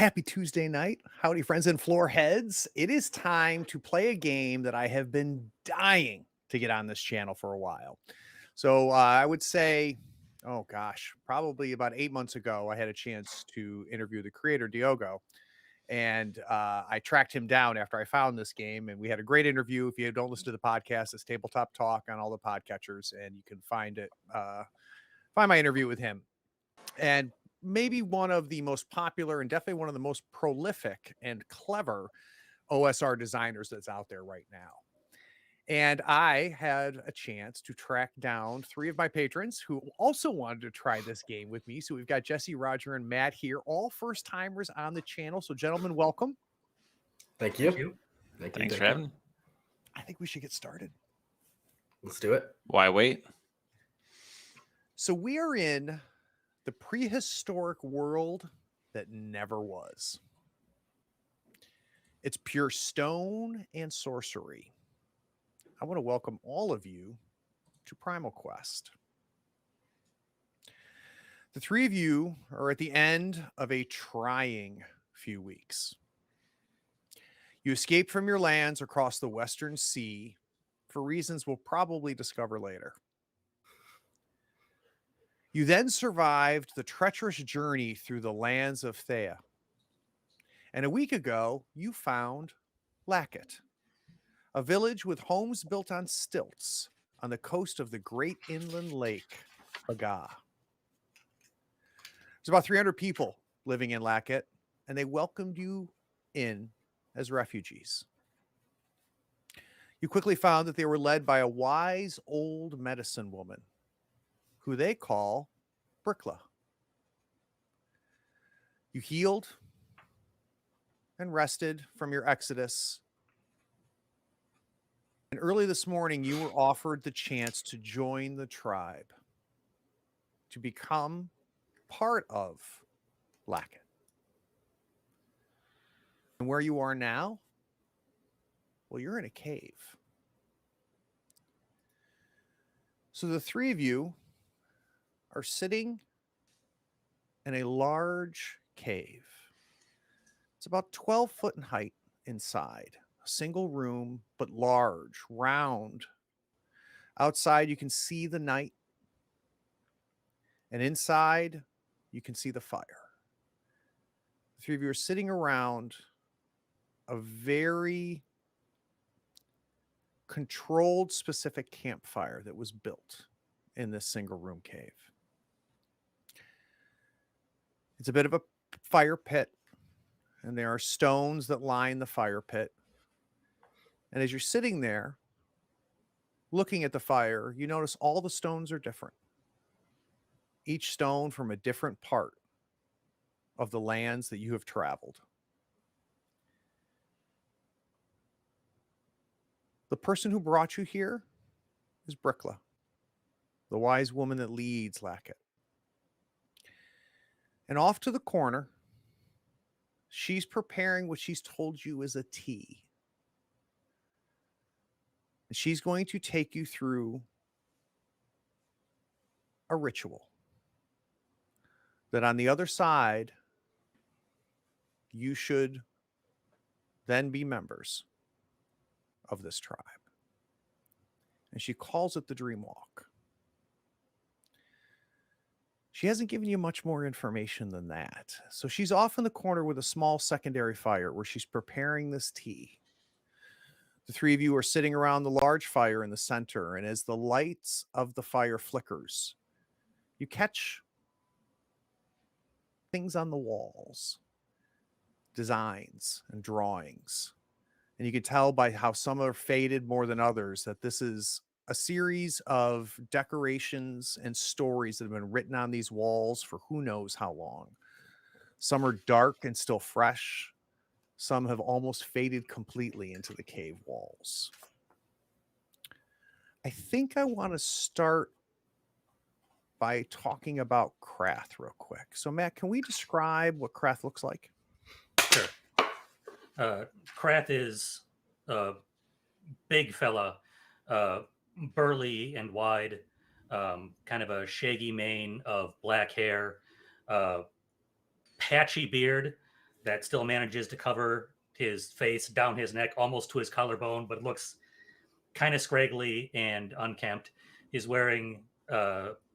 Happy Tuesday night. Howdy, friends and floor heads. It is time to play a game that I have been dying to get on this channel for a while. So I would say, oh gosh, probably about 8 months ago, I had a chance to interview the creator, Diogo. And I tracked him down after I found this game, and we had a great interview. If you don't listen to the podcast, it's Tabletop Talk on all the podcatchers, and you can find it. Find my interview with him. And maybe one of the most popular and definitely one of the most prolific and clever OSR designers that's out there right now. And I had a chance to track down three of my patrons who also wanted to try this game with me. So we've got Jesse, Roger, and Matt here, all first timers on the channel. So, gentlemen, welcome. Thank you. Thanks for having me. I think we should get started. Let's do it. Why wait? So we are in the prehistoric world that never was. It's pure stone and sorcery. I want to welcome all of you to Primal Quest. The three of you are at the end of a trying few weeks. You escaped from your lands across the Western Sea for reasons we'll probably discover later. You then survived the treacherous journey through the lands of Thea. And a week ago, you found Lacket, a village with homes built on stilts on the coast of the great inland lake, Baga. There's about 300 people living in Lacket, and they welcomed you in as refugees. You quickly found that they were led by a wise old medicine woman, who they call Brickla. You healed and rested from your exodus. And early this morning, you were offered the chance to join the tribe, to become part of Lacket. And where you are now, well, you're in a cave. So the three of you are sitting in a large cave. It's about 12 foot in height inside, a single room, but large, round. Outside, you can see the night, and inside, you can see the fire. The three of you are sitting around a very controlled, specific campfire that was built in this single room cave. It's a bit of a fire pit, and there are stones that line the fire pit. And as you're sitting there looking at the fire, you notice all the stones are different. Each stone from a different part of the lands that you have traveled. The person who brought you here is Brickla, the wise woman that leads Lacket. And off to the corner, she's preparing what she's told you is a tea. And she's going to take you through a ritual that on the other side, you should then be members of this tribe. And she calls it the Dreamwalk. She hasn't given you much more information than that. So she's off in the corner with a small secondary fire where she's preparing this tea. The three of you are sitting around the large fire in the center, and as the lights of the fire flickers, you catch things on the walls, designs and drawings. And you can tell by how some are faded more than others that this is a series of decorations and stories that have been written on these walls for who knows how long. Some are dark and still fresh. Some have almost faded completely into the cave walls. I think I want to start by talking about Krath real quick. So, Matt, can we describe what Krath looks like? Sure. Krath is a big fella, burly and wide, kind of a shaggy mane of black hair, patchy beard that still manages to cover his face down his neck almost to his collarbone, but looks kind of scraggly and unkempt. He's wearing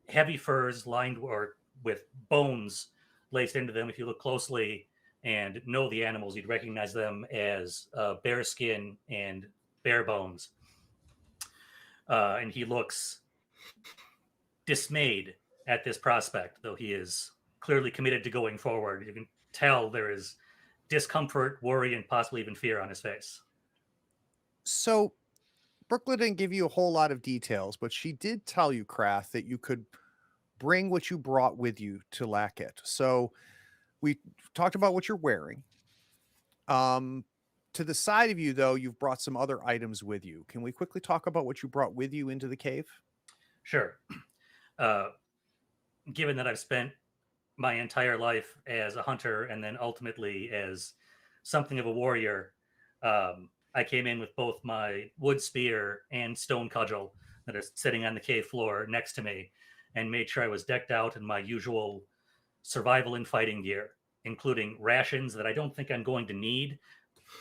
heavy furs lined or with bones laced into them. If you look closely and know the animals, you'd recognize them as bear skin and bear bones. And he looks dismayed at this prospect, though he is clearly committed to going forward. You can tell there is discomfort, worry, and possibly even fear on his face. So Brookla didn't give you a whole lot of details, but she did tell you, Krath, that you could bring what you brought with you to Lacket. So we talked about what you're wearing. To the side of you, though, you've brought some other items with you. Can we quickly talk about what you brought with you into the cave? Sure. Given that I've spent my entire life as a hunter and then ultimately as something of a warrior, I came in with both my wood spear and stone cudgel that is sitting on the cave floor next to me, and made sure I was decked out in my usual survival and fighting gear, including rations that I don't think I'm going to need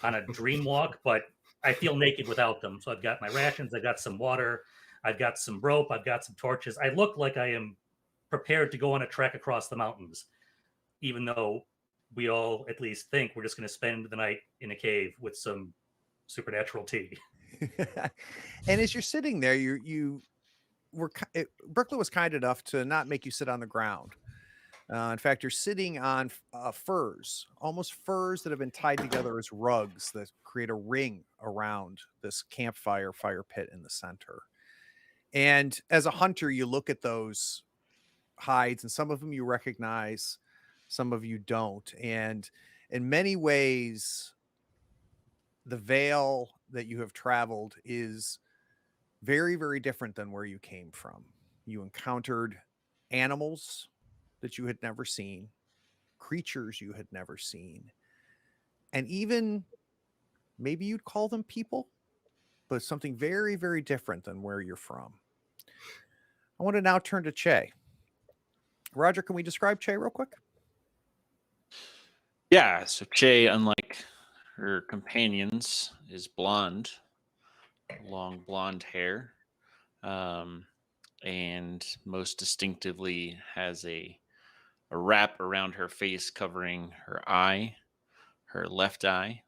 on a Dreamwalk, but I feel naked without them. So I've got my rations, I've got some water, I've got some rope, I've got some torches. I look like I am prepared to go on a trek across the mountains, even though we all at least think we're just going to spend the night in a cave with some supernatural tea. And as you're sitting there, Brookla was kind enough to not make you sit on the ground. In fact, you're sitting on furs, almost furs that have been tied together as rugs that create a ring around this campfire fire pit in the center. And as a hunter, you look at those hides, and some of them you recognize, some of you don't. And in many ways, the veil that you have traveled is very, very different than where you came from. You encountered animals that you had never seen, creatures you had never seen, and even maybe you'd call them people, but something very, very different than where you're from. I want to now turn to Che. Roger, can we describe Che real quick? Yeah, so Che, unlike her companions, is blonde, long blonde hair, and most distinctively has a wrap around her face covering her eye, her left eye.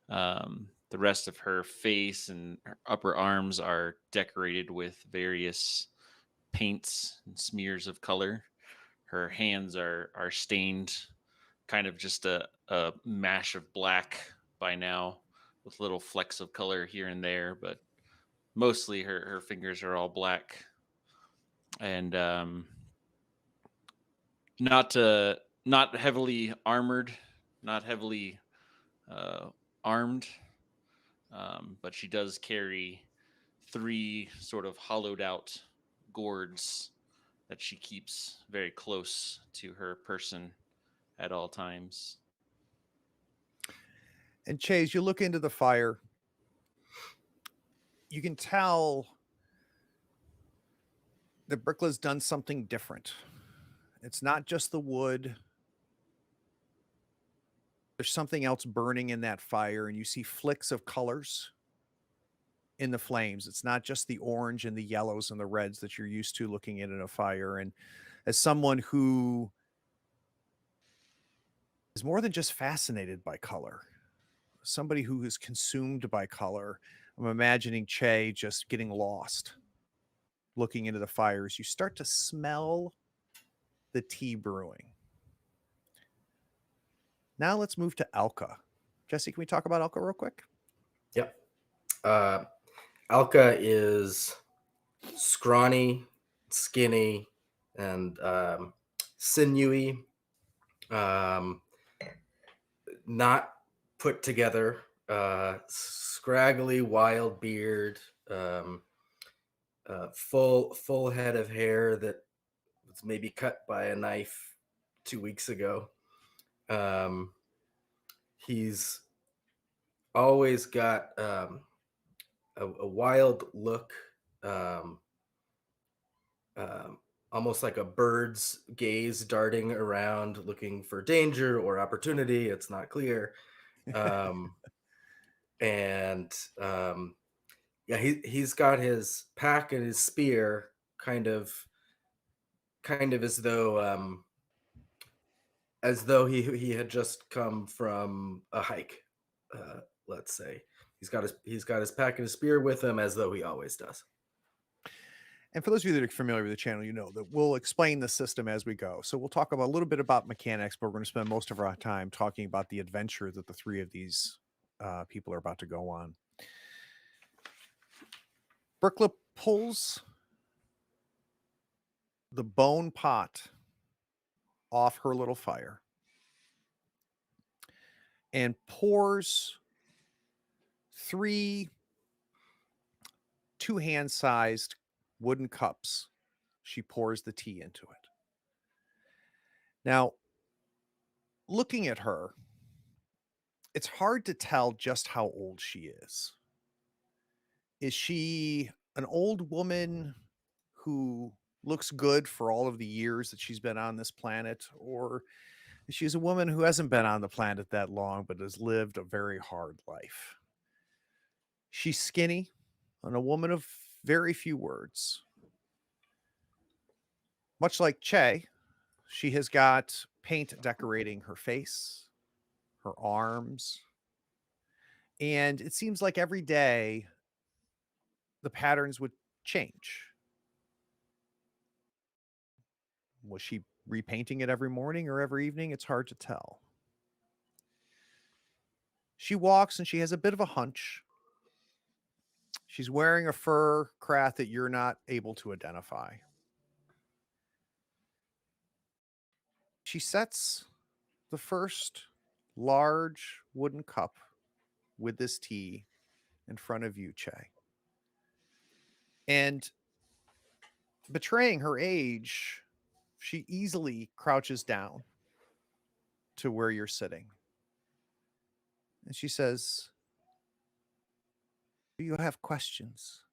The rest of her face and her upper arms are decorated with various paints and smears of color. Her hands are stained, kind of just a mash of black by now, with little flecks of color here and there, but mostly her fingers are all black. And not heavily armored, not heavily armed, but she does carry 3 sort of hollowed out gourds that she keeps very close to her person at all times. And Che, as you look into the fire, you can tell that Brickla's done something different. It's not just the wood. There's something else burning in that fire, and you see flicks of colors in the flames. It's not just the orange and the yellows and the reds that you're used to looking at in a fire. And as someone who is more than just fascinated by color, somebody who is consumed by color, I'm imagining Che just getting lost, looking into the fires. You start to smell the tea brewing. Now let's move to Alka. Jesse, can we talk about Alka real quick? Yep. Alka is scrawny, skinny, and sinewy. Not put together. Scraggly, wild beard. Full head of hair that was maybe cut by a knife 2 weeks ago. He's always got a almost like a bird's gaze darting around looking for danger or opportunity. It's not clear. Um, and yeah, he's got his pack and his spear kind of as though he had just come from a hike. Let's say he's got his pack and his spear with him, as though he always does. And for those of you that are familiar with the channel, you know that we'll explain the system as we go. So we'll talk about a little bit about mechanics, but we're going to spend most of our time talking about the adventure that the three of these people are about to go on. Brookla pulls the bone pot off her little fire and pours 3 2-hand-sized wooden cups. She pours the tea into it. Now, looking at her, it's hard to tell just how old she is. Is she an old woman who looks good for all of the years that she's been on this planet? Or she's a woman who hasn't been on the planet that long, but has lived a very hard life? She's skinny and a woman of very few words. Much like Che, she has got paint decorating her face, her arms, and it seems like every day the patterns would change. Was she repainting it every morning or every evening? It's hard to tell. She walks and she has a bit of a hunch. She's wearing a fur craft that you're not able to identify. She sets the first large wooden cup with this tea in front of you, Che. And betraying her age, she easily crouches down to where you're sitting. And she says, "Do you have questions?"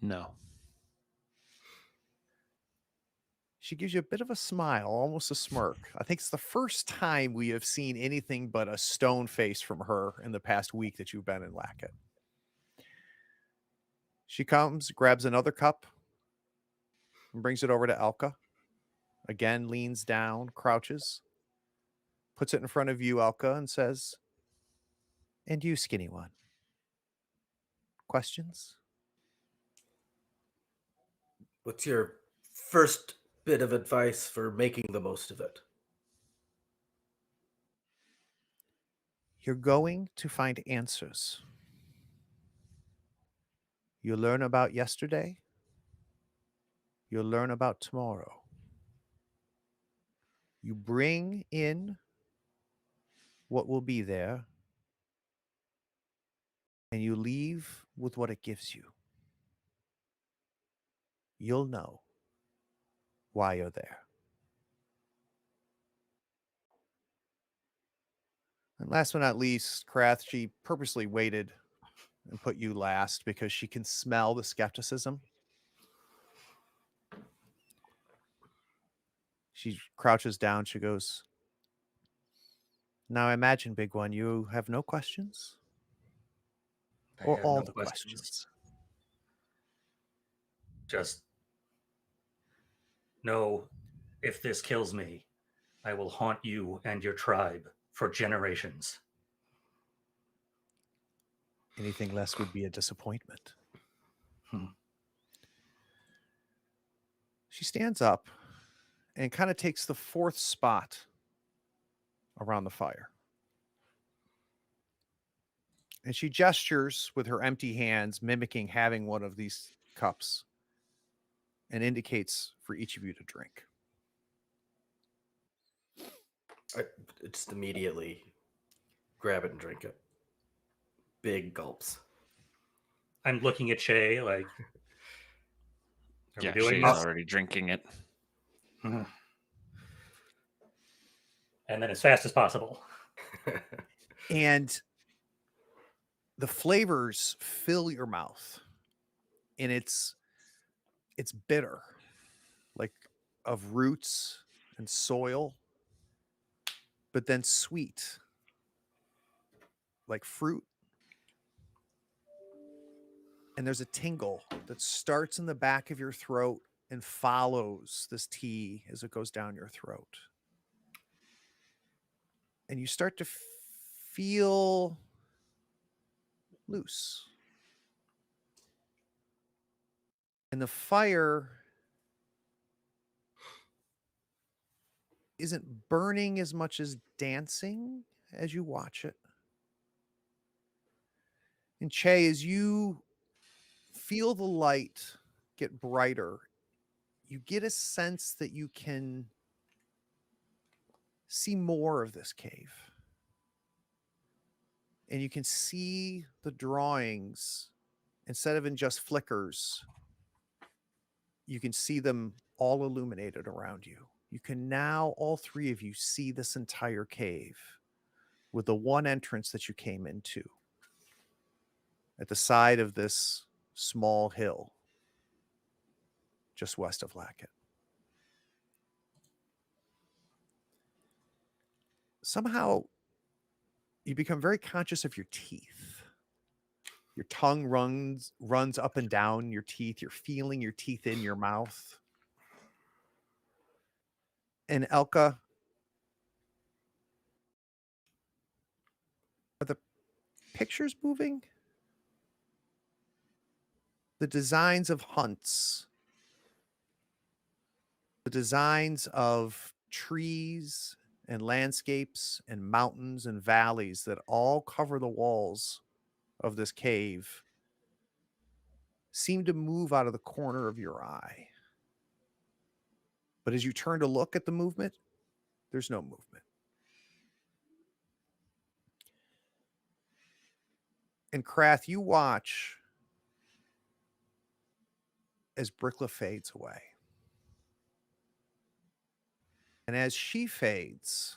No. She gives you a bit of a smile, almost a smirk. I think it's the first time we have seen anything but a stone face from her in the past week that you've been in Lacket. She comes, grabs another cup, and brings it over to Elka. Again, leans down, crouches, puts it in front of you, Elka, and says, "And you, skinny one, questions?" What's your first bit of advice for making the most of it? You're going to find answers. You learn about yesterday. You'll learn about tomorrow. You bring in what will be there, and you leave with what it gives you. You'll know why you're there. And last but not least, Krath, she purposely waited and put you last because she can smell the skepticism. She crouches down. She goes, "Now I imagine, big one, you have no questions? I Or have all no the questions. questions?" Just know if this kills me, I will haunt you and your tribe for generations. Anything less would be a disappointment. She stands up and kind of takes the 4th spot around the fire. And she gestures with her empty hands, mimicking having one of these cups, and indicates for each of you to drink. I just immediately grab it and drink it. Big gulps. I'm looking at Shay like, are Yeah, we doing she's this? already drinking it. And then as fast as possible. And the flavors fill your mouth. And it's It's bitter, like of roots and soil, but then sweet, like fruit. And there's a tingle that starts in the back of your throat and follows this tea as it goes down your throat. And you start to feel loose. And the fire isn't burning as much as dancing as you watch it. And Che, as you feel the light get brighter, you get a sense that you can see more of this cave. And you can see the drawings instead of in just flickers. You can see them all illuminated around you. You can now, all three of you, see this entire cave with the one entrance that you came into at the side of this small hill just west of Lacket. Somehow, you become very conscious of your teeth. Your tongue runs up and down your teeth. You're feeling your teeth in your mouth. And Elka, are the pictures moving? The designs of hunts, the designs of trees and landscapes and mountains and valleys that all cover the walls of this cave seem to move out of the corner of your eye. But as you turn to look at the movement, there's no movement. And Krath, you watch as Brickla fades away. And as she fades,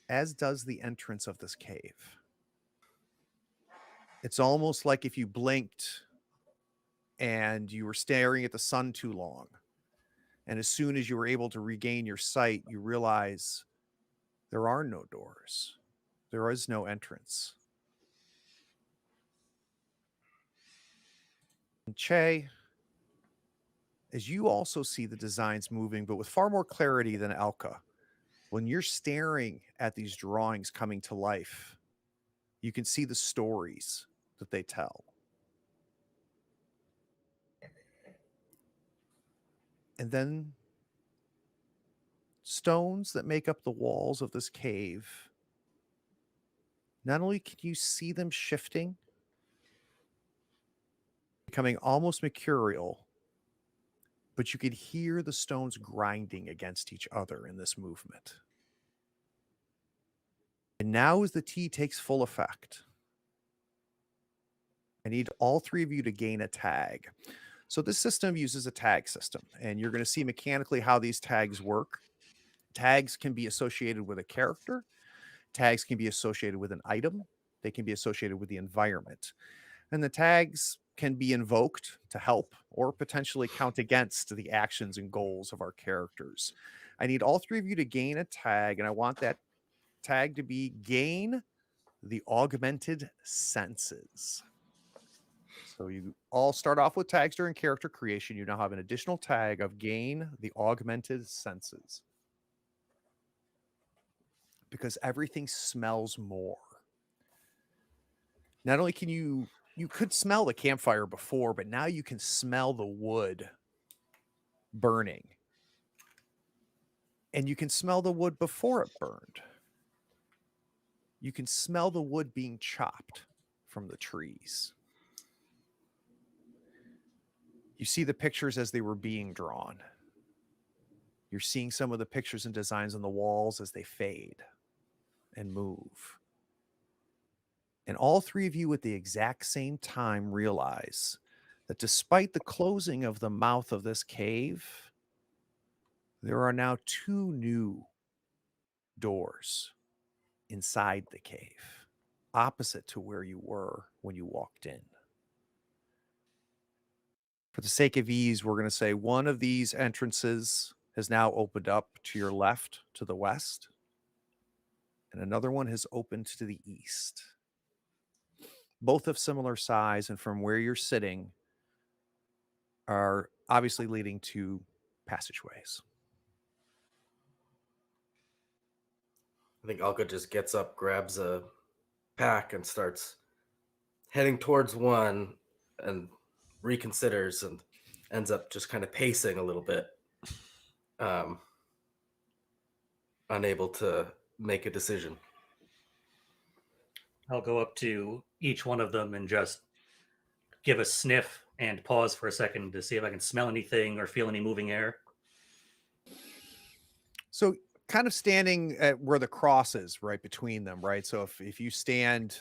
as does the entrance of this cave. It's almost like if you blinked and you were staring at the sun too long. And as soon as you were able to regain your sight, you realize there are no doors. There is no entrance. And Che, as you also see the designs moving, but with far more clarity than Elka, when you're staring at these drawings coming to life, you can see the stories that they tell. And then stones that make up the walls of this cave, not only can you see them shifting, becoming almost mercurial, but you could hear the stones grinding against each other in this movement. And now as the tea takes full effect, I need all three of you to gain a tag. So this system uses a tag system, and you're going to see mechanically how these tags work. Tags can be associated with a character. Tags can be associated with an item. They can be associated with the environment. And the tags can be invoked to help or potentially count against the actions and goals of our characters. I need all three of you to gain a tag, and I want that tag to be gain the augmented senses. So you all start off with tags during character creation. You now have an additional tag of gain the augmented senses. Because everything smells more. Not only can you could smell the campfire before, but now you can smell the wood burning. And you can smell the wood before it burned. You can smell the wood being chopped from the trees. You see the pictures as they were being drawn. You're seeing some of the pictures and designs on the walls as they fade and move. And all three of you at the exact same time realize that despite the closing of the mouth of this cave, there are now two new doors inside the cave, opposite to where you were when you walked in. For the sake of ease, we're going to say one of these entrances has now opened up to your left, to the west, and another one has opened to the east. Both of similar size, and from where you're sitting are obviously leading to passageways. I think Alka just gets up, grabs a pack, and starts heading towards one and reconsiders and ends up just kind of pacing a little bit, unable to make a decision. I'll go up to each one of them and just give a sniff and pause for a second to see if I can smell anything or feel any moving air. So kind of standing at where the cross is, right between them, right? So if you stand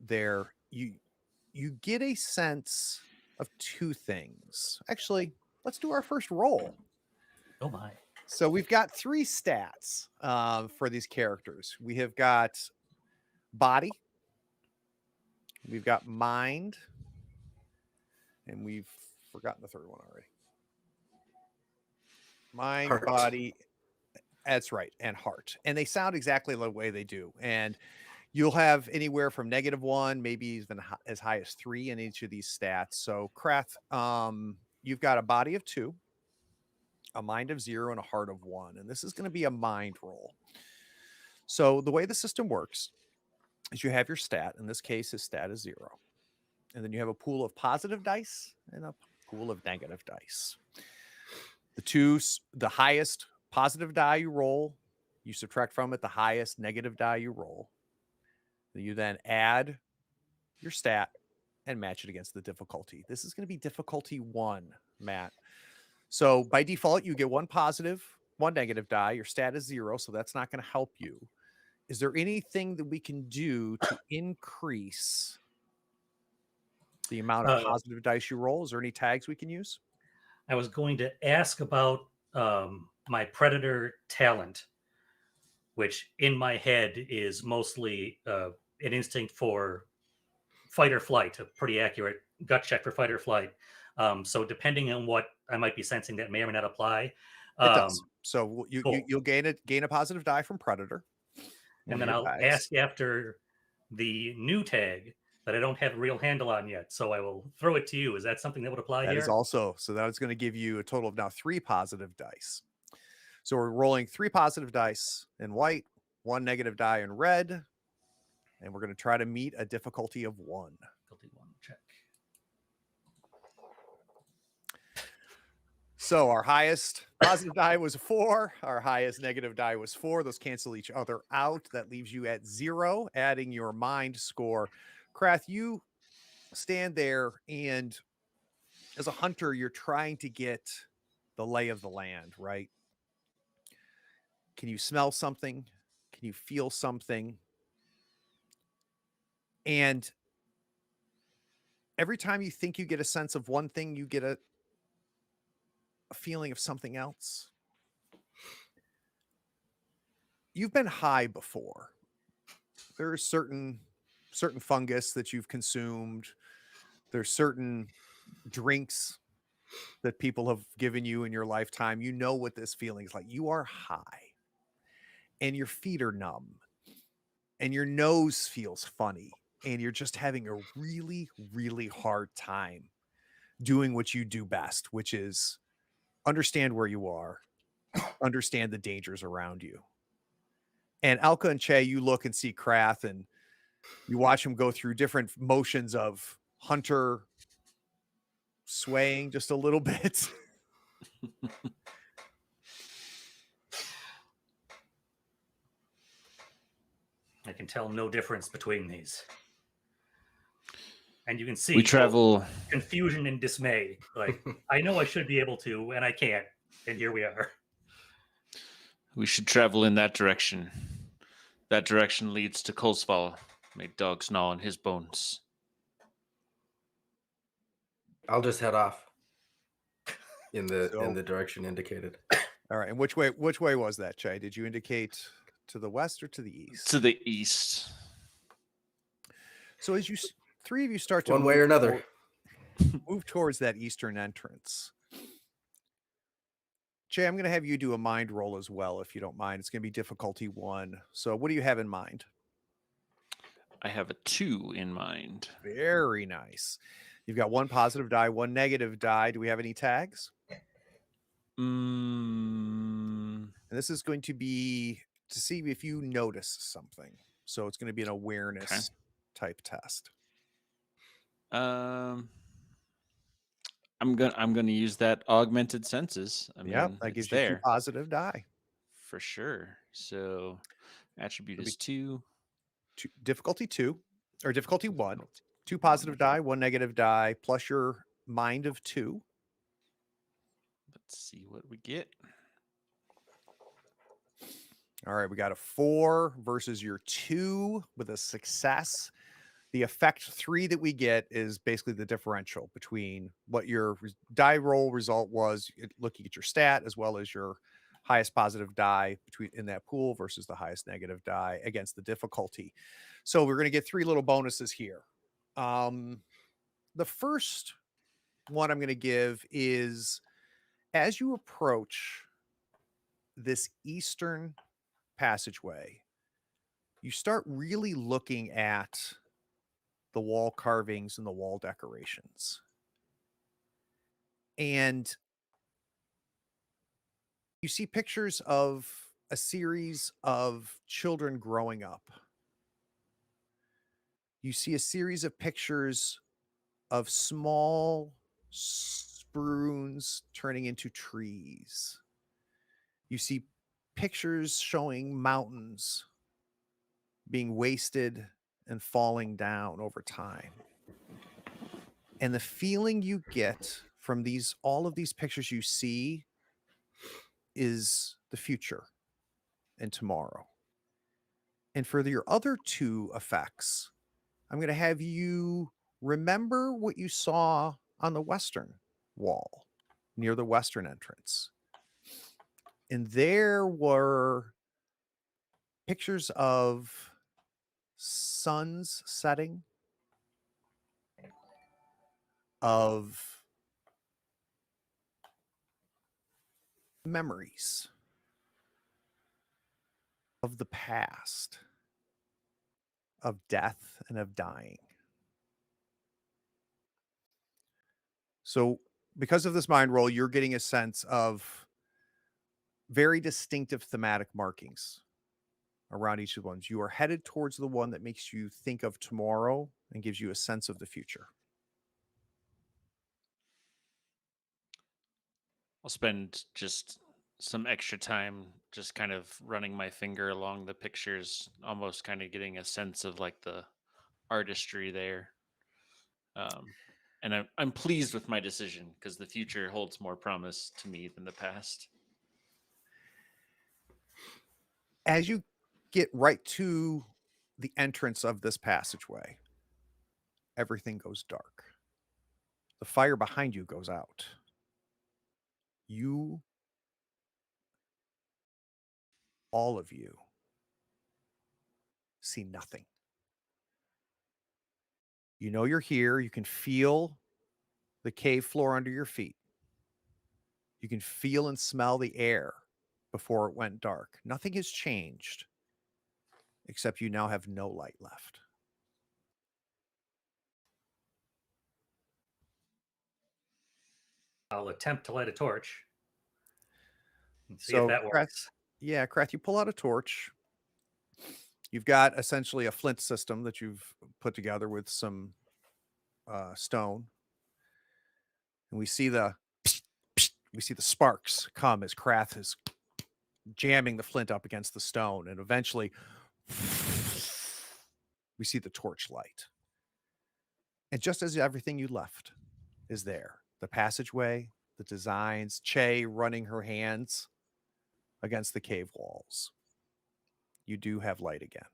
there, you get a sense of two things. Actually, let's do our first roll. Oh my. So we've got 3 stats for these characters. We have got body, we've got mind, and we've forgotten the third one already. Mind, Heart. body, that's right, and heart. And they sound exactly the way they do. And you'll have anywhere from -1, maybe even as high as 3 in each of these stats. So Krath, you've got a body of 2, a mind of 0, and a heart of 1. And this is going to be a mind roll. So the way the system works is you have your stat. In this case, his stat is 0. And then you have a pool of positive dice and a pool of negative dice. The highest positive die you roll, you subtract from it the highest negative die you roll. You then add your stat and match it against the difficulty. This is going to be difficulty 1, Matt. So by default, you get 1 positive, 1 negative die. Your stat is 0, so that's not going to help you. Is there anything that we can do to increase the amount of positive dice you roll? Is there any tags we can use? I was going to ask about my predator talent, which in my head is mostly an instinct for fight or flight, a pretty accurate gut check for fight or flight. So depending on what I might be sensing, that may or may not apply. It does. So cool. you'll gain a positive die from predator. And then I'll ask after the new tag that I don't have a real handle on yet. So I will throw it to you. Is that something that would apply here? That is also, so that is going to give you a total of now 3 positive dice. So we're rolling 3 positive dice in white, 1 negative die in red, and we're going to try to meet a difficulty of 1. Difficulty 1, check. So our highest positive die was 4. Our highest negative die was 4. Those cancel each other out. That leaves you at 0, adding your mind score. Krath, you stand there, and as a hunter, you're trying to get the lay of the land, right? Can you smell something? Can you feel something? And every time you think you get a sense of one thing, you get a feeling of something else. You've been high before. There's certain fungus that you've consumed. There's certain drinks that people have given you in your lifetime. You know what this feeling is like. You are high and your feet are numb and your nose feels funny and you're just having a really, really hard time doing what you do best, which is understand where you are, understand the dangers around you. And Alka and Che, you look and see Krath and you watch him go through different motions of hunter swaying just a little bit. I can tell no difference between these. And you can see We travel confusion and dismay. Like, I know I should be able to, and I can't. And here we are. We should travel in that direction. That direction leads to Colesfall. May dogs gnaw on his bones. I'll just head off in the direction indicated. All right. And which way was that, Che? Did you indicate to the west or to the east? To the east. So as you 3 of you start to one way or another. move towards that eastern entrance. Jay, I'm going to have you do a mind roll as well, if you don't mind. It's going to be difficulty 1. So what do you have in mind? I have a 2 in mind. Very nice. You've got 1 positive die, 1 negative die. Do we have any tags? Mm, And this is going to be to see if you notice something. So it's going to be an awareness type test. I'm gonna use that augmented senses. I Yep, mean, that it's gives you 2 there positive die. for sure. So attribute It'll be is 2. difficulty 2 or difficulty 1. Difficulty 2 1. positive die, 1 negative die, plus your mind of 2. Let's see what we get. All right, we got a 4 versus your 2 with a success. The effect 3 that we get is basically the differential between what your die roll result was, looking at your stat, as well as your highest positive die between in that pool versus the highest negative die against the difficulty. So we're going to get 3 little bonuses here. The first one I'm going to give is as you approach this eastern passageway, you start really looking at the wall carvings and the wall decorations. And you see pictures of a series of children growing up. You see a series of pictures of small sprunes turning into trees. You see pictures showing mountains being wasted and falling down over time. And the feeling you get from all of these pictures you see is the future and tomorrow. And for your other 2 effects, I'm going to have you remember what you saw on the western wall near the western entrance. And there were pictures of suns setting, of memories of the past, of death and of dying. So because of this mind roll, you're getting a sense of very distinctive thematic markings around each of the ones. You are headed towards the one that makes you think of tomorrow and gives you a sense of the future. I'll spend just some extra time just kind of running my finger along the pictures, almost kind of getting a sense of like the artistry there. And I'm pleased with my decision because the future holds more promise to me than the past. As you get right to the entrance of this passageway, everything goes dark. The fire behind you goes out. You, all of you, see nothing. You know you're here. You can feel the cave floor under your feet. You can feel and smell the air before it went dark. Nothing has changed, except you now have no light left. I'll attempt to light a torch and see if So, that works. Krath, you pull out a torch. You've got essentially a flint system that you've put together with some stone, and we see the sparks come as Krath is jamming the flint up against the stone, and eventually we see the torch light. And just as everything you left is there, the passageway, the designs, Che running her hands against the cave walls, you do have light again.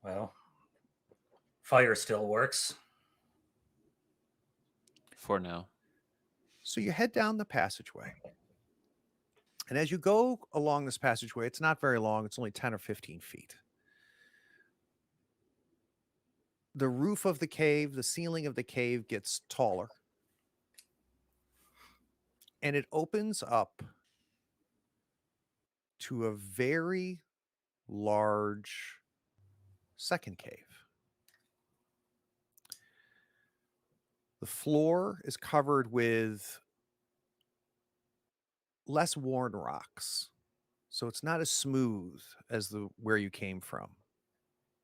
Well, fire still works. For now. So you head down the passageway. And as you go along this passageway, it's not very long. It's only 10 or 15 feet. the roof of the cave, the ceiling of the cave gets taller. And it opens up to a very large second cave. The floor is covered with less worn rocks. So it's not as smooth as where you came from.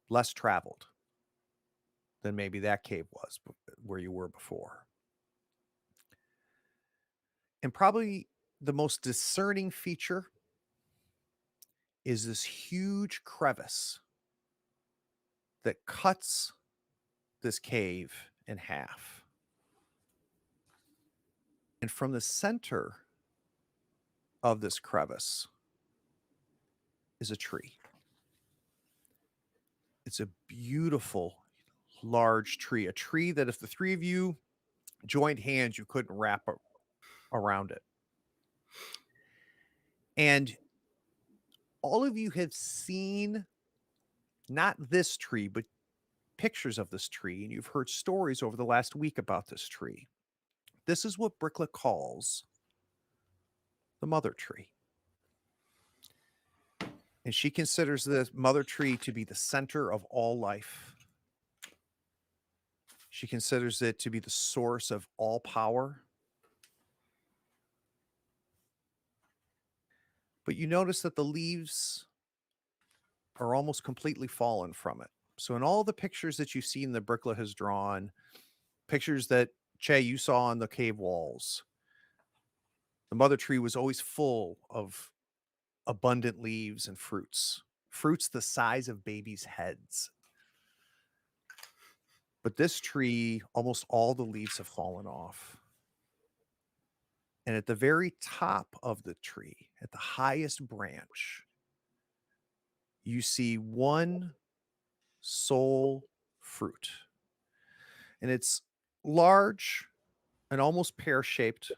Less traveled than maybe that cave was where you were before. And probably the most discerning feature is this huge crevice that cuts this cave in half. And from the center of this crevice is a tree. It's a beautiful, large tree, a tree that if the three of you joined hands, you couldn't wrap around it. And all of you have seen not this tree, but pictures of this tree, and you've heard stories over the last week about this tree. This is what Brickla calls the mother tree. And she considers the mother tree to be the center of all life. She considers it to be the source of all power. But you notice that the leaves are almost completely fallen from it. So in all the pictures that you've seen that Brickla has drawn, pictures that Che, you saw on the cave walls, the mother tree was always full of abundant leaves and fruits the size of babies' heads. But this tree, almost all the leaves have fallen off. And at the very top of the tree, at the highest branch, you see one sole fruit. And it's large and almost pear-shaped.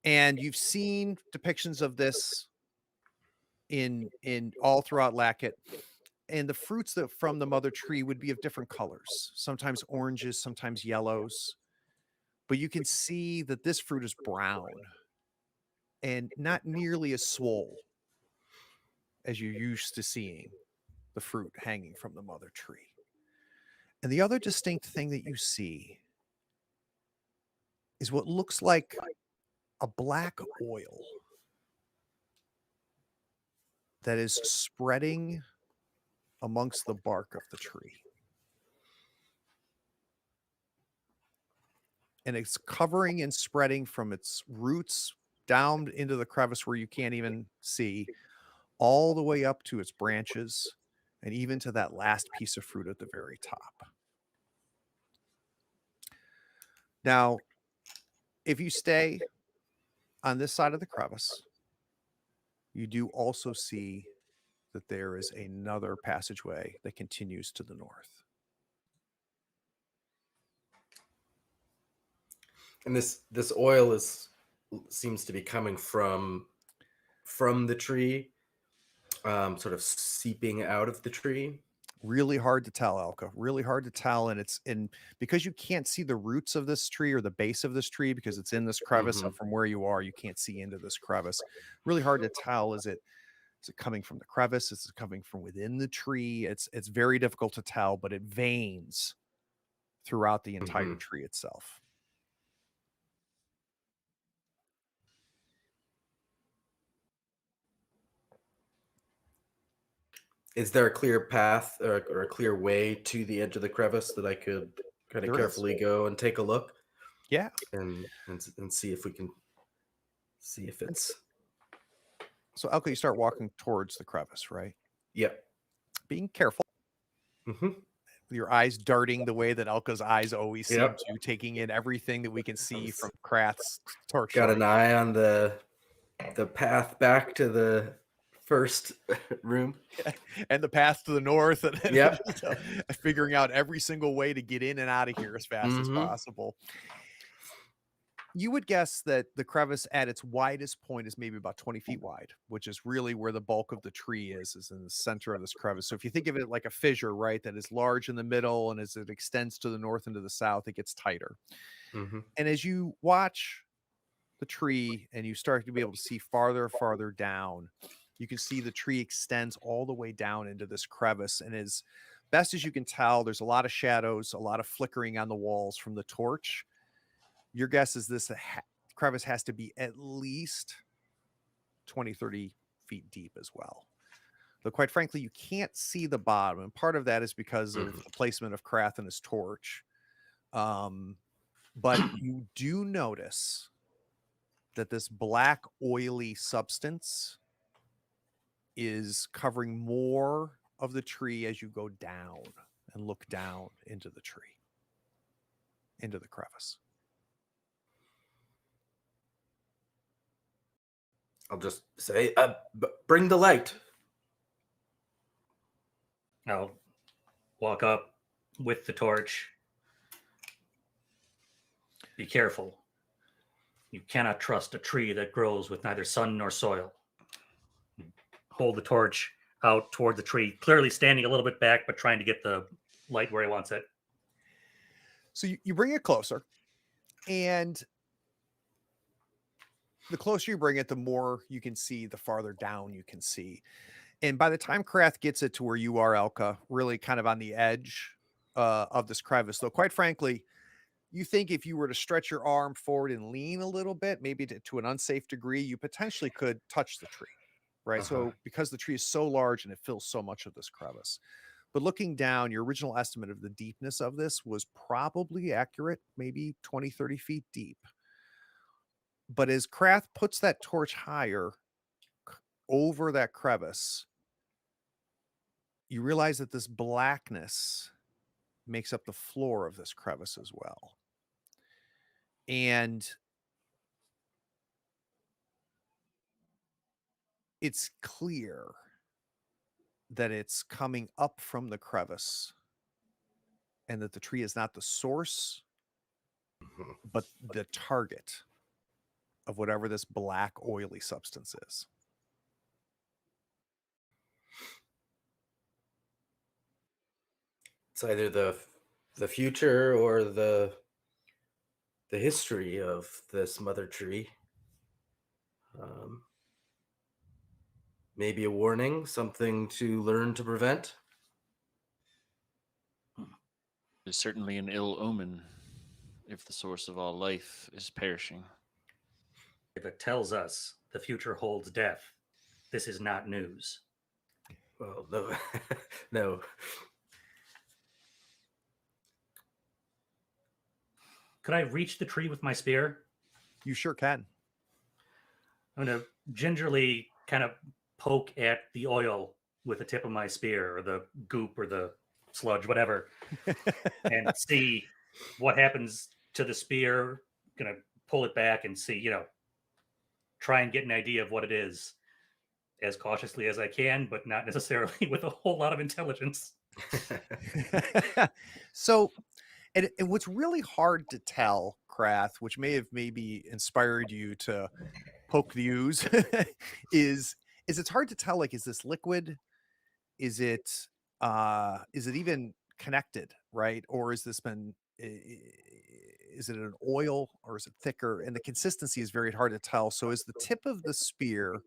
And you've seen depictions of this in all throughout Lacket. And the fruits that from the mother tree would be of different colors, sometimes oranges, sometimes yellows. But you can see that this fruit is brown and not nearly as swole as you're used to seeing the fruit hanging from the mother tree. And the other distinct thing that you see is what looks like a black oil that is spreading amongst the bark of the tree. And it's covering and spreading from its roots down into the crevice where you can't even see, all the way up to its branches, and even to that last piece of fruit at the very top. Now, if you stay on this side of the crevice, you do also see that there is another passageway that continues to the north. And this oil seems to be coming from the tree, sort of seeping out of the tree. Really hard to tell, Elka. Really hard to tell, and because you can't see the roots of this tree or the base of this tree because it's in this crevice. Mhm. From where you are, you can't see into this crevice. Really hard to tell. Is it coming from the crevice? Is it coming from within the tree? It's very difficult to tell, but it veins throughout the entire tree itself. Is there a clear path or a clear way to the edge of the crevice that I could kind of There carefully go and take a look? Yeah. And see if we can see if it's. So, Elka, you start walking towards the crevice, right? Yep. Being careful. Mm-hmm. With your eyes darting the way that Elka's eyes always seem Yep. to, taking in everything that we can see from Krat's torch. Got an eye on the path back to the first room. And the path to the north. And Yep. Figuring out every single way to get in and out of here as fast as possible. You would guess that the crevice at its widest point is maybe about 20 feet wide, which is really where the bulk of the tree is in the center of this crevice. So if you think of it like a fissure, right, that is large in the middle, and as it extends to the north and to the south, it gets tighter. Mm-hmm. And as you watch the tree and you start to be able to see farther and farther down, you can see the tree extends all the way down into this crevice. And as best as you can tell, there's a lot of shadows, a lot of flickering on the walls from the torch. Your guess is this crevice has to be at least 20, 30 feet deep as well. Though quite frankly, you can't see the bottom. And part of that is because of the placement of Krath and his torch. But you do notice that this black oily substance is covering more of the tree as you go down and look down into the tree, into the crevice. I'll just say, bring the light. I'll walk up with the torch. Be careful. You cannot trust a tree that grows with neither sun nor soil. Hold the torch out toward the tree, clearly standing a little bit back, but trying to get the light where he wants it. So you bring it closer, and the closer you bring it, the more you can see, the farther down you can see. And by the time Krath gets it to where you are, Elka, really kind of on the edge of this crevice, though, quite frankly, you think if you were to stretch your arm forward and lean a little bit, maybe to an unsafe degree, you potentially could touch the tree, right? So because the tree is so large and it fills so much of this crevice. But looking down, your original estimate of the deepness of this was probably accurate, maybe 20, 30 feet deep. But as Krath puts that torch higher over that crevice, you realize that this blackness makes up the floor of this crevice as well. And it's clear that it's coming up from the crevice and that the tree is not the source, but the target of whatever this black oily substance is. It's either the future or the history of this mother tree. Maybe a warning, something to learn to prevent. It's certainly an ill omen if the source of all life is perishing. If it tells us the future holds death, this is not news. Well, no, no. Could I reach the tree with my spear? You sure can. I'm going to gingerly kind of poke at the oil with the tip of my spear, or the goop, or the sludge, whatever, and see what happens to the spear. Going to pull it back and see, try and get an idea of what it is as cautiously as I can, but not necessarily with a whole lot of intelligence. So, and what's really hard to tell, Krath, which may have maybe inspired you to poke the ooze, is it's hard to tell, like, is this liquid? Is it even connected, right? Or is it an oil, or is it thicker? And the consistency is very hard to tell. So as the tip of the spear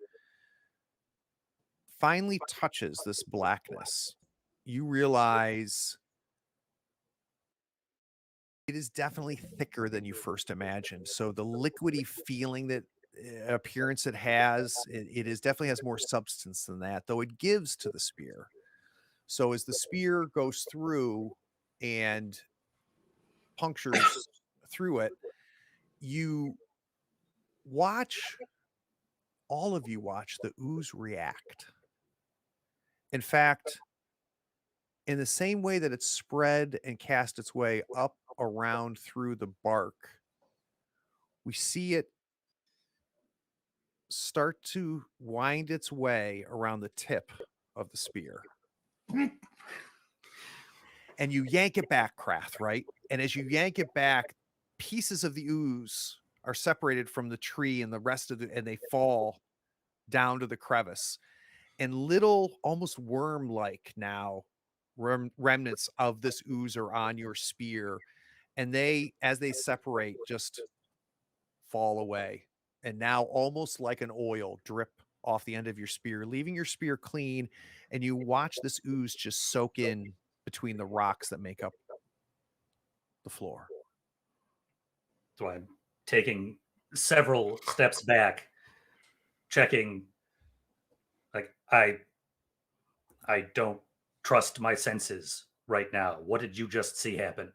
finally touches this blackness, you realize it is definitely thicker than you first imagined. So the liquidy feeling, that appearance it has, it is definitely has more substance than that, though it gives to the spear. So as the spear goes through and punctures through it, all of you watch the ooze react. In fact, in the same way that it spread and cast its way up around through the bark, we see it start to wind its way around the tip of the spear. And you yank it back, Krath, right? And as you yank it back, pieces of the ooze are separated from the tree and the rest of and they fall down to the crevice. And little, almost worm-like now remnants of this ooze are on your spear. And they, as they separate, just fall away. And now almost like an oil drip off the end of your spear, leaving your spear clean. And you watch this ooze just soak in between the rocks that make up the floor. So I'm taking several steps back, checking. Like, I don't trust my senses right now. What did you just see happen?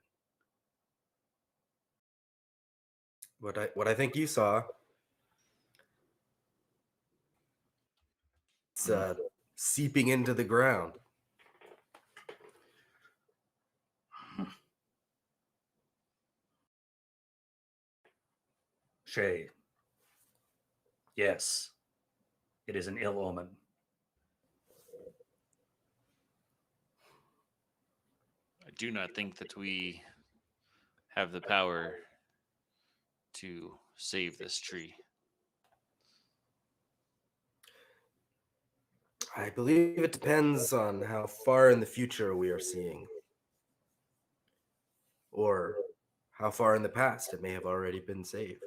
What I think you saw. It's seeping into the ground. Shay. Yes. It is an ill omen. I do not think that we have the power to save this tree. I believe it depends on how far in the future we are seeing, or how far in the past it may have already been saved.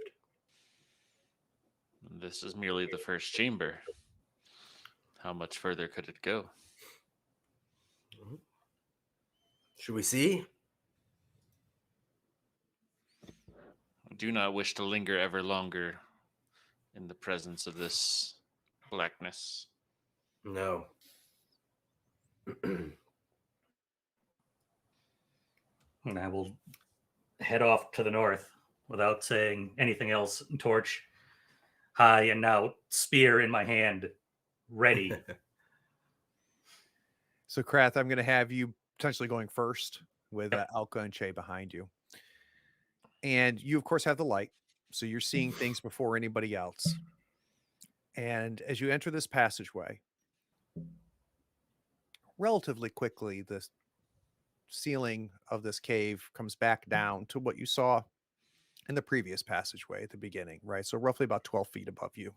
This is merely the first chamber. How much further could it go? Should we see? I do not wish to linger ever longer in the presence of this blackness. No. And I will head off to the north without saying anything else. Torch high and now spear in my hand, ready. So, Krath, I'm going to have you potentially going first with Alka and Che behind you. And you, of course, have the light. So you're seeing things before anybody else. And as you enter this passageway, relatively quickly, the ceiling of this cave comes back down to what you saw in the previous passageway at the beginning, right? So roughly about 12 feet above you.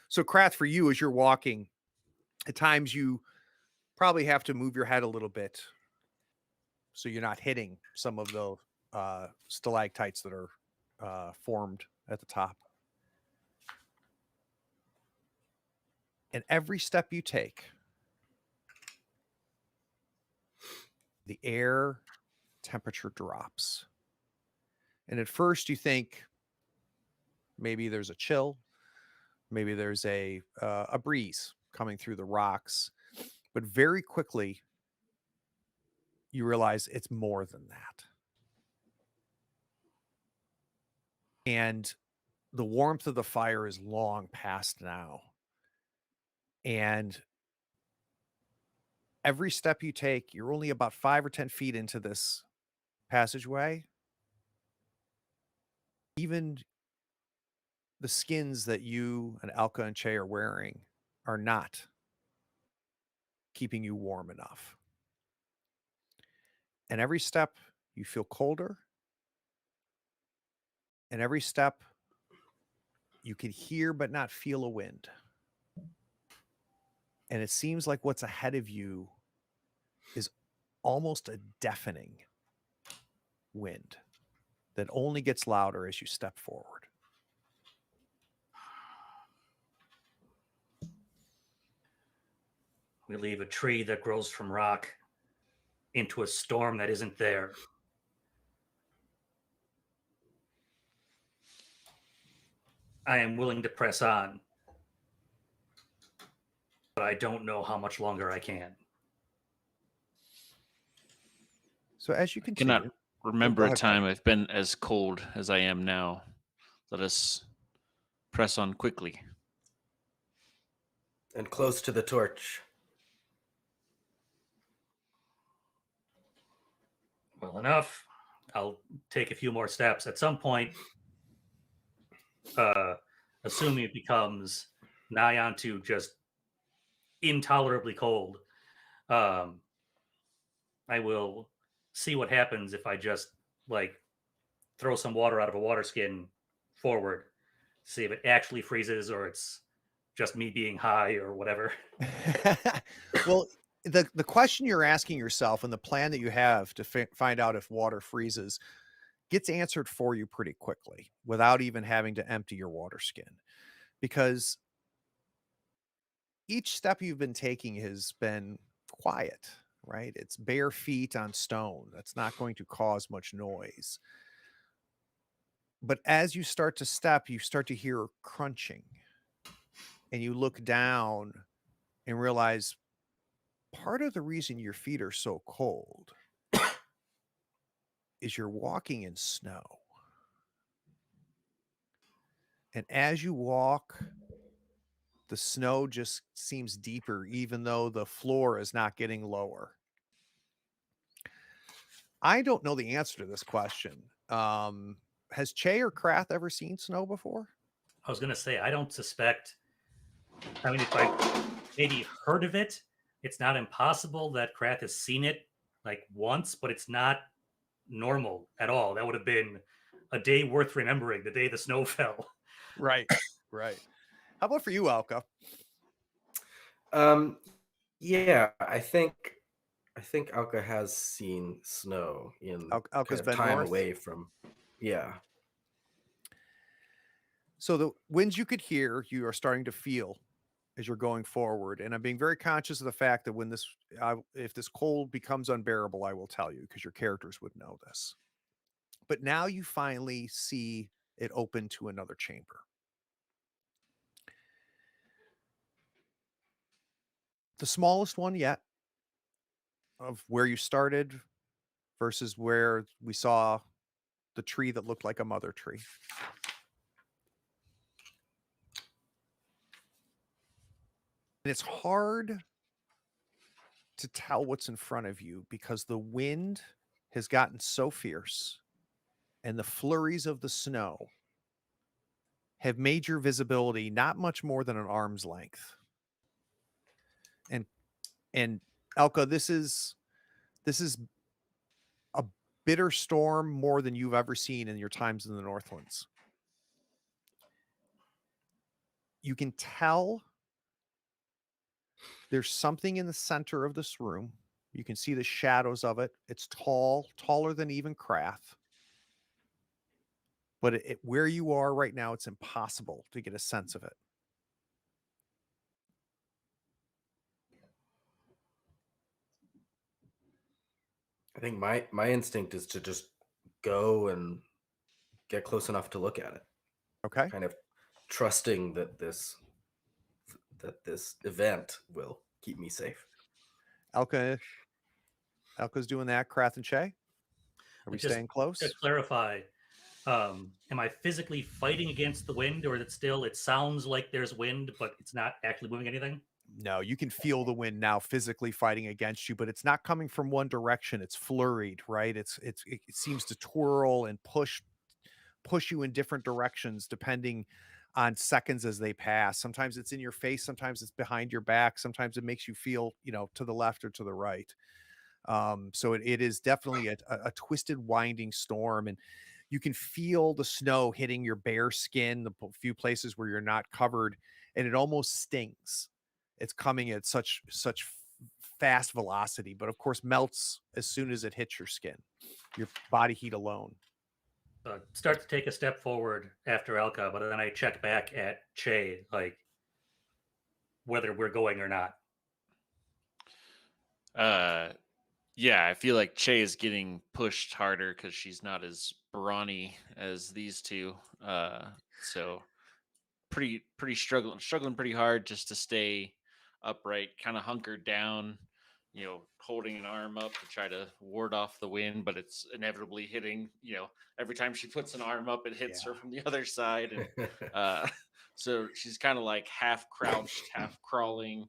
So, Krath, for you, as you're walking, at times you probably have to move your head a little bit so you're not hitting some of the stalactites that are formed at the top. And every step you take, the air temperature drops. And at first you think maybe there's a chill, maybe there's a breeze coming through the rocks, but very quickly you realize it's more than that. And the warmth of the fire is long past now. And every step you take, you're only about 5 or 10 feet into this passageway. Even the skins that you and Alka and Che are wearing are not keeping you warm enough. And every step you feel colder. And every step you can hear but not feel a wind. And it seems like what's ahead of you is almost a deafening wind that only gets louder as you step forward. We leave a tree that grows from rock into a storm that isn't there. I am willing to press on, but I don't know how much longer I can. So as you I continue, cannot remember go a ahead, time I've been as cold as I am now. Let us press on quickly. And close to the torch. Well enough. I'll take a few more steps. At some point, assuming it becomes nigh onto just intolerably cold, I will see what happens if I just like throw some water out of a water skin forward, see if it actually freezes or it's just me being high or whatever. Well, the question you're asking yourself and the plan that you have to find out if water freezes gets answered for you pretty quickly without even having to empty your water skin, because each step you've been taking has been quiet, right? It's bare feet on stone. That's not going to cause much noise. But as you start to step, you start to hear crunching, and you look down and realize part of the reason your feet are so cold is you're walking in snow. And as you walk, the snow just seems deeper, even though the floor is not getting lower. I don't know the answer to this question. Has Che or Krath ever seen snow before? I was gonna say I don't suspect. I mean, if I maybe heard of it, it's not impossible that Krath has seen it like once, but it's not normal at all. That would have been a day worth remembering, the day the snow fell. Right, right. How about for you, Alka? Yeah, I think Alka has seen snow in Alka's kind of been time north. away from. Yeah. So the winds you could hear, you are starting to feel as you're going forward. And I'm being very conscious of the fact that when if this cold becomes unbearable, I will tell you because your characters would know this. But now you finally see it open to another chamber. The smallest one yet of where you started versus where we saw the tree that looked like a mother tree. And it's hard to tell what's in front of you because the wind has gotten so fierce and the flurries of the snow have made your visibility not much more than an arm's length. And Elka, this is a bitter storm more than you've ever seen in your times in the Northlands. You can tell there's something in the center of this room. You can see the shadows of it. It's tall, taller than even Krath. But where you are right now, it's impossible to get a sense of it. I think my instinct is to just go and get close enough to look at it, Okay. kind of trusting that this event will keep me safe. Elka's doing that. Krath and Che, are we Just staying close? to clarify, am I physically fighting against the wind, or is it still? It sounds like there's wind, but it's not actually moving anything. No, you can feel the wind now physically fighting against you, but it's not coming from one direction. It's flurried, right? It seems to twirl and push you in different directions depending on seconds as they pass. Sometimes it's in your face, sometimes it's behind your back, sometimes it makes you feel, to the left or to the right. So it is definitely a twisted, winding storm, and you can feel the snow hitting your bare skin, the few places where you're not covered, and it almost stings. It's coming at such fast velocity, but of course melts as soon as it hits your skin, your body heat alone. Start to take a step forward after Elka, but then I check back at Che, like whether we're going or not. Yeah, I feel like Che is getting pushed harder because she's not as brawny as these two. So pretty struggling pretty hard just to stay upright, kind of hunkered down, holding an arm up to try to ward off the wind, but it's inevitably hitting, every time she puts an arm up, it hits her from the other side. And so she's kind of like half crouched, half crawling,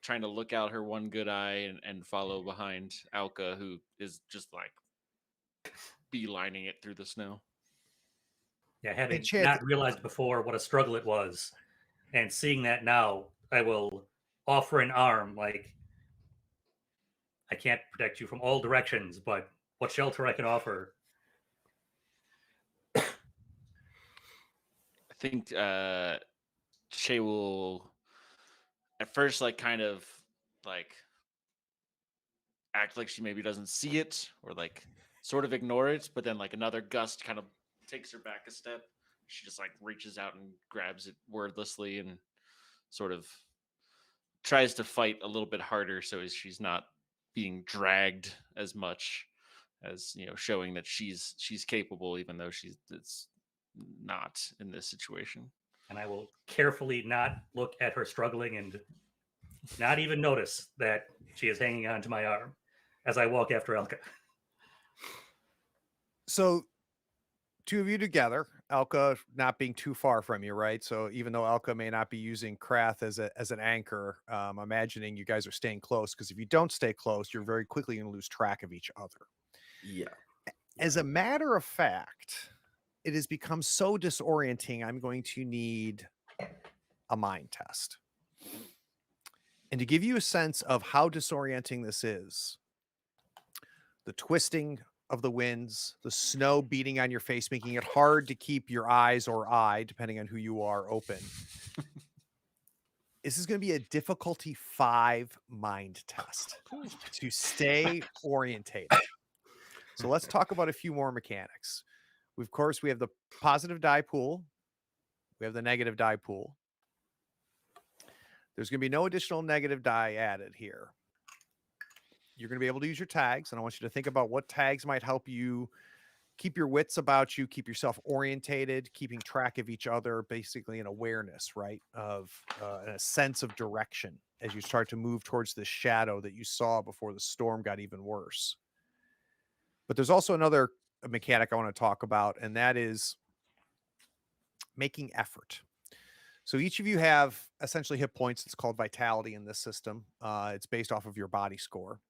trying to look out her one good eye and follow behind Alka, who is just like beelining it through the snow. Yeah, having Che, not realized before what a struggle it was, and seeing that now, I will offer an arm. Like, I can't protect you from all directions, but what shelter I can offer. think Shay will at first like kind of like act like she maybe doesn't see it or like sort of ignore it, but then like another gust kind of takes her back a step. She just like reaches out and grabs it wordlessly and sort of tries to fight a little bit harder so as she's not being dragged as much as, you know, showing that she's capable even though it's not in this situation. And I will carefully not look at her struggling and not even notice that she is hanging on to my arm as I walk after Elka. So, two of you together, Elka not being too far from you, right? So even though Elka may not be using Krath as an anchor, I'm imagining you guys are staying close, because if you don't stay close, you're very quickly going to lose track of each other. Yeah. As a matter of fact, it has become so disorienting, I'm going to need a mind test. And to give you a sense of how disorienting this is, the twisting of the winds, the snow beating on your face, making it hard to keep your eyes or eye, depending on who you are, open. This is going to be a difficulty 5 mind test to stay orientated. So let's talk about a few more mechanics. Of course, we have the positive die pool. We have the negative die pool. There's going to be no additional negative die added here. You're going to be able to use your tags, and I want you to think about what tags might help you keep your wits about you, keep yourself orientated, keeping track of each other, basically an awareness, right, of a sense of direction as you start to move towards the shadow that you saw before the storm got even worse. But there's also another mechanic I want to talk about, and that is making effort. So each of you have essentially hit points. It's called vitality in this system. It's based off of your body score.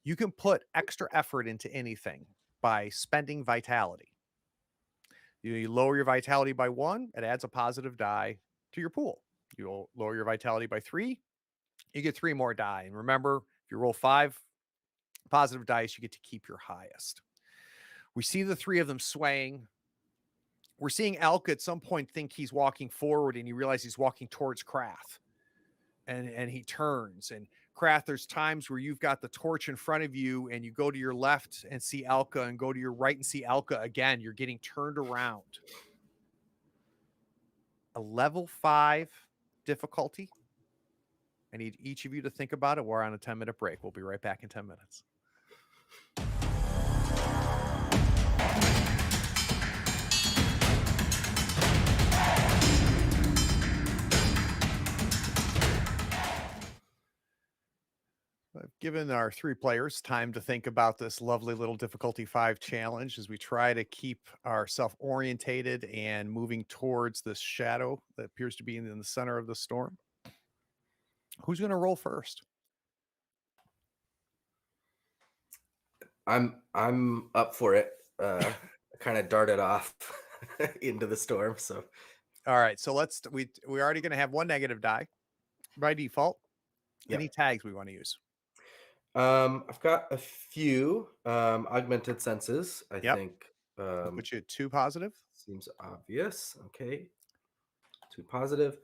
You can put extra effort into anything by spending vitality. You lower your vitality by 1, it adds a positive die to your pool. You'll lower your vitality by 3, you get 3 more die. And remember, if you roll 5 positive dice, you get to keep your highest. We see the 3 of them swaying. We're seeing Elk at some point think he's walking forward, and you realize he's walking towards Krath. And he turns, and Krath, there's times where you've got the torch in front of you and you go to your left and see Elka, and go to your right and see Elka again. You're getting turned around. A level 5 difficulty. I need each of you to think about it. We're on a 10-minute break. We'll be right back in 10 minutes. I've given our 3 players time to think about this lovely little difficulty 5 challenge as we try to keep ourselves orientated and moving towards this shadow that appears to be in the center of the storm. Who's going to roll first? I'm up for it. Kind of darted off into the storm. So All right, so we're already going to have 1 negative die by default. Yep. Any tags we want to use? I've got a few augmented senses. I Yep. think We'll put you at 2 positive. seems obvious. Okay, 2 positive.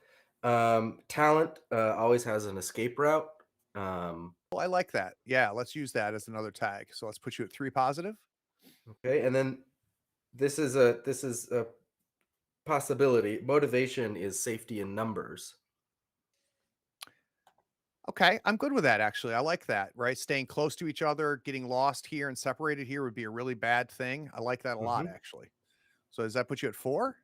Talent always has an escape route. Well, I like that. Yeah, let's use that as another tag. So let's put you at 3 positive. Okay, and then this is a possibility. Motivation is safety in numbers. Okay, I'm good with that, actually. I like that, right? Staying close to each other, getting lost here and separated here would be a really bad thing. I like that a lot, actually. So does that put you at 4?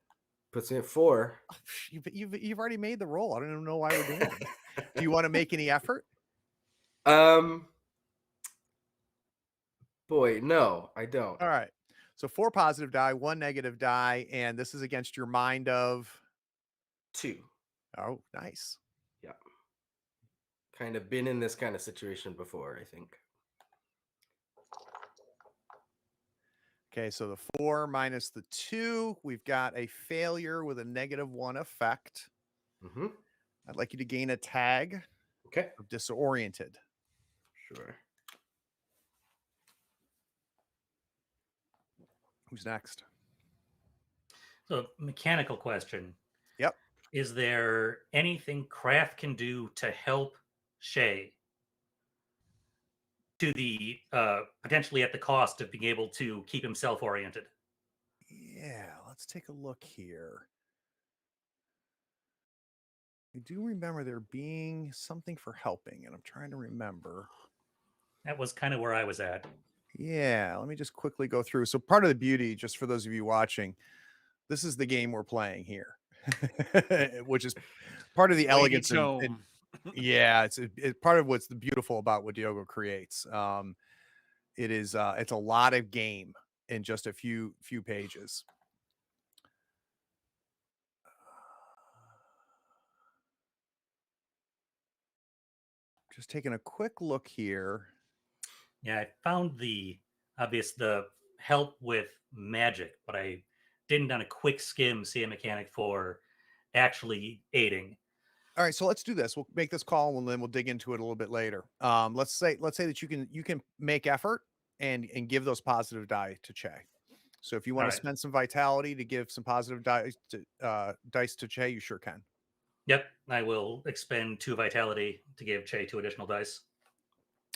Puts me at 4. Oh, you've already made the roll. I don't even know why we're doing it. Do you want to make any effort? Boy, no, I don't. All right. So 4 positive die, 1 negative die, and this is against your mind of 2. Oh, nice. Yeah. Kind of been in this kind of situation before, I think. Okay, so the 4 minus the 2, we've got a failure with a -1 effect. I'd like you to gain a tag of disoriented. Sure. Who's next? So, mechanical question. Yep. Is there anything Craft can do to help Shay to the potentially at the cost of being able to keep himself oriented? Yeah, let's take a look here. I do remember there being something for helping, and I'm trying to remember. That was kind of where I was at. Yeah, let me just quickly go through. So part of the beauty, just for those of you watching, this is the game we're playing here, which is part of the Way elegance and home. yeah, it's part of what's the beautiful about what Diogo creates. It is it's a lot of game in just a few pages. Just taking a quick look here. Yeah, I found the help with magic, but I didn't on a quick skim see a mechanic for actually aiding. All right, so let's do this. We'll make this call and then we'll dig into it a little bit later. Let's say that you can make effort and give those positive die to Che. So if you All want to right. spend some vitality to give some positive dice to Che, you sure can. Yep, I will expend 2 vitality to give Che 2 additional dice.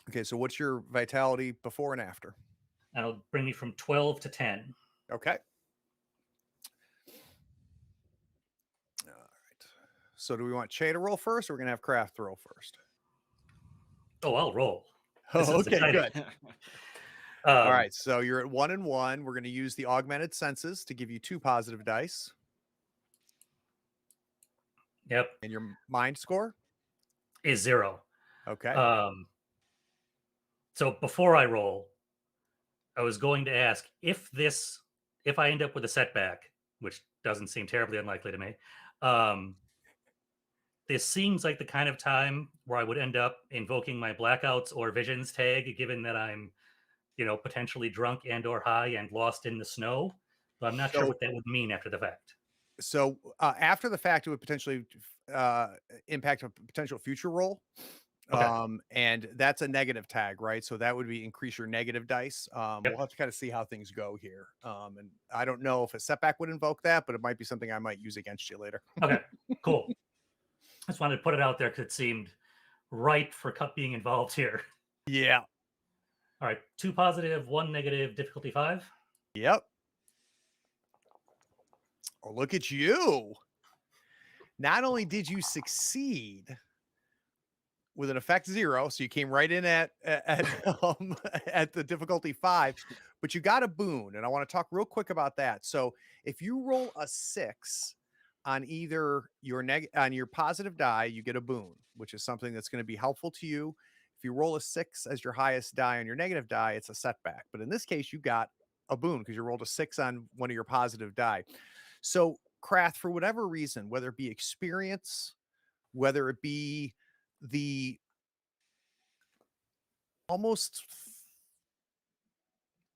Okay, so what's your vitality before and after? That'll bring me from 12 to 10. Okay. All right. So do we want Che to roll first, or we're gonna have Kraft roll first? Oh, I'll roll. This Oh, is okay, exciting. good. All Um, right, so you're at 1 and 1. We're gonna use the augmented senses to give you 2 positive dice. yep, And your mind score? is 0. Okay. Um, so before I roll, I was going to ask if I end up with a setback, which doesn't seem terribly unlikely to me. Um, this seems like the kind of time where I would end up invoking my blackouts or visions tag, given that I'm, potentially drunk and or high and lost in the snow. But I'm not sure So what that would mean after the fact. after the fact, it would potentially uh, impact a potential future roll. Okay. And that's a negative tag, right? So that would be increase your negative dice. We'll Yep. have to kind of see how things go here. And I don't know if a setback would invoke that, but it might be something I might use against you later. Okay. Cool. I just wanted to put it out there because it seemed right for Cup being involved here. Yeah. All right. 2 positive, 1 negative, difficulty 5. Yep. Oh, look at you. Not only did you succeed with an effect 0, so you came right in at the difficulty 5, but you got a boon, and I want to talk real quick about that. So if you roll a 6 on either on your positive die, you get a boon, which is something that's going to be helpful to you. If you roll a 6 as your highest die on your negative die, it's a setback. But in this case, you got a boon because you rolled a 6 on one of your positive die. So Krath, for whatever reason, whether it be experience, whether it be the almost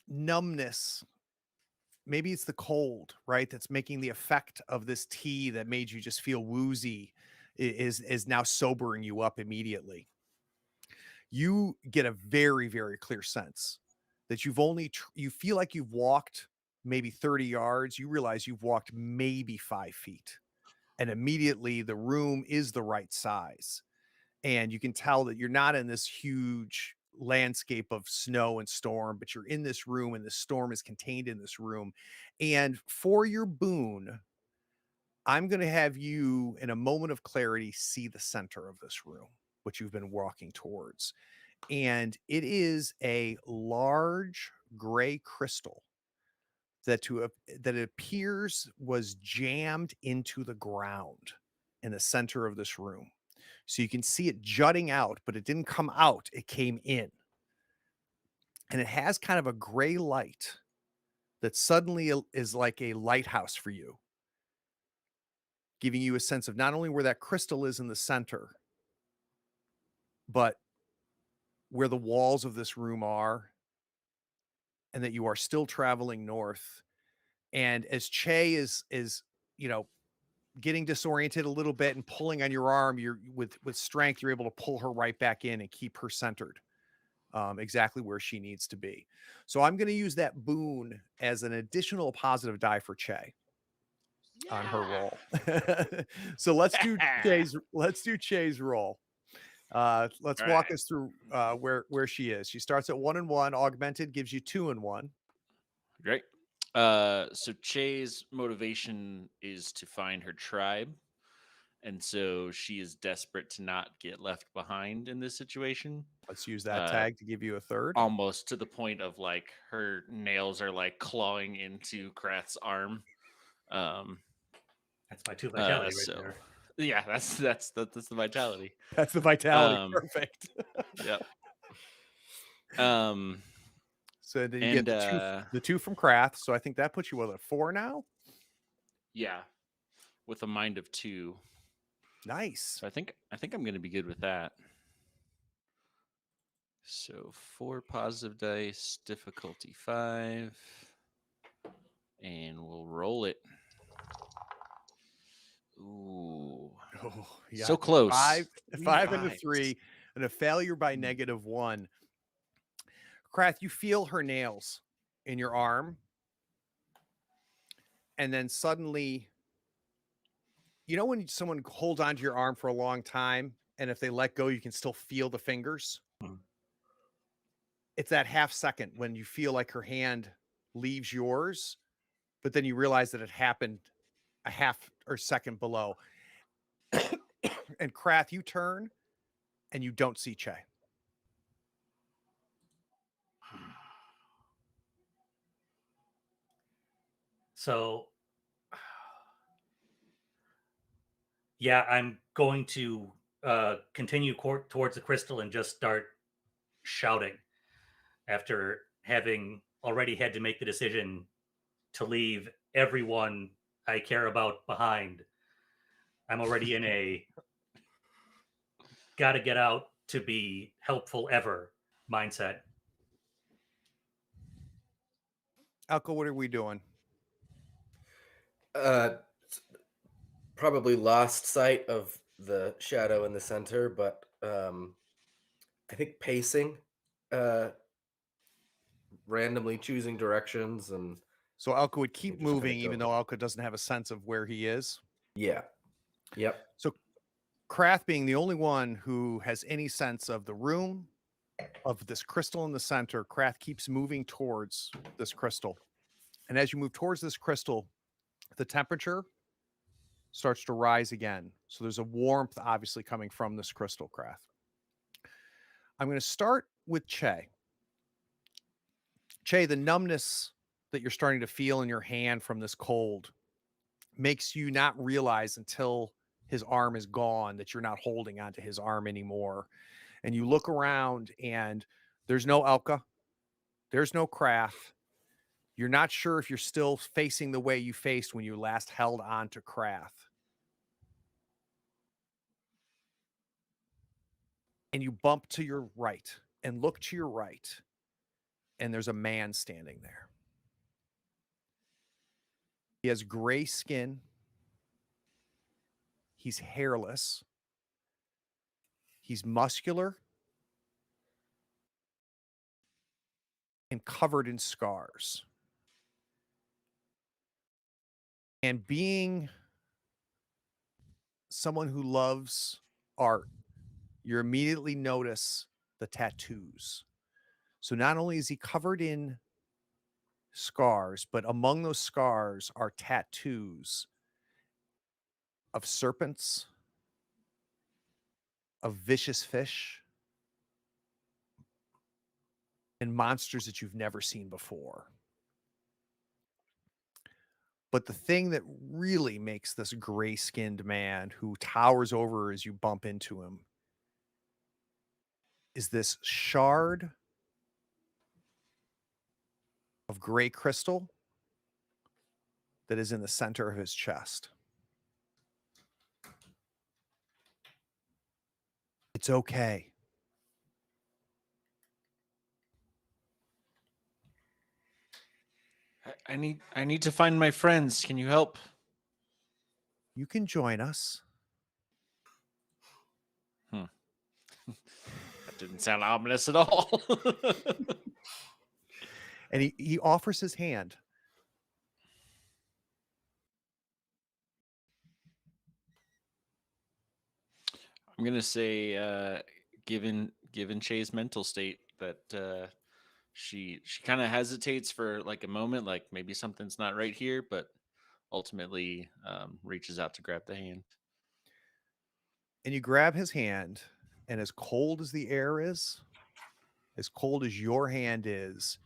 numbness, maybe it's the cold, right, that's making the effect of this tea that made you just feel woozy, is now sobering you up immediately. You get a very clear sense that you feel like you've walked maybe 30 yards. You realize you've walked maybe 5 feet, and immediately the room is the right size. And you can tell that you're not in this huge landscape of snow and storm, but you're in this room and the storm is contained in this room. And for your boon, I'm going to have you, in a moment of clarity, see the center of this room, which you've been walking towards. And it is a large gray crystal that it appears was jammed into the ground in the center of this room. So you can see it jutting out, but it didn't come out, it came in. And it has kind of a gray light that suddenly is like a lighthouse for you, giving you a sense of not only where that crystal is in the center, but where the walls of this room are, and that you are still traveling north. And as Che is, you know, getting disoriented a little bit and pulling on your arm, you're with strength, you're able to pull her right back in and keep her centered. Exactly where she needs to be. So I'm going to use that boon as an additional positive die for Che. on her roll. So let's do Chay's roll. Let's All walk right. us through where she is. She starts at 1 and 1. Augmented gives you 2 and 1. Great. So Chay's motivation is to find her tribe. And so she is desperate to not get left behind in this situation. Let's use that Uh, tag to give you a third. Almost to the point of like her nails are like clawing into Krath's arm. That's my 2 vitality right So there. yeah, that's the vitality. That's the vitality. Perfect. Yep. So then you get the 2 from Krath. So I think that puts you at 4 now. Yeah, with a mind of 2. Nice. So I think I'm going to be good with that. So 4 positive dice, difficulty 5, and we'll roll it. Ooh, so close. 5 and a 3, and a failure by -1. Krath, you feel her nails in your arm, and then suddenly, you know when someone holds onto your arm for a long time, and if they let go, you can still feel the fingers? It's that half second when you feel like her hand leaves yours, but then you realize that it happened a half or second below. And Krath, you turn, and you don't see Chay. So, yeah, I'm going to continue towards the crystal and just start shouting after having already had to make the decision to leave everyone I care about behind. I'm already in a gotta get out to be helpful ever mindset. Elko, what are we doing? Probably lost sight of the shadow in the center, but I think pacing, randomly choosing directions, and So Elko would keep just kinda moving, go. even though Elko doesn't have a sense of where he is. Yeah. Yep. So Krath, being the only one who has any sense of the room, of this crystal in the center, Krath keeps moving towards this crystal. And as you move towards this crystal, the temperature starts to rise again. So there's a warmth obviously coming from this crystal, Krath. I'm going to start with Chay. Chay, the numbness that you're starting to feel in your hand from this cold makes you not realize until his arm is gone that you're not holding onto his arm anymore. And you look around and there's no Elka, there's no Krath. You're not sure if you're still facing the way you faced when you last held on to Krath. And you bump to your right and look to your right, and there's a man standing there. He has gray skin. He's hairless. He's muscular and covered in scars. And being someone who loves art, you immediately notice the tattoos. So not only is he covered in scars, but among those scars are tattoos of serpents, of vicious fish, and monsters that you've never seen before. But the thing that really makes this gray-skinned man who towers over as you bump into him is this shard of gray crystal that is in the center of his chest. It's okay. I need to find my friends. Can you help? You can join us. That didn't sound ominous at all. And he offers his hand. I'm gonna say, given Shay's mental state, that she kind of hesitates for like a moment, like maybe something's not right here, but ultimately reaches out to grab the hand. And you grab his hand, and as cold as the air is, as cold as your hand is,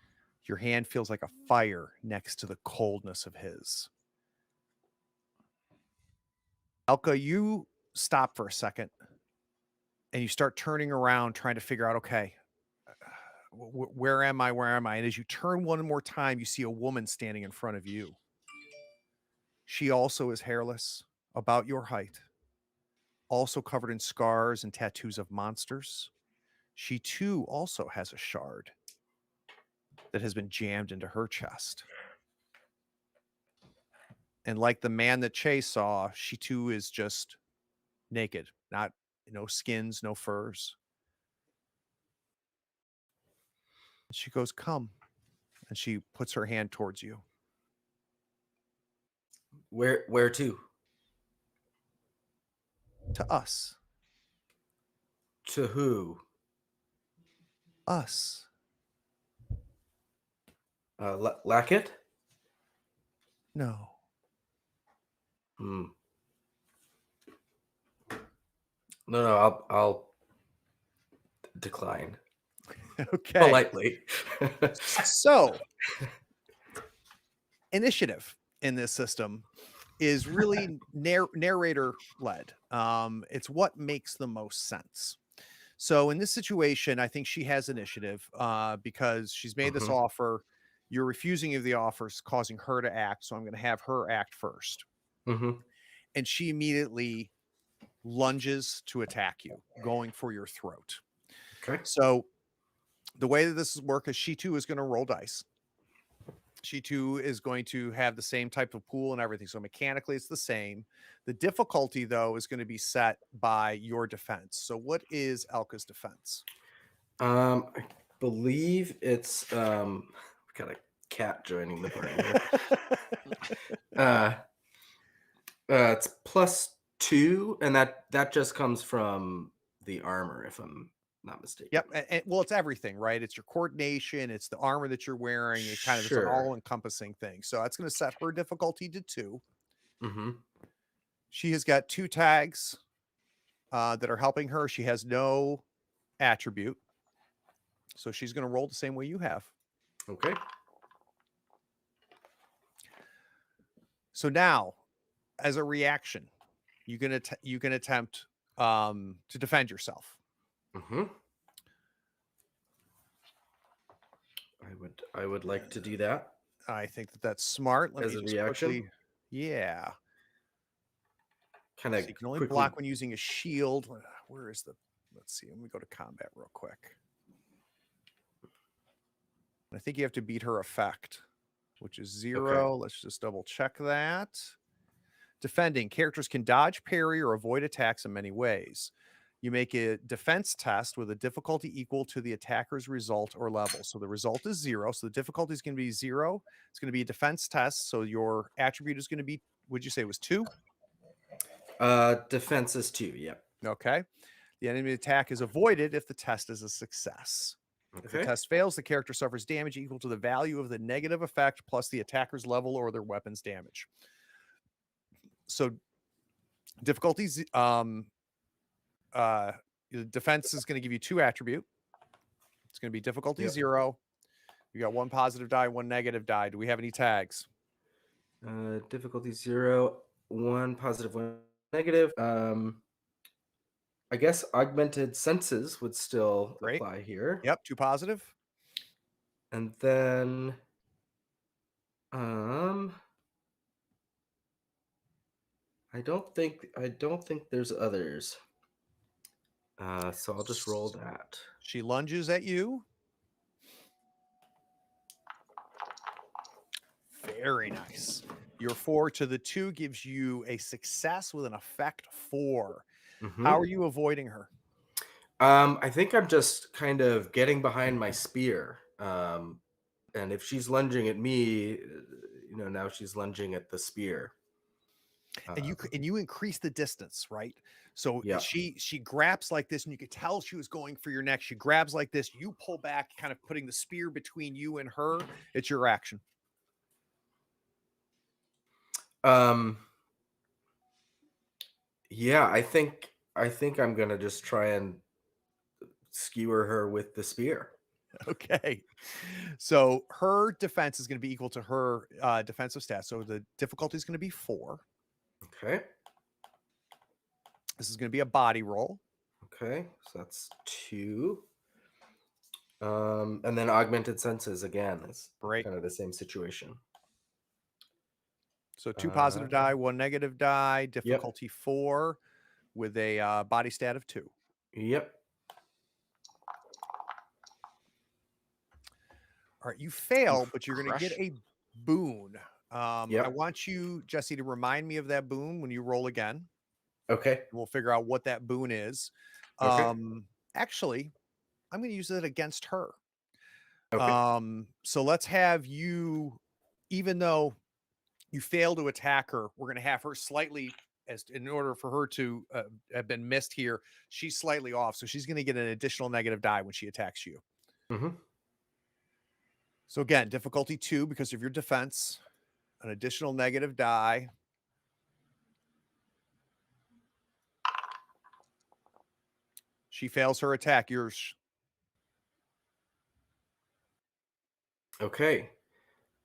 your hand feels like a fire next to the coldness of his. Elka, you stop for a second and you start turning around trying to figure out, okay, where am I? Where am I? And as you turn one more time, you see a woman standing in front of you. She also is hairless, about your height, also covered in scars and tattoos of monsters. She too also has a shard that has been jammed into her chest. And like the man that Che saw, she too is just naked, not no skins, no furs. And she goes, "Come." And she puts her hand towards you. Where to? To us. To who? Us. Lacket? No. Hmm. No, I'll decline Okay. politely. So, initiative in this system is really narrator led. It's what makes the most sense. So in this situation, I think she has initiative because she's made this Mhm. offer. You're refusing of the offers, causing her to act. So I'm going to have her act first. Mhm. And she immediately lunges to attack you, going for your throat. Okay. So the way that this works is she too is going to roll dice. She too is going to have the same type of pool and everything. So mechanically, it's the same. The difficulty, though, is going to be set by your defense. So what is Elka's defense? I believe it's got a cat joining the party here. It's +2, and that just comes from the armor, if I'm not mistaken. Yep. And, well, it's everything, right? It's your coordination. It's the armor that you're wearing. It kind of, it's an Sure. all-encompassing thing. So that's going to set her difficulty to 2. Mm-hmm. She has got 2 tags that are helping her. She has no attribute. So she's going to roll the same way you have. Okay. So now, as a reaction, you can attempt to defend yourself. Mm-hmm. I would like to do that. I think that that's smart. Let As me a just reaction? quickly, yeah. Kind So of you can only quickly. block when using a shield. Where is the? Let's see. Let me go to combat real quick. I think you have to beat her effect, which is 0. Okay. Let's just double check that. Defending, characters can dodge, parry, or avoid attacks in many ways. You make a defense test with a difficulty equal to the attacker's result or level. So the result is 0. So the difficulty is going to be 0. It's going to be a defense test. So your attribute is going to be, would you say it was 2? Defense is 2. Yep. Okay. The enemy attack is avoided if the test is a success. If the Okay. test fails, the character suffers damage equal to the value of the negative effect plus the attacker's level or their weapon's damage. So difficulties, defense is going to give you 2 attribute. It's going to be difficulty Yep. 0. You got 1 positive die, 1 negative die. Do we have any tags? Difficulty 0, 1 positive, 1 negative. I guess augmented senses would still Great. apply here. Yep, 2 positive. And then I don't think there's others. So I'll just roll that. She lunges at you. Very nice. Your 4 to the 2 gives you a success with an effect 4. Mhm. How are you avoiding her? I think I'm just kind of getting behind my spear. And if she's lunging at me, now she's lunging at the spear. And you increase the distance, right? So Yeah. she grabs like this, and you could tell she was going for your neck. She grabs like this. You pull back, kind of putting the spear between you and her. It's your action. Yeah, I think I'm gonna just try and skewer her with the spear. Okay. So her defense is going to be equal to her defensive stat. So the difficulty is going to be 4. Okay. This is going to be a body roll. Okay. So that's 2. And then augmented senses again. It's Right. kind of the same situation. So 2 positive die, 1 negative die, Yep. difficulty 4 with a body stat of 2. Yep. All right, you fail, Oof, but you're going to get crush. a boon. I Yep. want you, Jesse, to remind me of that boon when you roll again. Okay. We'll figure out what that boon is. Okay. Actually, I'm going to use it against her. Okay. So let's have you, even though you fail to attack her, we're going to have her slightly, as in order for her to have been missed here, she's slightly off. So she's going to get an additional negative die when she attacks you. Mm-hmm. So again, difficulty 2 because of your defense, an additional negative die. She fails her attack. Yours. Okay.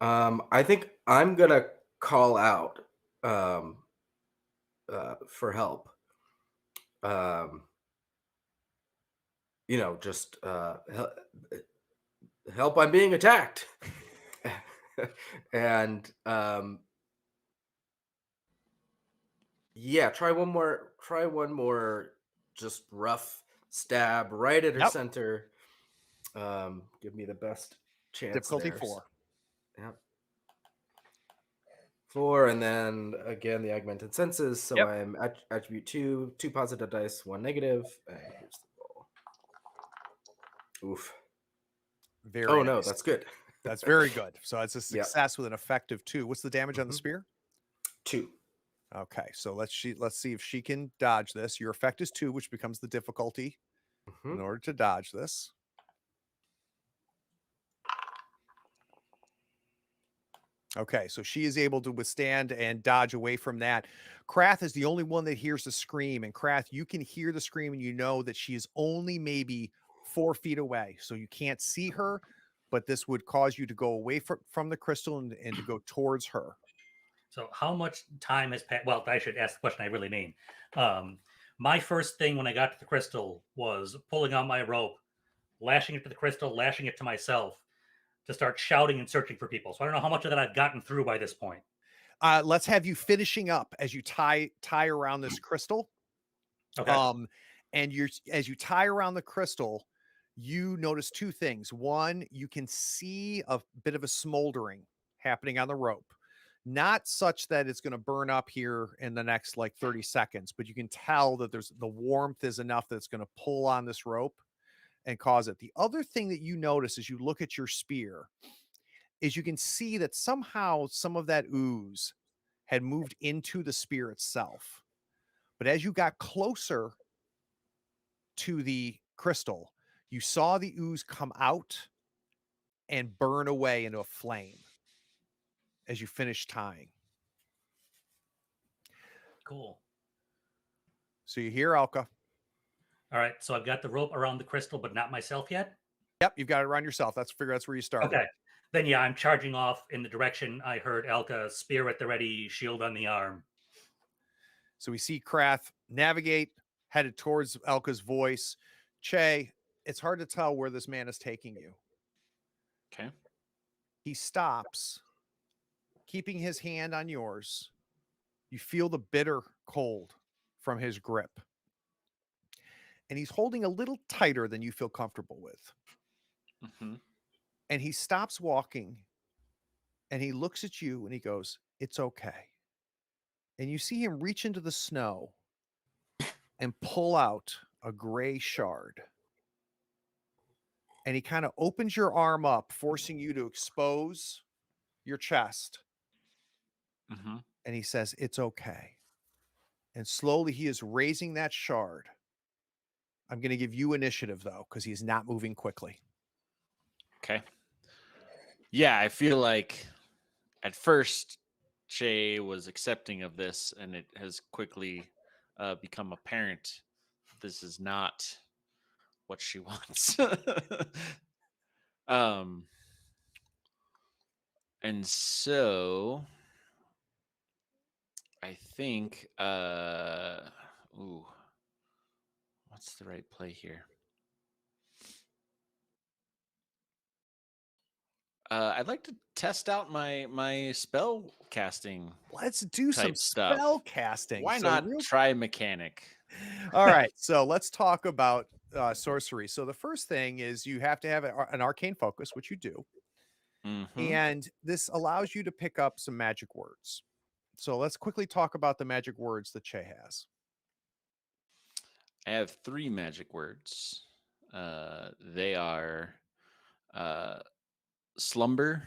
I think I'm gonna call out for help. Just help, I'm being attacked. And yeah, try one more just rough stab right at her Yep. center. Give me the best chance Difficulty there. 4. Yep. 4, and then again the augmented senses. So Yep. I'm attribute 2 positive dice, 1 negative, and here's the roll. Oof. Very No, nice. that's good. That's very good. So it's a Yep. success with an effective 2. What's the damage on the Mhm. spear? 2. Okay, so let's see if she can dodge this. Your effect is 2, which becomes the difficulty in Mhm. order to dodge this. Okay, so she is able to withstand and dodge away from that. Krath is the only one that hears the scream, and Krath, you can hear the scream, and you know that she is only maybe 4 feet away, so you can't see her, but this would cause you to go away from the crystal and to go towards her. So how much time has passed? Well, I should ask the question I really mean. My first thing when I got to the crystal was pulling out my rope, lashing it to the crystal, lashing it to myself to start shouting and searching for people. So I don't know how much of that I've gotten through by this point. Let's have you finishing up as you tie around this crystal. Okay. And as you tie around the crystal, you notice 2 things. One, you can see a bit of a smoldering happening on the rope. Not such that it's going to burn up here in the next like 30 seconds, but you can tell that the warmth is enough that it's going to pull on this rope and cause it. The other thing that you notice as you look at your spear is you can see that somehow some of that ooze had moved into the spear itself. But as you got closer to the crystal, you saw the ooze come out and burn away into a flame as you finished tying. Cool. So you hear Elka. All right. So I've got the rope around the crystal, but not myself yet. Yep, you've got it around yourself. That's where you started. Okay. Then yeah, I'm charging off in the direction I heard Elka, spear at the ready, shield on the arm. So we see Krath navigate, headed towards Elka's voice. Che, it's hard to tell where this man is taking you. Okay. He stops, keeping his hand on yours. You feel the bitter cold from his grip. And he's holding a little tighter than you feel comfortable with. Mm-hmm. And he stops walking and he looks at you and he goes, "It's okay." And you see him reach into the snow and pull out a gray shard. And he kind of opens your arm up, forcing you to expose your chest. Mm-hmm. And he says, "It's okay." And slowly he is raising that shard. I'm going to give you initiative, though, because he's not moving quickly. Okay. Yeah, I feel like at first Shay was accepting of this, and it has quickly become apparent this is not what she wants. um, and so I think, ooh, what's the right play here? I'd like to test out my spell casting Let's do some type stuff. spell casting. Why So not real- try mechanic? All right. So let's talk about sorcery. So the first thing is you have to have an arcane focus, which you do. Mhm. And this allows you to pick up some magic words. So let's quickly talk about the magic words that Che has. I have 3 magic words. They are uh, slumber,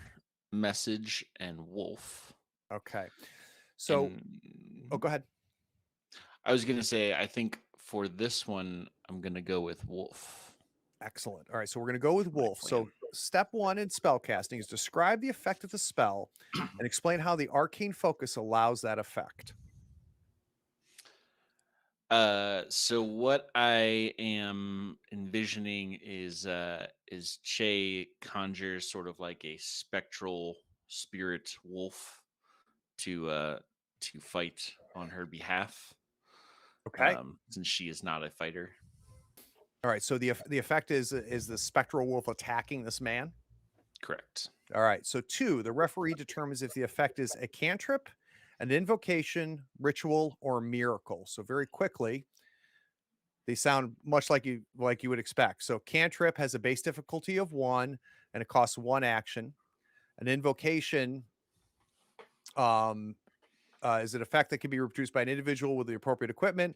message, and wolf. Okay. So, And go ahead. I was gonna say, I think for this one, I'm gonna go with wolf. Excellent. All right. So we're going to go with My wolf. So plan. step 1 in spell casting is describe the effect of the spell and explain how the arcane focus allows that effect. So what I am envisioning is Che conjures sort of like a spectral spirit wolf to fight on her behalf. Okay. Since she is not a fighter. All right. So the effect is the spectral wolf attacking this man. Correct. All right. So 2, the referee determines if the effect is a cantrip, an invocation, ritual, or miracle. So very quickly, they sound much like you would expect. So cantrip has a base difficulty of 1 and it costs 1 action. An invocation is an effect that can be reproduced by an individual with the appropriate equipment,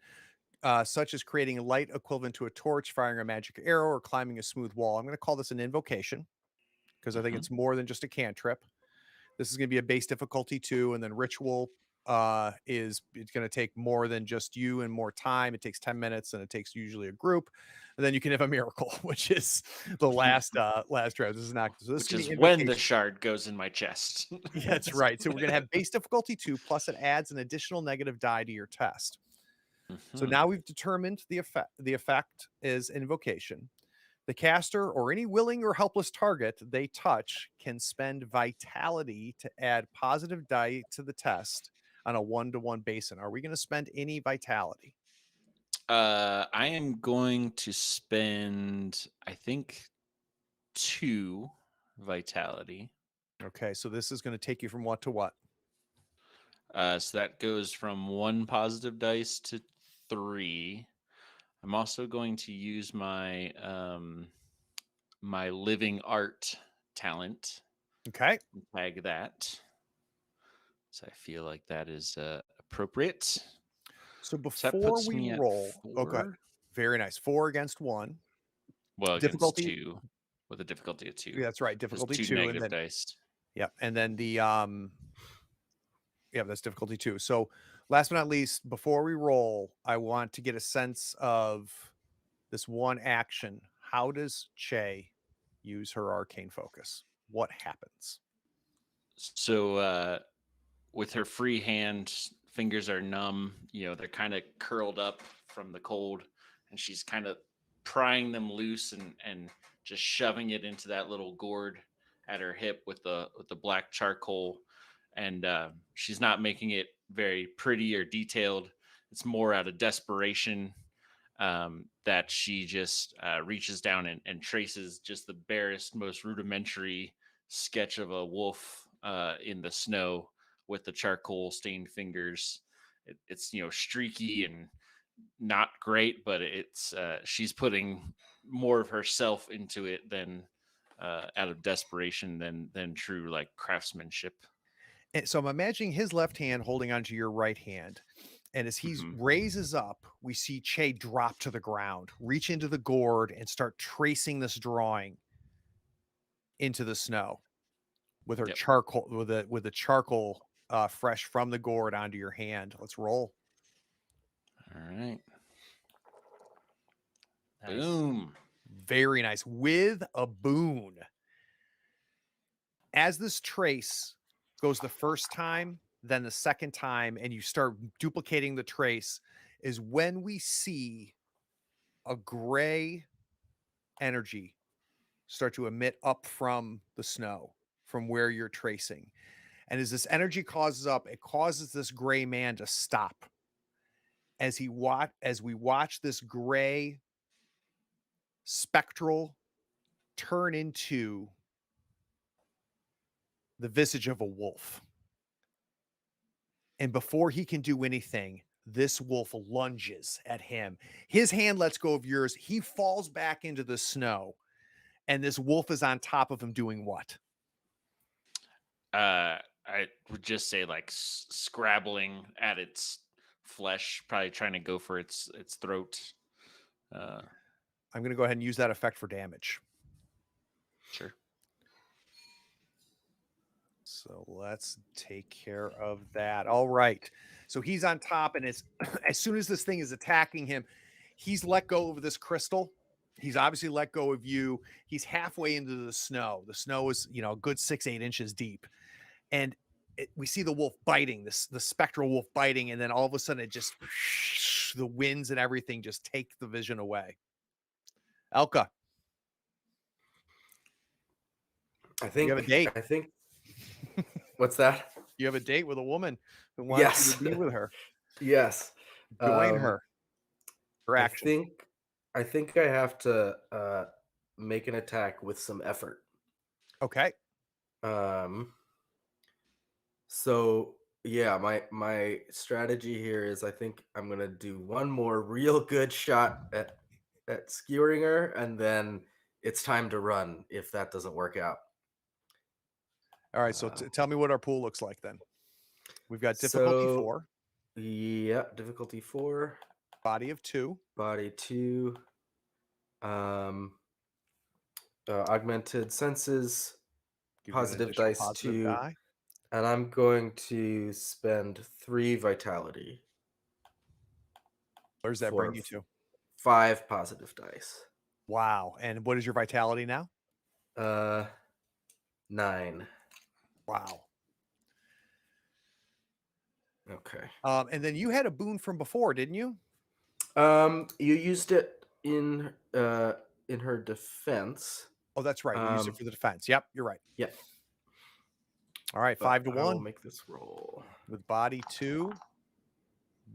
such as creating a light equivalent to a torch, firing a magic arrow, or climbing a smooth wall. I'm going to call this an invocation because I think it's more than just a cantrip. This is going to be a base difficulty 2, and then ritual is it's going to take more than just you and more time. It takes 10 minutes, and it takes usually a group. And then you can have a miracle, which is the last last round. This is not so. This Which is is when the shard goes in my chest. yeah, that's right. So we're going to have base difficulty 2, plus it adds an additional negative die to your test. So now we've determined the effect. The effect is invocation. The caster or any willing or helpless target they touch can spend vitality to add positive die to the test on a 1-to-1 basis. Are we going to spend any vitality? I am going to spend, I think, 2 vitality. Okay, so this is going to take you from what to what? So that goes from 1 positive dice to 3. I'm also going to use my my living art talent. Okay. And tag that. So I feel like that is appropriate. So So that before puts we me at roll, 4. okay, very nice. 4 against 1. Well, Difficulty. against 2 with a difficulty of 2. Yeah, that's right. There's Difficulty 2 2, and negative then dice. yeah, and then the yeah, that's difficulty 2. So last but not least, before we roll, I want to get a sense of this one action. How does Che use her arcane focus? What happens? So with her free hand, fingers are numb. You know, they're kind of curled up from the cold, and she's kind of prying them loose and just shoving it into that little gourd at her hip with the black charcoal. And she's not making it very pretty or detailed. It's more out of desperation that she just reaches down and traces just the barest, most rudimentary sketch of a wolf in the snow with the charcoal stained fingers. It's streaky and not great, but it's she's putting more of herself into it than out of desperation than true like craftsmanship. And so I'm imagining his left hand holding onto your right hand. And as he Mhm. raises up, we see Che drop to the ground, reach into the gourd, and start tracing this drawing into the snow with her Yep. charcoal with the charcoal fresh from the gourd onto your hand. Let's roll. All right. Nice. Boom. Very nice. With a boon. As this trace goes the first time, then the second time, and you start duplicating the trace, is when we see a gray energy start to emit up from the snow, from where you're tracing. And as this energy causes up, it causes this gray man to stop. As we watch this gray spectral turn into the visage of a wolf. And before he can do anything, this wolf lunges at him. His hand lets go of yours. He falls back into the snow. And this wolf is on top of him doing what? I would just say like scrabbling at its flesh, probably trying to go for its throat. I'm going to go ahead and use that effect for damage. Sure. So let's take care of that. All right. So he's on top, and it's as soon as this thing is attacking him, he's let go of this crystal. He's obviously let go of you. He's halfway into the snow. The snow is, a good 6-8 inches deep. And we see the wolf biting, the spectral wolf biting, and then all of a sudden it just, the winds and everything just take the vision away. Elka, I think you have a date. What's that? You have a date with a woman who wants you to be with her. Yes. Join her. For action. I think I have to make an attack with some effort. Okay. So yeah, my strategy here is I think I'm gonna do one more real good shot at skewering her, and then it's time to run if that doesn't work out. All right. So tell me what our pool looks like then. We've got difficulty 4. Yeah, difficulty 4. Body of 2. Body 2. Augmented senses. Give you an Positive additional dice positive 2. die. And I'm going to spend 3 vitality. Where does that bring you to? 5 positive dice. Wow. And what is your vitality now? 9. Wow. Okay. And then you had a boon from before, didn't you? You used it in her defense. Oh, that's right. You used it for the defense. Yep, you're right. Yep. All right, 5 to 1. I'll make this roll with body 2.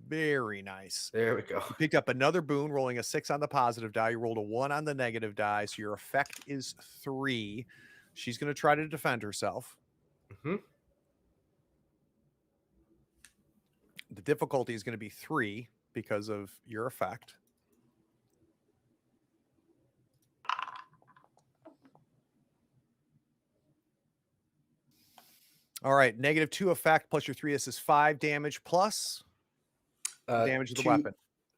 Very nice. There we go. You picked up another boon, rolling a 6 on the positive die. You rolled a 1 on the negative die, so your effect is 3. She's going to try to defend herself. Mm-hmm. The difficulty is going to be 3 because of your effect. All right, -2 effect plus your 3. This is 5 damage plus damage of the weapon.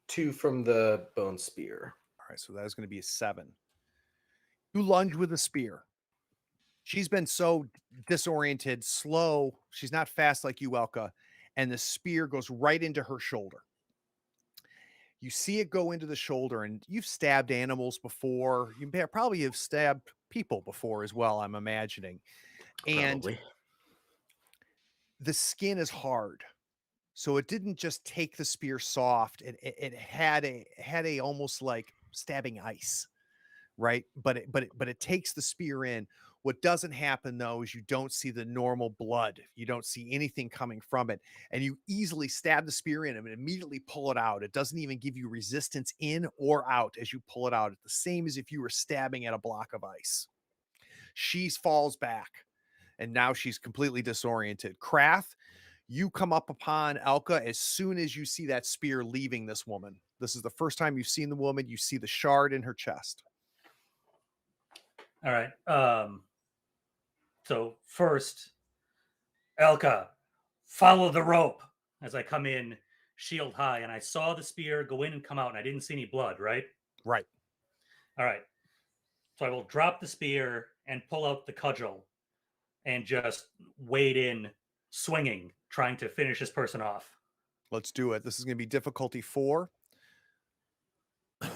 2 from the bone spear. All right, so that is going to be a 7. You lunge with a spear. She's been so disoriented, slow. She's not fast like you, Elka. And the spear goes right into her shoulder. You see it go into the shoulder, and you've stabbed animals before. You probably have stabbed people before as well, I'm imagining. And Probably. the skin is hard. So it didn't just take the spear soft. It had a almost like stabbing ice, right? But it takes the spear in. What doesn't happen though is you don't see the normal blood. You don't see anything coming from it, and you easily stab the spear in and immediately pull it out. It doesn't even give you resistance in or out as you pull it out. It's the same as if you were stabbing at a block of ice. She falls back, and now she's completely disoriented. Krath, you come up upon Elka as soon as you see that spear leaving this woman. This is the first time you've seen the woman. You see the shard in her chest. All right. So first, Elka, follow the rope as I come in shield high, and I saw the spear go in and come out, and I didn't see any blood, right? Right. All right. So I will drop the spear and pull out the cudgel and just wade in swinging, trying to finish this person off. Let's do it. This is going to be difficulty 4 All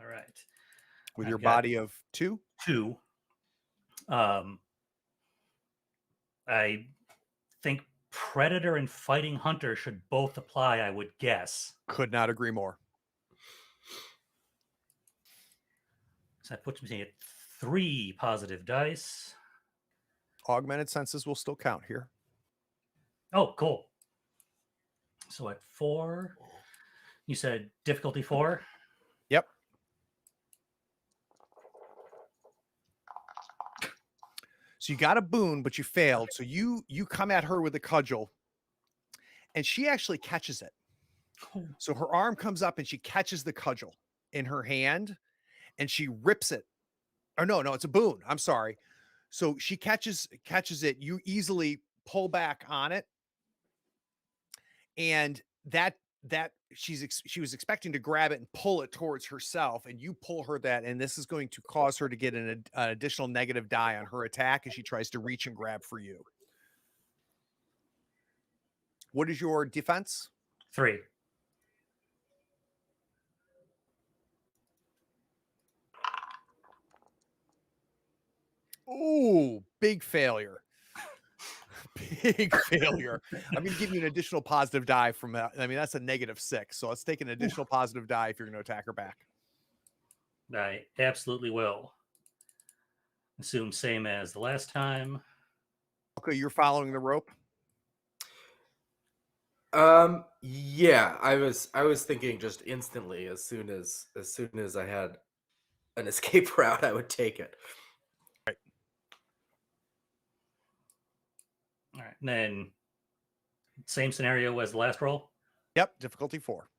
right. with I've your got body of 2. 2. I think Predator and Fighting Hunter should both apply, I would guess. Could not agree more. So that puts me at 3 positive dice. Augmented senses will still count here. Oh, cool. So at 4, you said difficulty 4? Yep. So you got a boon, but you failed. So you come at her with a cudgel, and she actually catches it. So her arm comes up and she catches the cudgel in her hand, and she rips it. Or no, it's a boon. I'm sorry. So she catches it. You easily pull back on it, and that she was expecting to grab it and pull it towards herself, and you pull her that, and this is going to cause her to get an additional negative die on her attack as she tries to reach and grab for you. What is your defense? 3. Ooh, big failure. Big failure. I'm going to give you an additional positive die from that. I mean, that's a -6. So let's take an additional positive die if you're going to attack her back. I absolutely will. Assume same as the last time. Okay, you're following the rope. Yeah, I was thinking just instantly as soon as I had an escape route, I would take it. All right. And then same scenario as the last roll. Yep, difficulty 4.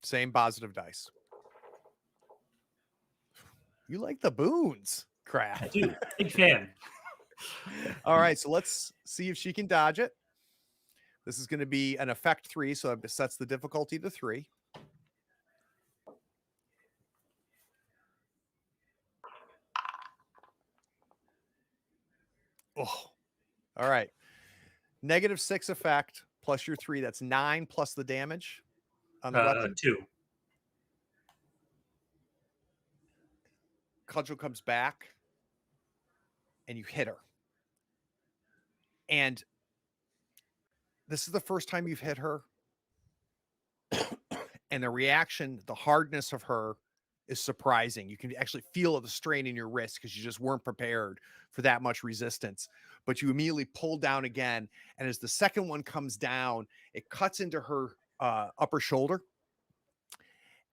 Same positive dice. You like the boons, I crap. do. Big fan. All right, so let's see if she can dodge it. This is going to be an effect 3, so it sets the difficulty to 3. Oh, all right. -6 effect plus your 3. That's 9 plus the damage on the weapon. 2. Cudgel comes back and you hit her. And this is the first time you've hit her. And the reaction, the hardness of her is surprising. You can actually feel the strain in your wrist because you just weren't prepared for that much resistance. But you immediately pull down again. And as the second one comes down, it cuts into her upper shoulder.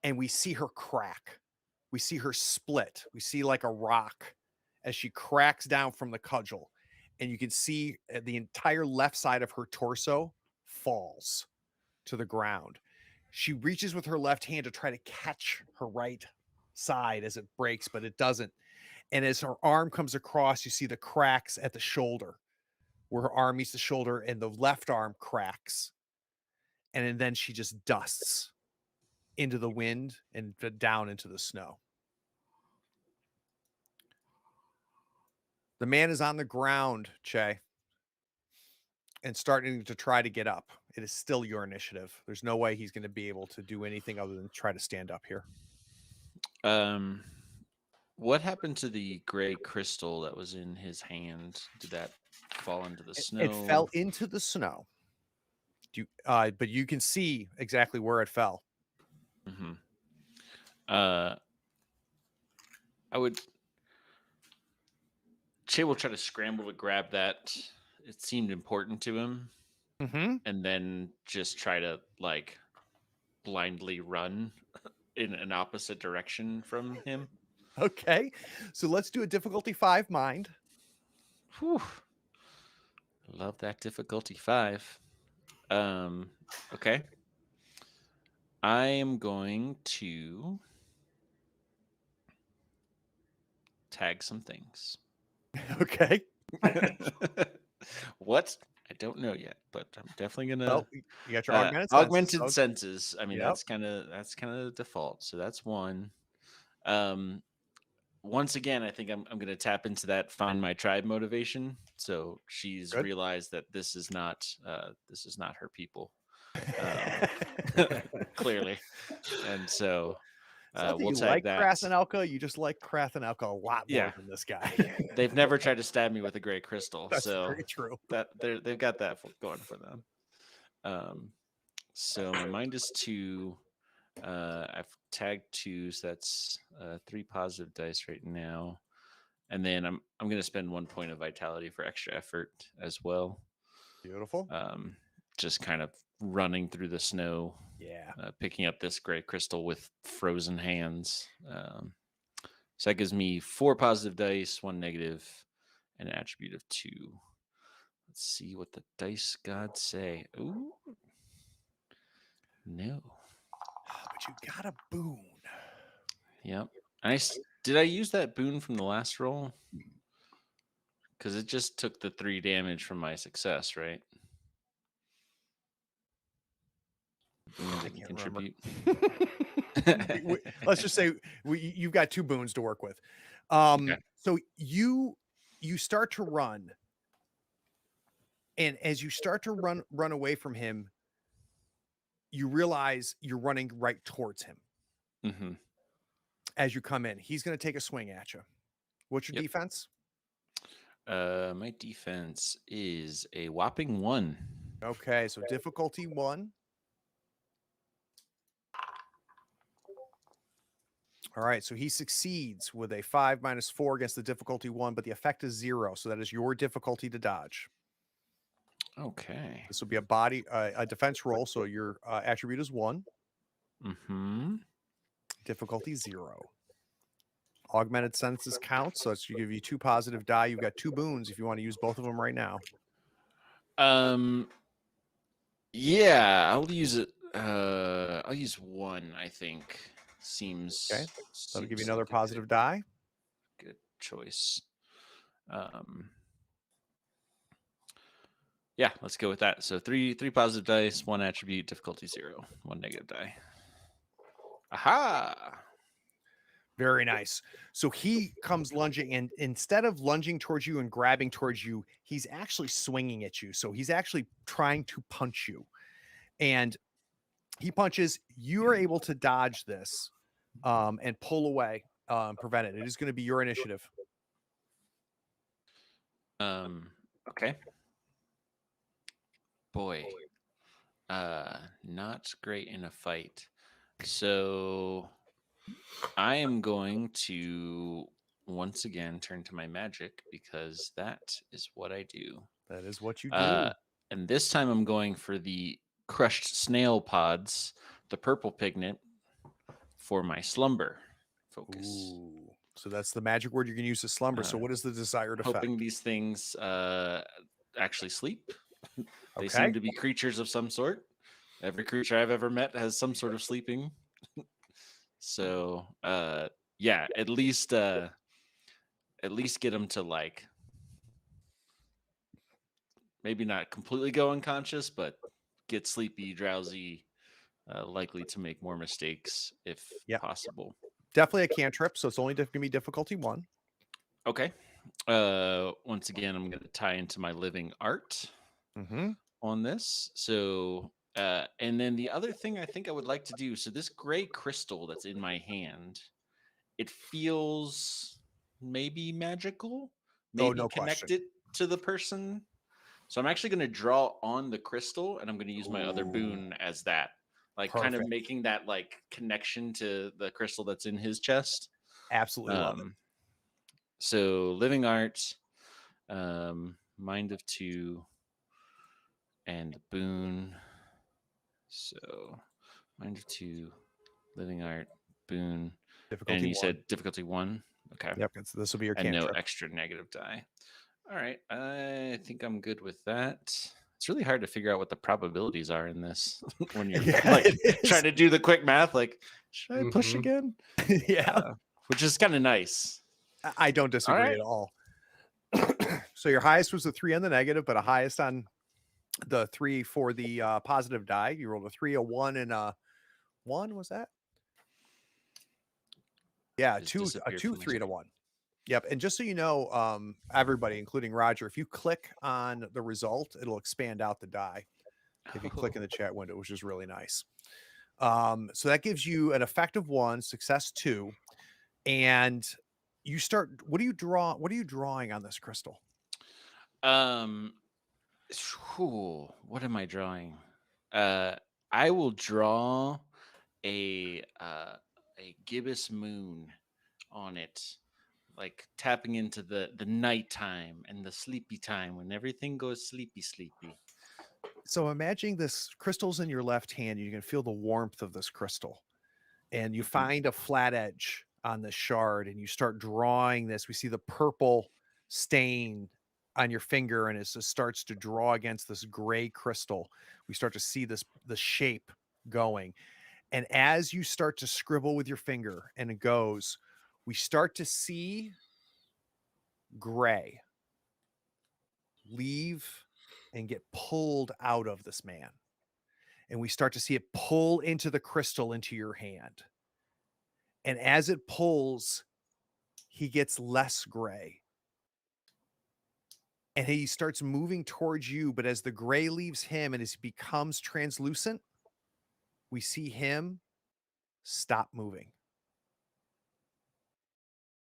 And we see her crack. We see her split. We see like a rock as she cracks down from the cudgel. And you can see the entire left side of her torso falls to the ground. She reaches with her left hand to try to catch her right side as it breaks, but it doesn't. And as her arm comes across, you see the cracks at the shoulder where her arm meets the shoulder, and the left arm cracks. And then she just dusts into the wind and down into the snow. The man is on the ground, Che, and starting to try to get up. It is still your initiative. There's no way he's going to be able to do anything other than try to stand up here. What happened to the gray crystal that was in his hand? Did that fall into the snow? It fell into the snow. But you can see exactly where it fell. Mm-hmm. Che will try to scramble to grab that. It seemed important to him. Mm-hmm. And then just try to like blindly run in an opposite direction from him. Okay. So let's do a difficulty 5 mind. Whew. Love that difficulty 5. Okay. I am going to tag some things. Okay. What? I don't know yet, but I'm definitely gonna. Well, you got your augmented senses, so- senses. I mean, Yep. that's kind of default. So that's 1. once again, I think I'm going to tap into that find my tribe motivation. So she's Good. realized that this is not her people, clearly, and so It's not that we'll you tag like that. Krathenelka, you just like Krathenelka a lot more Yeah. than this guy. They've never tried to stab me with a gray crystal, That's so very true. that they've got that going for them. So my mind is 2. I've tagged 2, so that's 3 positive dice right now, and then I'm going to spend 1 point of vitality for extra effort as well. Beautiful. Just kind of running through the snow, Yeah. picking up this gray crystal with frozen hands. So that gives me 4 positive dice, 1 negative, and an attribute of 2. Let's see what the dice gods say. Ooh. No. But you got a boon. Yep. Did I use that boon from the last roll? Because it just took the 3 damage from my success, right? Boon I didn't can't contribute. Let's just say you've got 2 boons to work with. Okay. So you start to run, and as you start to run away from him, you realize you're running right towards him. Mm-hmm. As you come in, he's going to take a swing at you. What's your Yep. defense? My defense is a whopping 1. Okay, so difficulty 1. All right, so he succeeds with a 5 minus 4 against the difficulty 1, but the effect is 0, so that is your difficulty to dodge. Okay. This will be a defense roll, so your attribute is 1. Mm-hmm. Difficulty 0. Augmented senses count, so it's give you 2 positive die. You've got 2 boons if you want to use both of them right now. Yeah, I'll use it. I'll use 1, I think. Seems Okay. That'll give you seems another like a positive die. good choice. Yeah, let's go with that. So 3 positive dice, 1 attribute, difficulty 0, 1 negative die. Aha! Very nice. So he comes lunging, and instead of lunging towards you and grabbing towards you, he's actually swinging at you. So he's actually trying to punch you. And he punches. You are able to dodge this and pull away, prevent it. It is going to be your initiative. Okay. Boy. Not great in a fight. So I am going to once again turn to my magic because that is what I do. That is what you do. And this time I'm going for the crushed snail pods, the purple pigment, for my slumber focus. Ooh. So that's the magic word you're going to use to slumber. So what is the desired effect? Hoping these things actually sleep. They Okay. seem to be creatures of some sort. Every creature I've ever met has some sort of sleeping. So yeah, at least get them to, like, maybe not completely go unconscious, but get sleepy, drowsy, likely to make more mistakes if possible. Definitely a cantrip, so it's only going to be difficulty 1. Okay. Once again, I'm going to tie into my living art on this. So, and then the other thing I think I would like to do, so this gray crystal that's in my hand, it feels maybe magical, maybe no connected to the person. So I'm actually going to draw on the crystal, and I'm going to use my other boon as that, like kind of making that like connection to the crystal that's in his chest. Absolutely love it. So living art, mind of 2, and boon. So mind of 2, living art, boon. Difficulty and you 1. said difficulty 1. Okay. Yep. So this will be your and cantrip. no extra negative die. All right. I think I'm good with that. It's really hard to figure out what the probabilities are in this when you're like trying to do the quick math. Like, should I push again? Yeah. Which is kind of nice. I don't disagree at all. So your highest was a 3 on the negative, but a highest on the 3 for the positive die. You rolled a 3, a 1, and a 1. Was that? Yeah, Just a disappeared 2, from my 3 to screen. 1. Yep. And just so you know, everybody, including Roger, if you click on the result, it'll expand out the die. If you click in the chat window, which is really nice. So that gives you an effective 1, success 2, and you start. What do you draw? What are you drawing on this crystal? Um, what am I drawing? I will draw a gibbous moon on it, like tapping into the nighttime and the sleepy time when everything goes sleepy. So imagine this crystal's in your left hand. You can feel the warmth of this crystal, and you Mhm. find a flat edge on the shard, and you start drawing this. We see the purple stain on your finger, and as it starts to draw against this gray crystal, we start to see the shape going. And as you start to scribble with your finger and it goes, we start to see gray leave and get pulled out of this man. And we start to see it pull into the crystal into your hand. And as it pulls, he gets less gray. And he starts moving towards you. But as the gray leaves him and as he becomes translucent, we see him stop moving.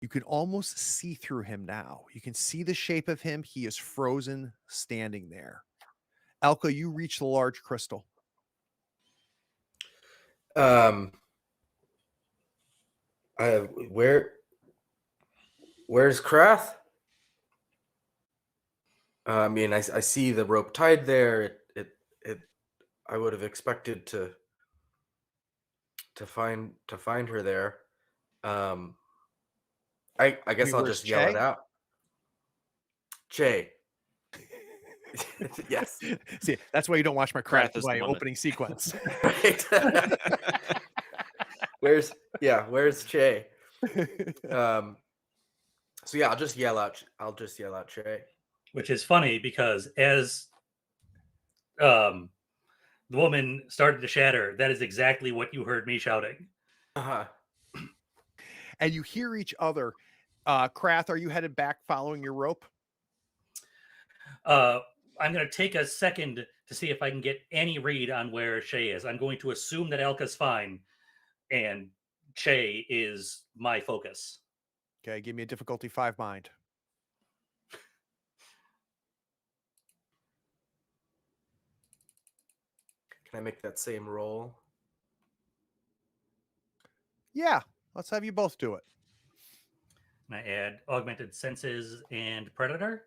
You can almost see through him now. You can see the shape of him. He is frozen, standing there. Elka, you reach the large crystal. Where's Krath? I mean, I see the rope tied there. It I would have expected to find her there. I guess mean, I'll where's just yell it Che? out. Che. Yes. See, that's why you don't watch my Krath is the one that- opening sequence. Right. Where's Che? So yeah, I'll just yell out Che. Which is funny because as the woman started to shatter, that is exactly what you heard me shouting. Uh-huh. And you hear each other. Krath, are you headed back following your rope? I'm going to take a second to see if I can get any read on where Shay is. I'm going to assume that Elka's fine and Che is my focus. Okay, give me a difficulty 5 mind. Can I make that same roll? Yeah, let's have you both do it. And I add augmented senses and predator.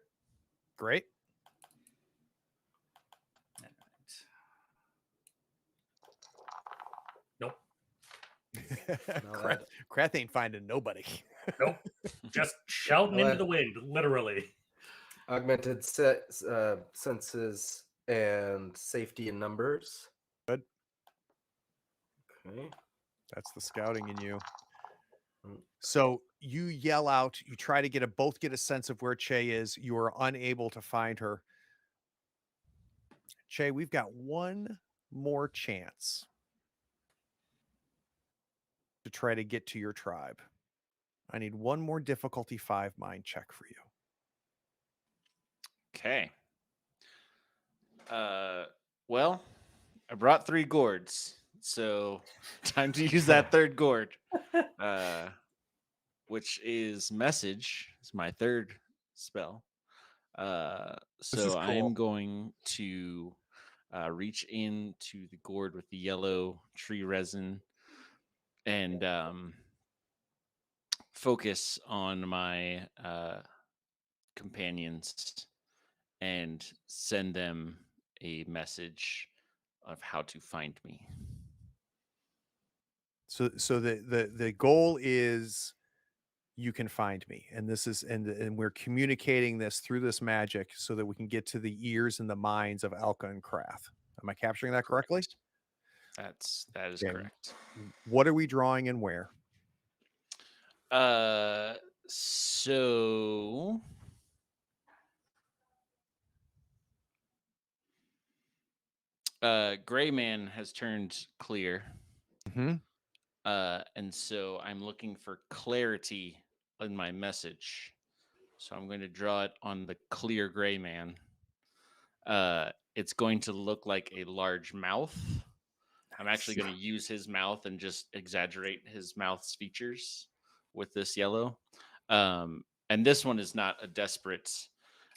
Great. Nope. Krath ain't finding nobody. Nope. Just shouting into the wind, literally. Augmented senses and safety in numbers. Good. Okay. That's the scouting in you. So you yell out, you try to both get a sense of where Che is. You are unable to find her. Che, we've got one more chance to try to get to your tribe. I need one more difficulty 5 mind check for you. Okay. Well, I brought 3 gourds, so time to use that third gourd. Which is message. It's my third spell. So I am going to reach into the gourd with the yellow tree resin and focus on my companions and send them a message of how to find me. So the goal is you can find me, and this is and we're communicating this through this magic so that we can get to the ears and the minds of Elka and Krath. Am I capturing that correctly? That is Okay. correct. What are we drawing and where? So Gray Man has turned clear. Mm-hmm. And so I'm looking for clarity in my message. So I'm going to draw it on the clear gray man. It's going to look like a large mouth. I'm actually going to use his mouth and just exaggerate his mouth's features with this yellow. And this one is not a desperate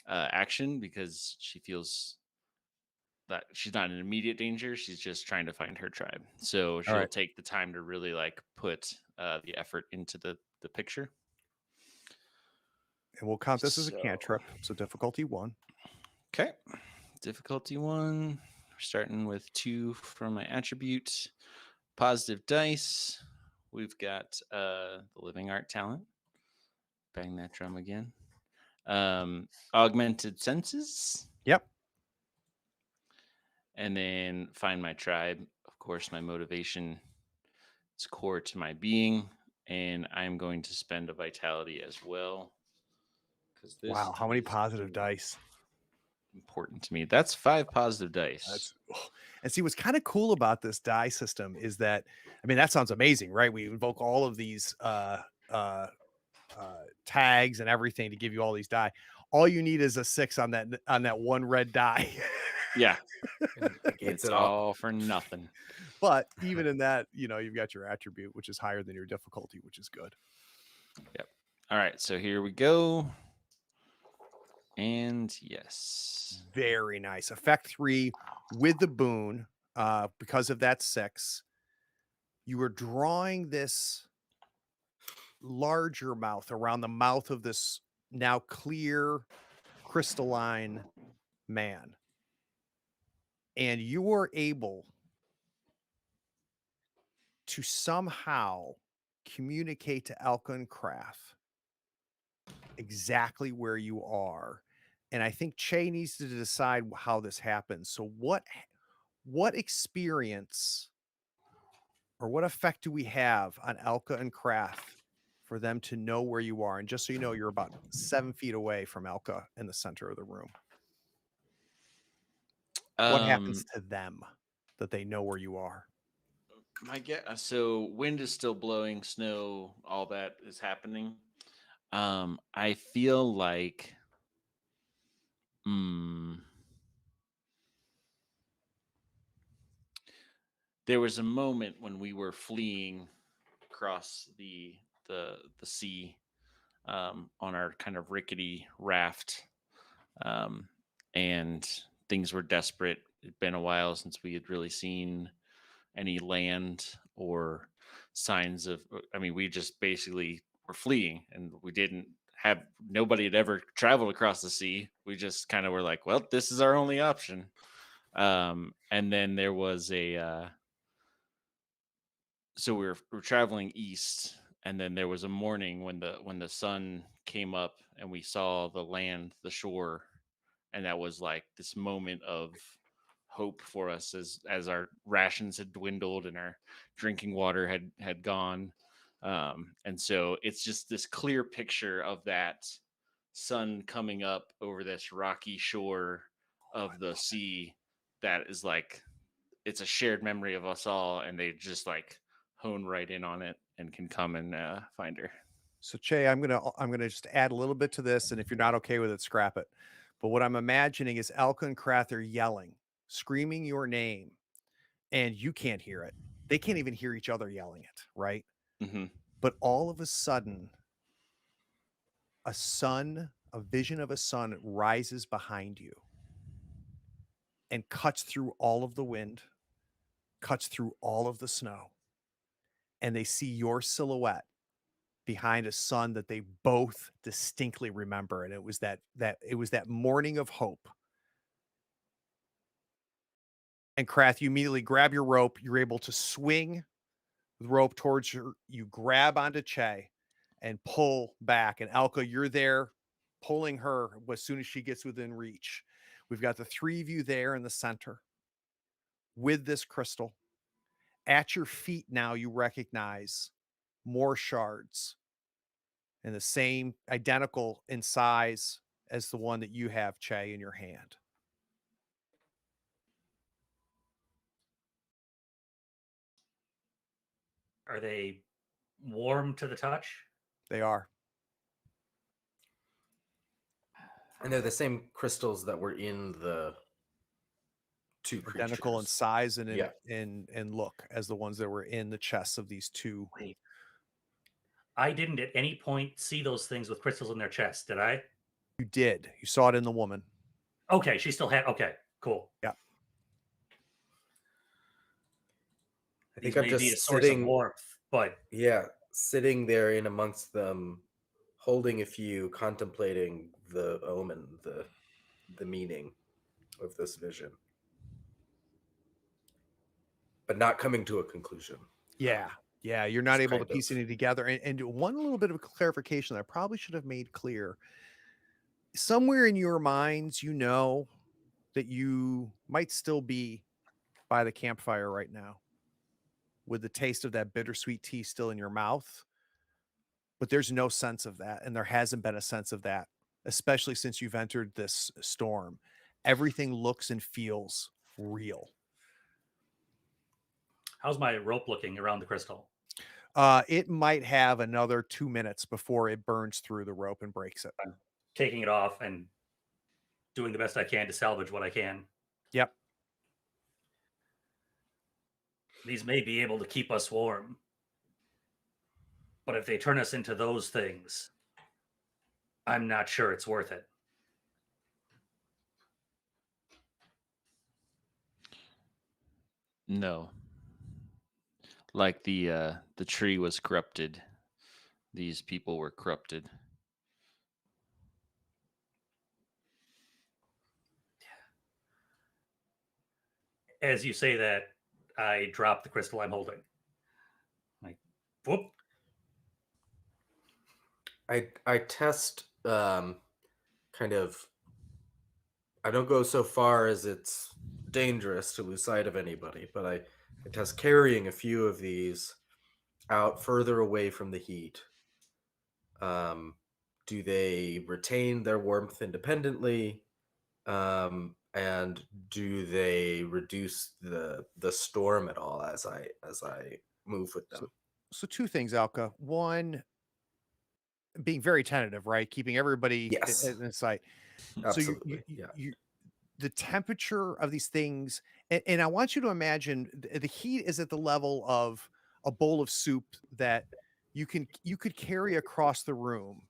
action because she feels that she's not in immediate danger. She's just trying to find her tribe. So she'll right. take the time to really like put the effort into the picture. And we'll count this as a So- cantrip. So difficulty 1. Okay. Difficulty 1. We're starting with 2 from my attribute. Positive dice. We've got the living art talent. Bang that drum again. Augmented senses. Yep. And then find my tribe. Of course, my motivation is core to my being. And I'm going to spend a vitality as well. Because this Wow. How many is positive dice? important to me. That's 5 positive dice. And see, what's kind of cool about this die system is that, I mean, that sounds amazing, right? We invoke all of these tags and everything to give you all these die. All you need is a 6 on that one red die. Yeah. Negates It's it all. all for nothing. But even in that, you've got your attribute, which is higher than your difficulty, which is good. Yep. All right. So here we go. And yes. Very nice. Effect 3 with the boon, because of that 6. You were drawing this larger mouth around the mouth of this now clear, crystalline man. And you were able to somehow communicate to Elka and Krath exactly where you are. And I think Che needs to decide how this happens. So what experience or what effect do we have on Elka and Krath for them to know where you are? And just so you know, you're about 7 feet away from Elka in the center of the room. What happens to them that they know where you are? My guess. So wind is still blowing, snow, all that is happening. I feel like. There was a moment when we were fleeing across the sea on our kind of rickety raft, and things were desperate. It'd been a while since we had really seen any land or signs of. I mean, we just basically were fleeing, and we didn't have. Nobody had ever traveled across the sea. We just kind of were like, well, this is our only option. And then there was a. So we were traveling east, and then there was a morning when the sun came up and we saw the land, the shore, and that was like this moment of hope for us as our rations had dwindled and our drinking water had gone. And so it's just this clear picture of that sun coming up over this rocky shore of the sea that is like it's a shared memory of us all, and they just like hone right in on it and can come and find her. So Che, I'm gonna just add a little bit to this, and if you're not okay with it, scrap it. But what I'm imagining is Elka and Krath are yelling, screaming your name, and you can't hear it. They can't even hear each other yelling it, right? Mm-hmm. But all of a sudden, a vision of a sun rises behind you and cuts through all of the wind, cuts through all of the snow, and they see your silhouette behind a sun that they both distinctly remember. And it was that morning of hope. And Krath, you immediately grab your rope. You're able to swing the rope towards you grab onto Che and pull back. And Elka, you're there pulling her as soon as she gets within reach. We've got the 3 of you there in the center with this crystal. At your feet now, you recognize more shards and the same identical in size as the one that you have, Che, in your hand. Are they warm to the touch? They are. And they're the same crystals that were in the two Identical in creatures. size and Yeah. in look as the ones that were in the chests of these two. Wait. I didn't at any point see those things with crystals in their chest, did I? You did. You saw it in the woman. Okay, she still had. Okay, cool. Yeah. I These think I'm may be a just source of sitting, warmth, but sitting there in amongst them, holding a few, contemplating the omen, the meaning of this vision, but not coming to a conclusion. Yeah. Yeah. You're not Just able to kind piece of. any together. And one little bit of clarification that I probably should have made clear. Somewhere in your minds, you know that you might still be by the campfire right now with the taste of that bittersweet tea still in your mouth. But there's no sense of that. And there hasn't been a sense of that, especially since you've entered this storm. Everything looks and feels real. how's my rope looking around the crystal? It might have another 2 minutes before it burns through the rope and breaks it. I'm taking it off and doing the best I can to salvage what I can. Yep. These may be able to keep us warm, but if they turn us into those things, I'm not sure it's worth it. No. Like the tree was corrupted. These people were corrupted. As you say that, I drop the crystal I'm holding. Like, whoop. I test kind of. I don't go so far as it's dangerous to lose sight of anybody, but I test carrying a few of these out further away from the heat. Do they retain their warmth independently? And do they reduce the storm at all as I move with them? So two things, Alka. One, being very tentative, right? Keeping everybody Yes. in sight. Absolutely. So Yeah. the temperature of these things, and I want you to imagine the heat is at the level of a bowl of soup that you could carry across the room,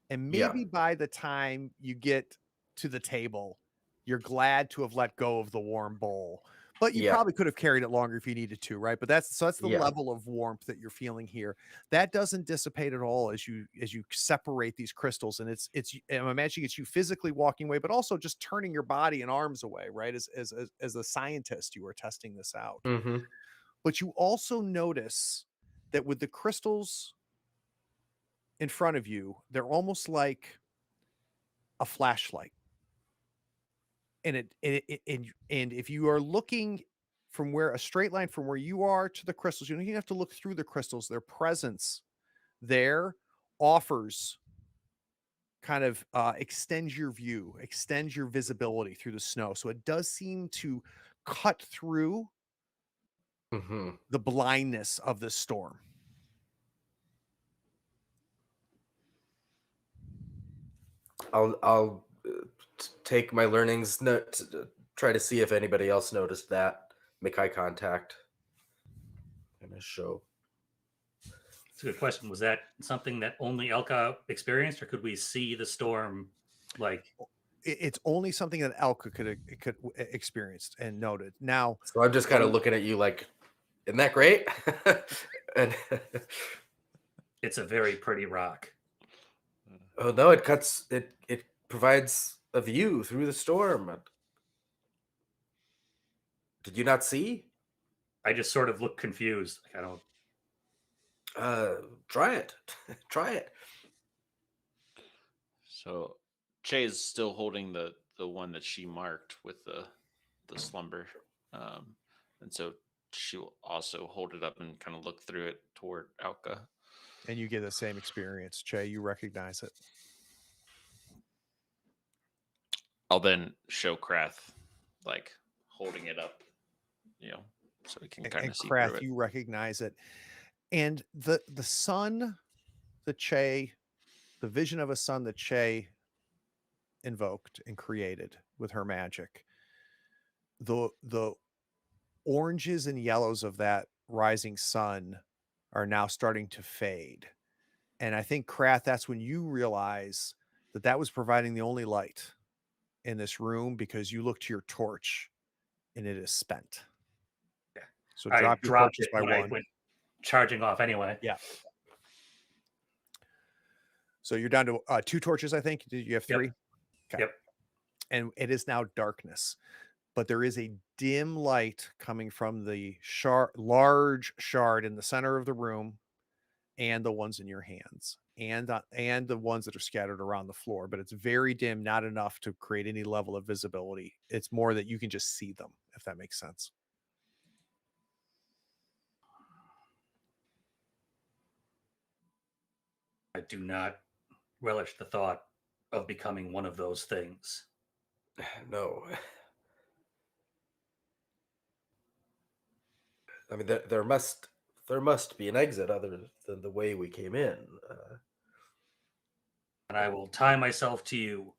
and Yeah. maybe by the time you get to the table, you're glad to have let go of the warm bowl. But you Yeah. probably could have carried it longer if you needed to, right? But that's the Yeah. level of warmth that you're feeling here. That doesn't dissipate at all as you separate these crystals. And it's I'm imagining it's you physically walking away, but also just turning your body and arms away, right? As a scientist, you are testing this out. Mm-hmm. But you also notice that with the crystals in front of you, they're almost like a flashlight. And if you are looking from where a straight line from where you are to the crystals, you don't even have to look through the crystals. Their presence there offers kind of extends your view, extends your visibility through the snow. So it does seem to cut through Mm-hmm. the blindness of this storm. I'll take my learnings, try to see if anybody else noticed that. Make eye contact. And a show. It's a good question. Was that something that only Elka experienced, or could we see the storm? Like, It's only something that Elka could experienced and noted. Now, So I'm just kind of looking at you like, isn't that great? And it's a very pretty rock. oh no, it cuts it. It provides a view through the storm. Did you not see? I just sort of look confused. Like, I don't. Try it. Try it. So Che is still holding the one that she marked with the slumber, and so she will also hold it up and kind of look through it toward Alka. and you get the same experience, Che. You recognize it. I'll then show Krath, like holding it up, so he can kind And of see Krath, through it. you recognize it. And the sun that Che, the vision of a sun that Che invoked and created with her magic, the oranges and yellows of that rising sun are now starting to fade. And I think, Krath, that's when you realize that that was providing the only light in this room, because you look to your torch and it is spent. Yeah. So I drop your dropped torches it by when I one. went charging off anyway. Yeah. So you're down to 2 torches, I think. Did you have 3? Yep. Okay. Yep. And it is now darkness, but there is a dim light coming from the large shard in the center of the room, and the ones in your hands, and the ones that are scattered around the floor. But it's very dim, not enough to create any level of visibility. It's more that you can just see them, if that makes sense. I do not relish the thought of becoming one of those things. No. I mean, there must be an exit other than the way we came in. And I will tie myself to you,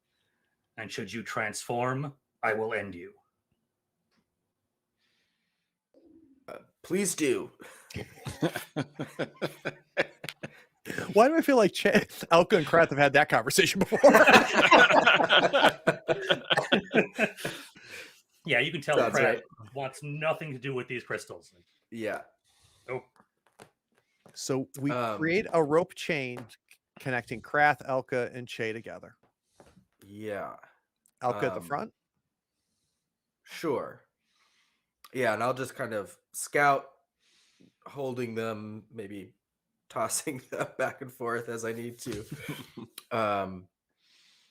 and should you transform, I will end you. Please do. Why do I feel like Elka and Krath have had that conversation before? Yeah, you can tell Sounds Pratt right. wants nothing to do with these crystals. Yeah. Nope. So we create a rope chain connecting Krath, Elka, and Che together. Yeah. Elka at the front. Sure. Yeah, and I'll just kind of scout, holding them, maybe tossing them back and forth as I need to.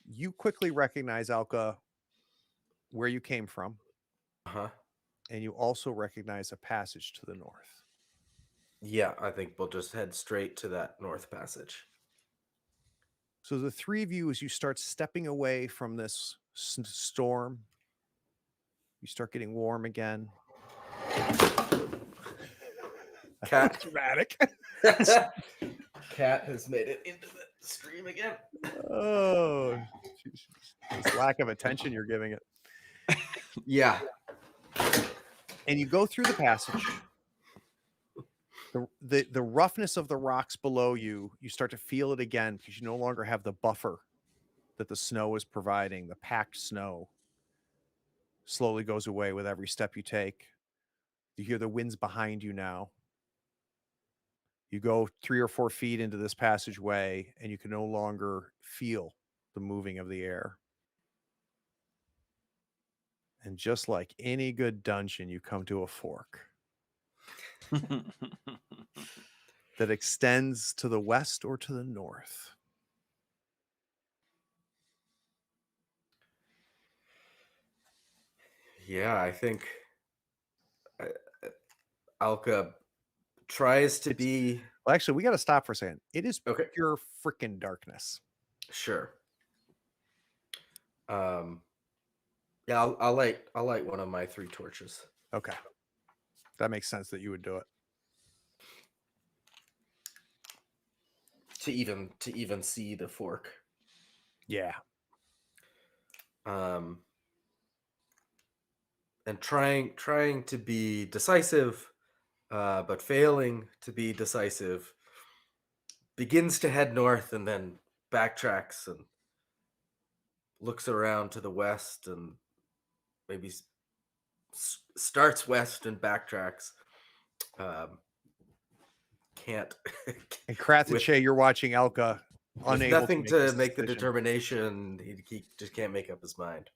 You quickly recognize, Elka, where you came from, and you also recognize a passage to the north. Yeah, I think we'll just head straight to that north passage. So the 3 of you, as you start stepping away from this storm, you start getting warm again. Cat. Dramatic. Cat has made it into the stream again. Oh, this lack of attention you're giving it. Yeah. And you go through the passage. The roughness of the rocks below you, you start to feel it again, because you no longer have the buffer that the snow is providing. The packed snow slowly goes away with every step you take. You hear the winds behind you now. You go 3 or 4 feet into this passageway, and you can no longer feel the moving of the air. And just like any good dungeon, you come to a fork that extends to the west or to the north. Yeah, I think Alka tries to be. Well, actually, we got to stop for a second. It is Okay. pure freaking darkness. Sure. Yeah, I'll light one of my 3 torches. Okay. That makes sense that you would do it. To even see the fork. Yeah. And trying to be decisive, but failing to be decisive, begins to head north and then backtracks and looks around to the west and maybe starts west and backtracks. Can't. And Krath and Che, you're watching Elka, With unable nothing to to make the decision. determination. He just can't make up his mind.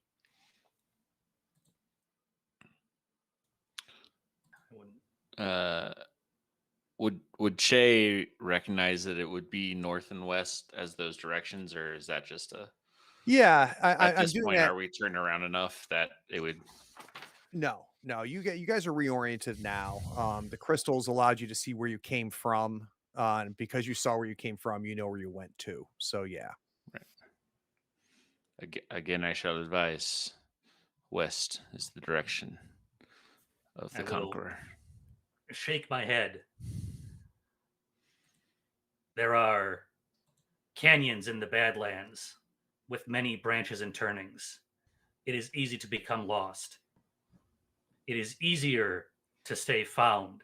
Would Che recognize that it would be north and west as those directions, or is that just a? Yeah, At I'm this doing point, that. are we turning around enough that it would? No, you guys are reoriented now. The crystals allowed you to see where you came from. And because you saw where you came from, you know where you went to. So yeah. Right. Again, I shall advise. West is the direction of the I will conqueror. shake my head There are canyons in the Badlands with many branches and turnings. It is easy to become lost. It is easier to stay found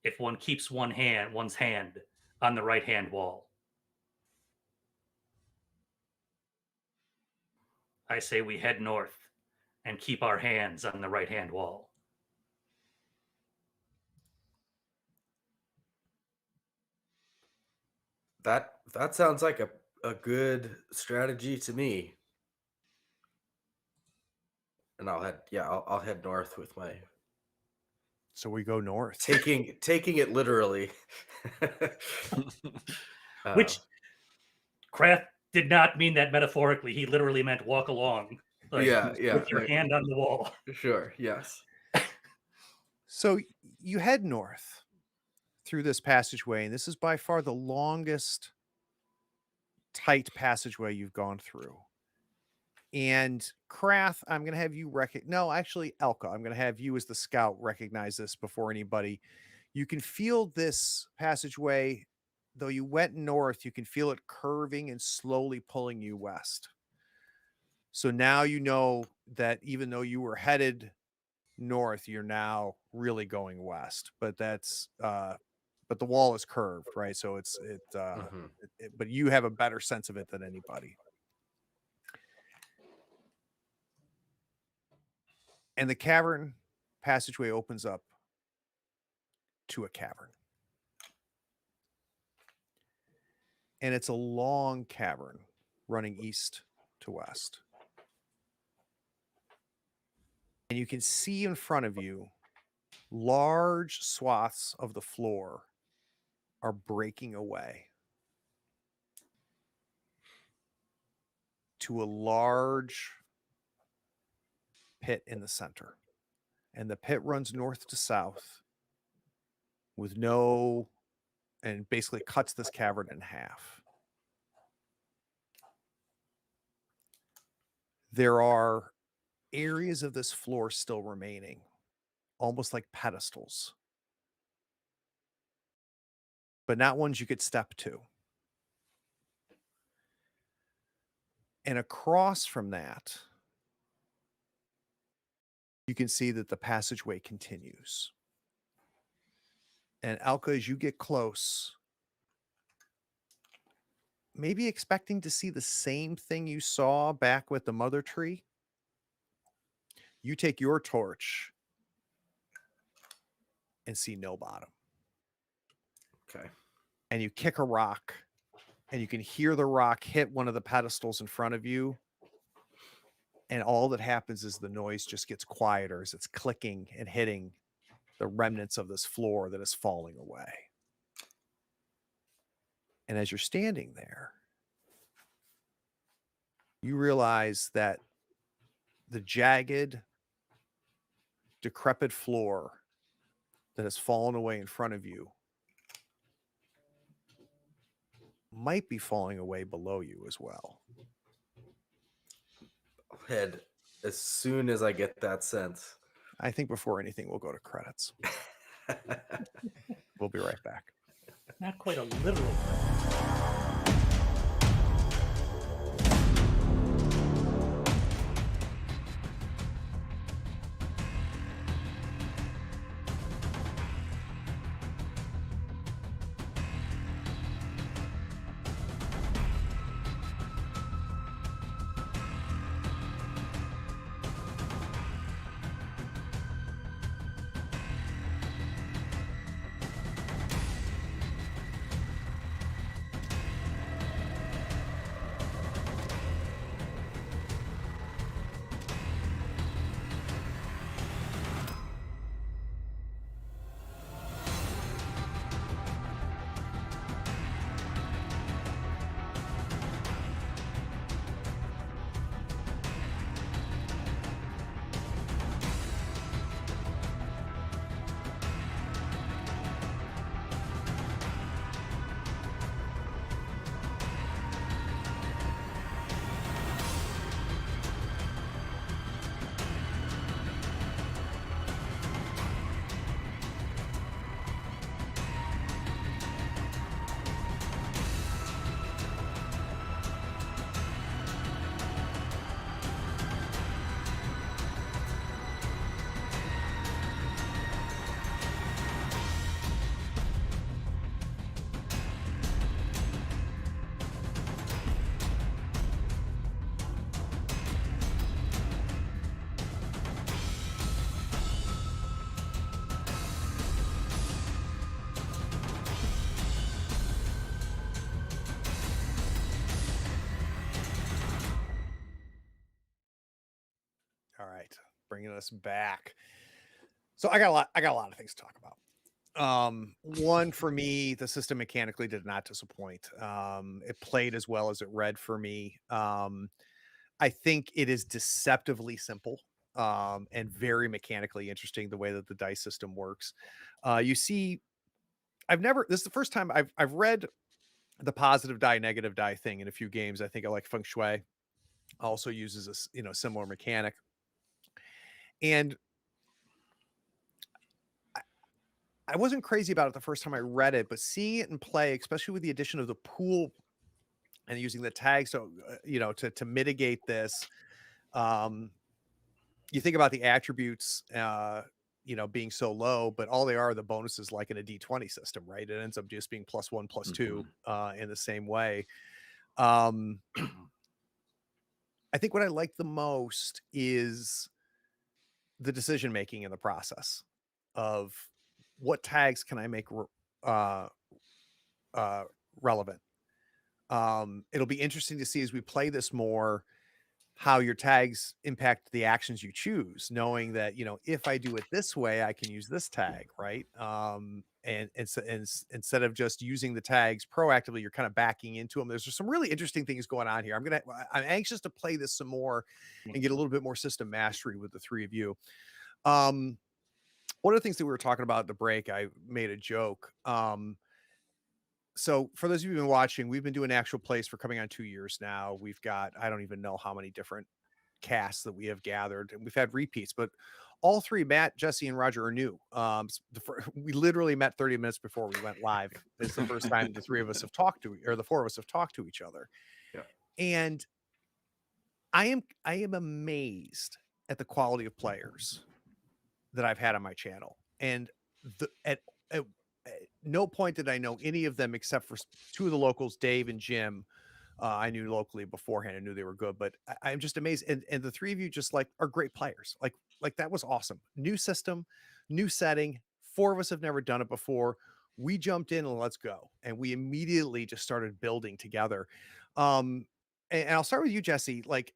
if one keeps one's hand on the right-hand wall. I say we head north and keep our hands on the right-hand wall. That sounds like a good strategy to me. And I'll head north with my So we go north. taking it literally. Which Kraft did not mean that metaphorically. He literally meant walk along. Like, yeah, with your hand on the wall. sure, yes. So you head north through this passageway, and this is by far the longest tight passageway you've gone through. And Krath, I'm going to have you no, actually, Elka, I'm going to have you as the scout recognize this before anybody. You can feel this passageway, though you went north, you can feel it curving and slowly pulling you west. So now you know that even though you were headed north, you're now really going west. But that's but the wall is curved, right? So but you have a better sense of it than anybody. And the cavern passageway opens up to a cavern. And it's a long cavern running east to west. And you can see in front of you large swaths of the floor are breaking away to a large pit in the center. And the pit runs north to south and basically cuts this cavern in half. There are areas of this floor still remaining, almost like pedestals, but not ones you could step to. And across from that, you can see that the passageway continues. And Alka, as you get close, maybe expecting to see the same thing you saw back with the mother tree, you take your torch and see no bottom. Okay. And you kick a rock, and you can hear the rock hit one of the pedestals in front of you. And all that happens is the noise just gets quieter as it's clicking and hitting the remnants of this floor that is falling away. And as you're standing there, you realize that the jagged, decrepit floor that has fallen away in front of you might be falling away below you as well. I'll head as soon as I get that sense. I think before anything, we'll go to credits. We'll be right back. Not quite a literal. All right, bringing us back. So I got a lot of things to talk about. One, for me, the system mechanically did not disappoint. It played as well as it read for me. I think it is deceptively simple, and very mechanically interesting the way that the dice system works. You see, this is the first time I've read the positive die, negative die thing in a few games. I think I like Feng Shui also uses a similar mechanic. And I wasn't crazy about it the first time I read it, but seeing it in play, especially with the addition of the pool and using the tags, so to mitigate this, um, you think about the attributes, being so low, but all they are the bonuses, like in a D20 system, right? It ends up just being +1, +2, in the same way. Um, I think what I like the most is the decision making in the process of what tags can I make uh, relevant. It'll be interesting to see as we play this more how your tags impact the actions you choose, knowing that, if I do it this way, I can use this tag, right? And instead of just using the tags proactively, you're kind of backing into them. There's just some really interesting things going on here. I'm anxious to play this some more and get a little bit more system mastery with the three of you. Um, One of the things that we were talking about at the break, I made a joke. So for those of you who've been watching, we've been doing actual plays for coming on 2 years now. We've got, I don't even know how many different casts that we have gathered, and we've had repeats, but all three, Matt, Jesse, and Roger, are new. We literally met 30 minutes before we went live. It's the first time the three of us have talked to, or the four of us have talked to each other. Yeah. And I am amazed at the quality of players that I've had on my channel. And at no point did I know any of them except for two of the locals, Dave and Jim. I knew locally beforehand. I knew they were good, but I'm just amazed. And the three of you just are great players. Like that was awesome. New system, new setting. Four of us have never done it before. We jumped in and let's go. And we immediately just started building together. And I'll start with you, Jesse. Like,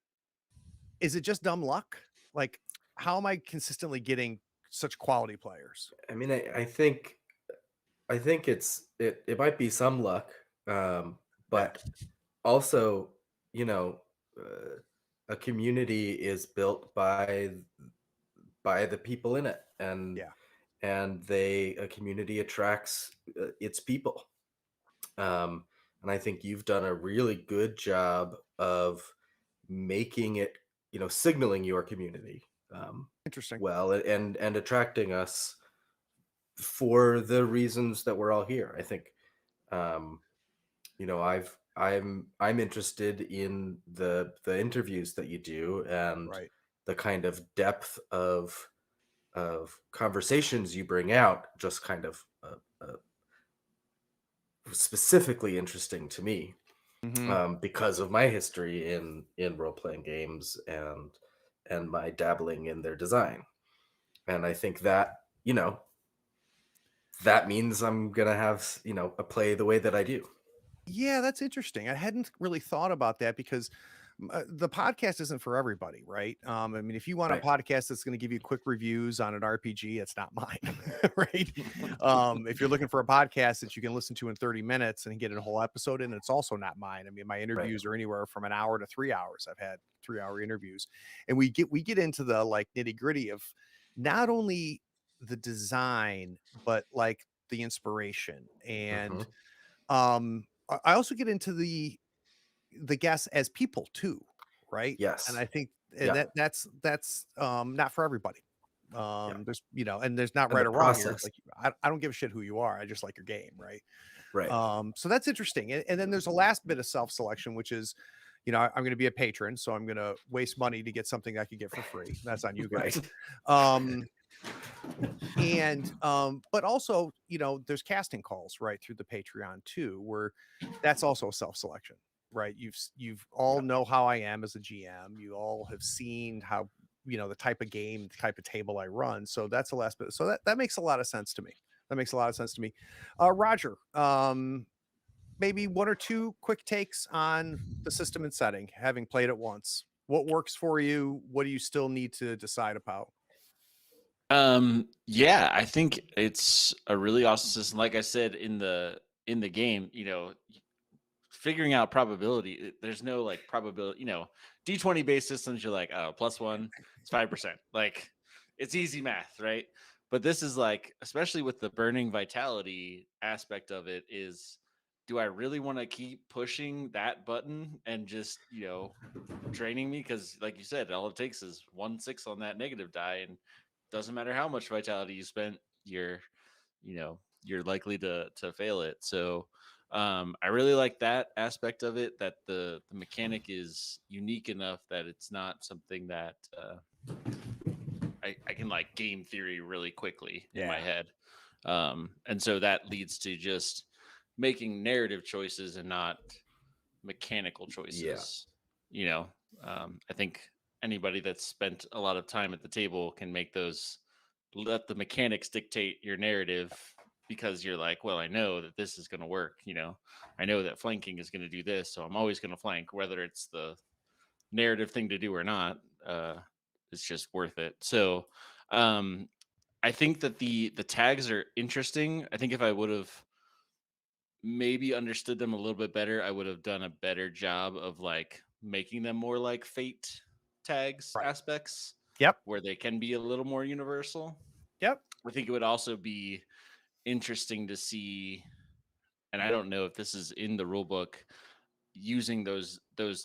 is it just dumb luck? Like, how am I consistently getting such quality players? I mean, I think it might be some luck, but also, you know, a community is built by the people in it, and Yeah. a community attracts its people. And I think you've done a really good job of making it, signaling your community Interesting. well, and attracting us for the reasons that we're all here. I think, um, I'm interested in the interviews that you do, and Right. the kind of depth of conversations you bring out, just kind of specifically interesting to me, Mm-hmm. because of my history in role-playing games, and my dabbling in their design. And I think that, that means I'm gonna have, a play the way that I do. Yeah, that's interesting. I hadn't really thought about that because the podcast isn't for everybody, right? I mean, if you want a Right. podcast that's going to give you quick reviews on an RPG, it's not mine, right? If you're looking for a podcast that you can listen to in 30 minutes and get a whole episode in, it's also not mine. I mean, my interviews are anywhere from an hour to 3 hours. I've had 3-hour interviews, and we get into the nitty gritty of not only the design, but like the inspiration. And Hmm. I also get into the guests as people too, right? And Yes. I think Yeah. that's not for everybody. Yeah. There's and there's not And right the or wrong here. process. Like I don't give a shit who you are. I just like your game, right? Right. So that's interesting. And then there's a last bit of self-selection, which is, I'm going to be a patron, so I'm going to waste money to get something I could get for free. That's on you Right. guys. And but also, there's casting calls right through the Patreon too, where that's also a self-selection, right? You've all Yeah. know how I am as a GM. You all have seen how, the type of game, the type of table I run. So that's the last bit. So that makes a lot of sense to me. That makes a lot of sense to me. Roger, maybe one or two quick takes on the system and setting, having played it once. What works for you? What do you still need to decide about? Yeah, I think it's a really awesome system. Like I said in the game, figuring out probability, there's no like probability, D20 based systems, you're like, oh, +1, it's 5%. Like it's easy math, right? But this is like, especially with the burning vitality aspect of it, is do I really want to keep pushing that button and just, draining me? Because like you said, all it takes is 1/6 on that negative die, and doesn't matter how much vitality you spent, you're likely to fail it. So I really like that aspect of it, that the mechanic is unique enough that it's not something that I can like game theory really quickly in my Yeah. head. And so that leads to just making narrative choices and not mechanical choices. I think anybody that's spent a lot of time at the table can make those, let the mechanics dictate your narrative, because you're like, well, I know that this is going to work. I know that flanking is going to do this, so I'm always going to flank, whether it's the narrative thing to do or not. It's just worth it. So um I think that the tags are interesting. I think if I would have maybe understood them a little bit better, I would have done a better job of like making them more like fate tags Right. aspects, Yep. where they can be a little more universal. Yep. I think it would also be interesting to see, and I don't know if this is in the rule book, using those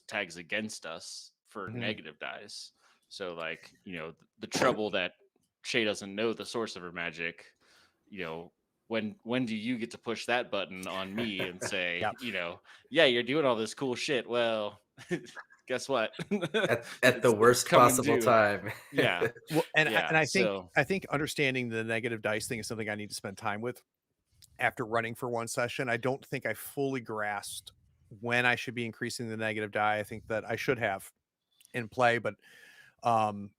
tags against us for Mhm. negative dice. So like, the trouble that Shay doesn't know the source of her magic, you know, when do you get to push that button on me and say, Yep. yeah, you're doing all this cool shit. Well, guess what? At the It's worst coming possible due. time. Yeah. Well, and Yeah. I think So understanding the negative dice thing is something I need to spend time with after running for one session. I don't think I fully grasped when I should be increasing the negative die. I think that I should have in play, but um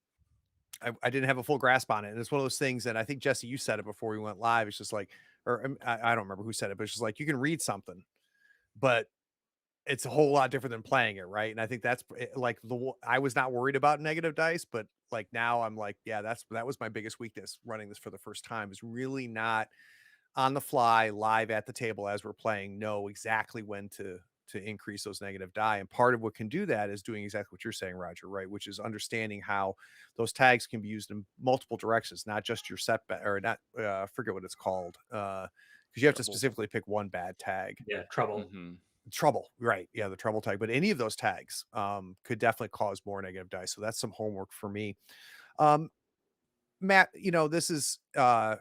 I didn't have a full grasp on it. And it's one of those things that I think, Jesse, you said it before we went live. It's just like, or I don't remember who said it, but it's just like you can read something, but it's a whole lot different than playing it, right? And I think that's like I was not worried about negative dice, but like now I'm like, yeah, that was my biggest weakness running this for the first time, is really not on the fly live at the table as we're playing know exactly when to increase those negative die. And part of what can do that is doing exactly what you're saying, Roger, right? Which is understanding how those tags can be used in multiple directions, not just your setback, or not I forget what it's called, because you have to Trouble. specifically pick one bad tag. Yeah, trouble. Trouble, right? Yeah, the trouble tag. But any of those tags could definitely cause more negative dice. So that's some homework for me. um Matt, this is from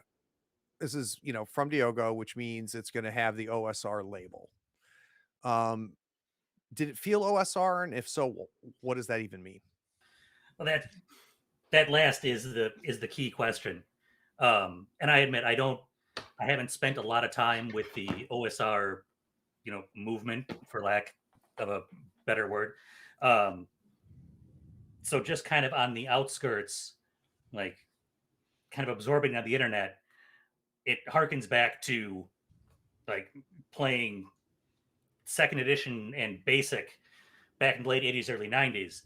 Diogo, which means it's going to have the OSR label. um did it feel OSR, and if so, what does that even mean? Well, that last is the key question. And I admit I haven't spent a lot of time with the OSR, movement, for lack of a better word. So just kind of on the outskirts, like kind of absorbing on the internet, it harkens back to like playing second edition and basic back in the late 80s, early 90s.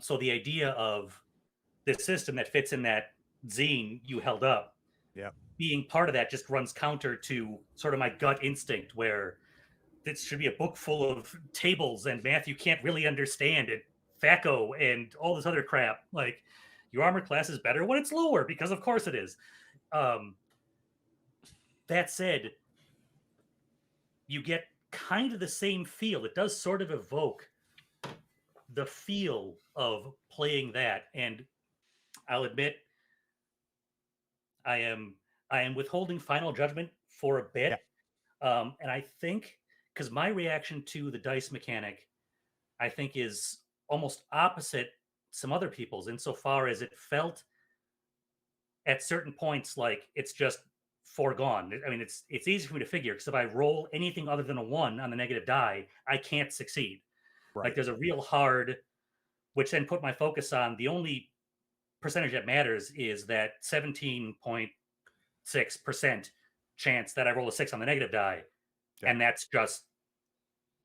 So the idea of this system that fits in that zine you held up, Yeah. being part of that just runs counter to sort of my gut instinct, where this should be a book full of tables and math you can't really understand, and FACO and all this other crap. Like, your armor class is better when it's lower, because of course it is. That said, you get kind of the same feel. It does sort of evoke the feel of playing that. And I'll admit, I am withholding final judgment for a bit. And I think, because my reaction to the dice mechanic, I think, is almost opposite some other people's, insofar as it felt at certain points like it's just foregone. I mean, it's easy for me to figure, because if I roll anything other than a 1 on the negative die, I can't succeed. Like, Right. there's a real hard, which then put my focus on the only percentage that matters is that 17.6% chance that I roll a 6 on the negative die. Yeah. And that's just,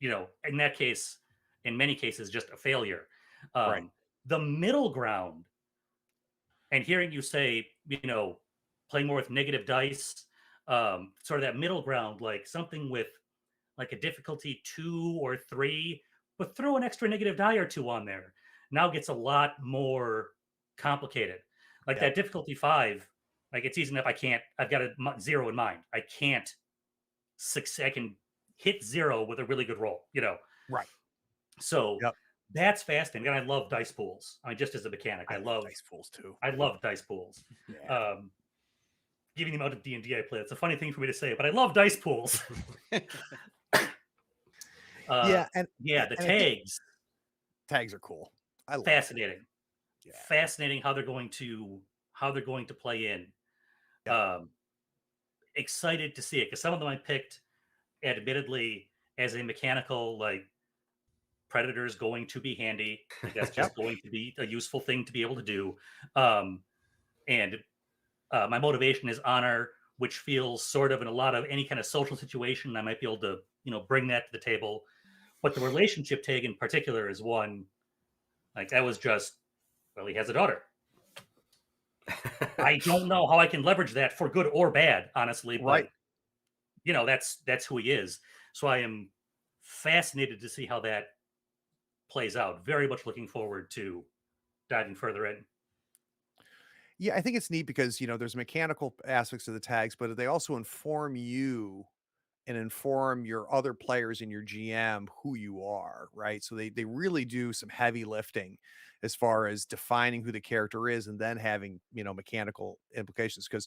in that case, in many cases, just a failure. Right. The middle ground, and hearing you say, playing more with negative dice, sort of that middle ground, like something with like a difficulty 2 or 3, but throw an extra negative die or two on there. Now gets a lot more complicated. Like Yep. that difficulty 5, like it's easy enough. I've got a 0 in mind. I can't succeed. I can hit 0 with a really good roll. Right. So Yep. that's fascinating. And I love dice pools. I mean, just as a mechanic, I love dice pools too. I love dice pools. Yeah. Um, Given the amount of D&D I play, it's a funny thing for me to say, but I love dice pools. Yeah, and Yeah, the I think tags, tags are cool. I love them. fascinating. Yeah. Fascinating how they're going to play in. Yeah. Excited to see it because some of them I picked, admittedly, as a mechanical, like Predator is going to be handy. Like that's just going to be a useful thing to be able to do. And my motivation is honor, which feels sort of in a lot of any kind of social situation I might be able to bring that to the table. But the relationship tag in particular is one like that was just, well, he has a daughter. I don't know how I can leverage that for good or bad, honestly, Right. but that's who he is. So I am fascinated to see how that plays out. Very much looking forward to diving further in. Yeah, I think it's neat because, there's mechanical aspects of the tags, but they also inform you and inform your other players in your GM who you are, right? So they really do some heavy lifting as far as defining who the character is and then having, mechanical implications. Because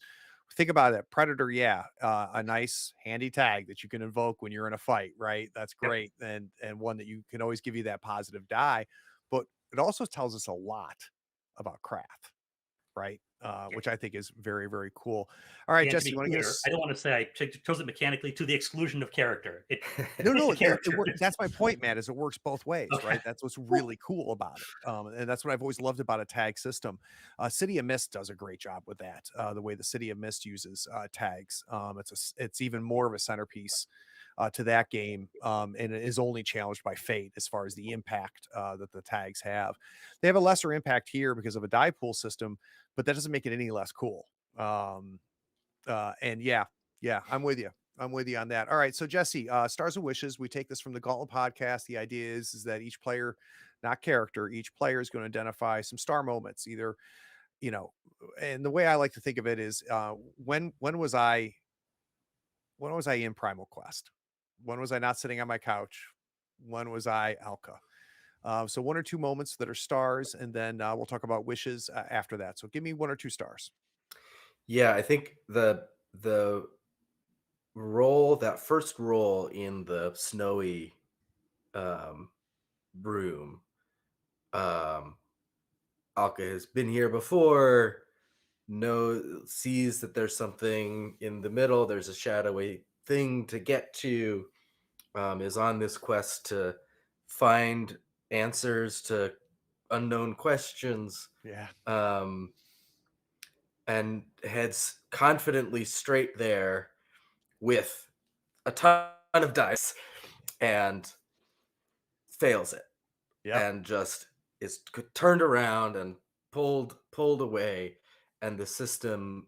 think about it, Predator, yeah, a nice handy tag that you can invoke when you're in a fight, right? That's Yep. great. And one that you can always give you that positive die. But it also tells us a lot about craft, right? Which I think is very, very cool. All right, And to Jesse, be you want to give clear, us I don't want to say I chose it mechanically to the exclusion of character. It No, it's no, a it character. work that's my point, Matt, is it works both ways, Okay. right? That's what's really cool about it. And that's what I've always loved about a tag system. City of Mist does a great job with that. The way the City of Mist uses tags. It's even more of a centerpiece to that game. And it is only challenged by fate as far as the impact that the tags have. They have a lesser impact here because of a die pool system, but that doesn't make it any less cool. And yeah, I'm with you. I'm with you on that. All right. So Jesse, Stars and Wishes, we take this from the Gauntlet podcast. The idea is that each player, not character, each player is going to identify some star moments, either, you know, and the way I like to think of it is when was I in Primal Quest? When was I not sitting on my couch? When was I Alka? So one or two moments that are stars, and then we'll talk about wishes after that. So give me one or two stars. Yeah, I think the that first roll in the snowy um room, um Alka has been here before, sees that there's something in the middle, there's a shadowy thing to get to, is on this quest to find answers to unknown questions, Yeah. um and heads confidently straight there with a ton of dice and fails it, Yep. and just is turned around and pulled away, and the system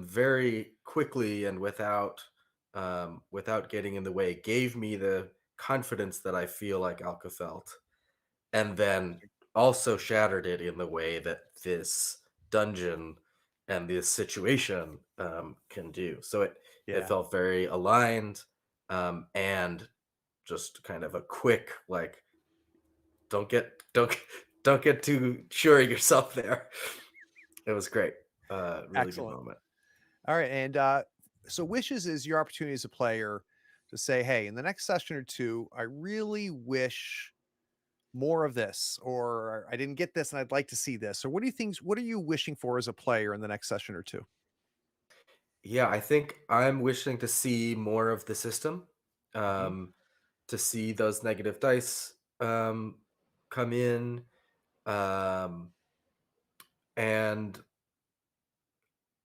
very quickly and without getting in the way gave me the confidence that I feel like Alka felt, and then also shattered it in the way that this dungeon and this situation can do. So it Yeah. felt very aligned, and just kind of a quick, like, don't get don't don't get too sure of yourself there. It was great. Really good Excellent. moment. All right. And so wishes is your opportunity as a player to say, hey, in the next session or two, I really wish more of this, or I didn't get this and I'd like to see this. Or what are you wishing for as a player in the next session or two? Yeah, I think I'm wishing to see more of the system, Mhm. um, to see those negative dice come in, um, and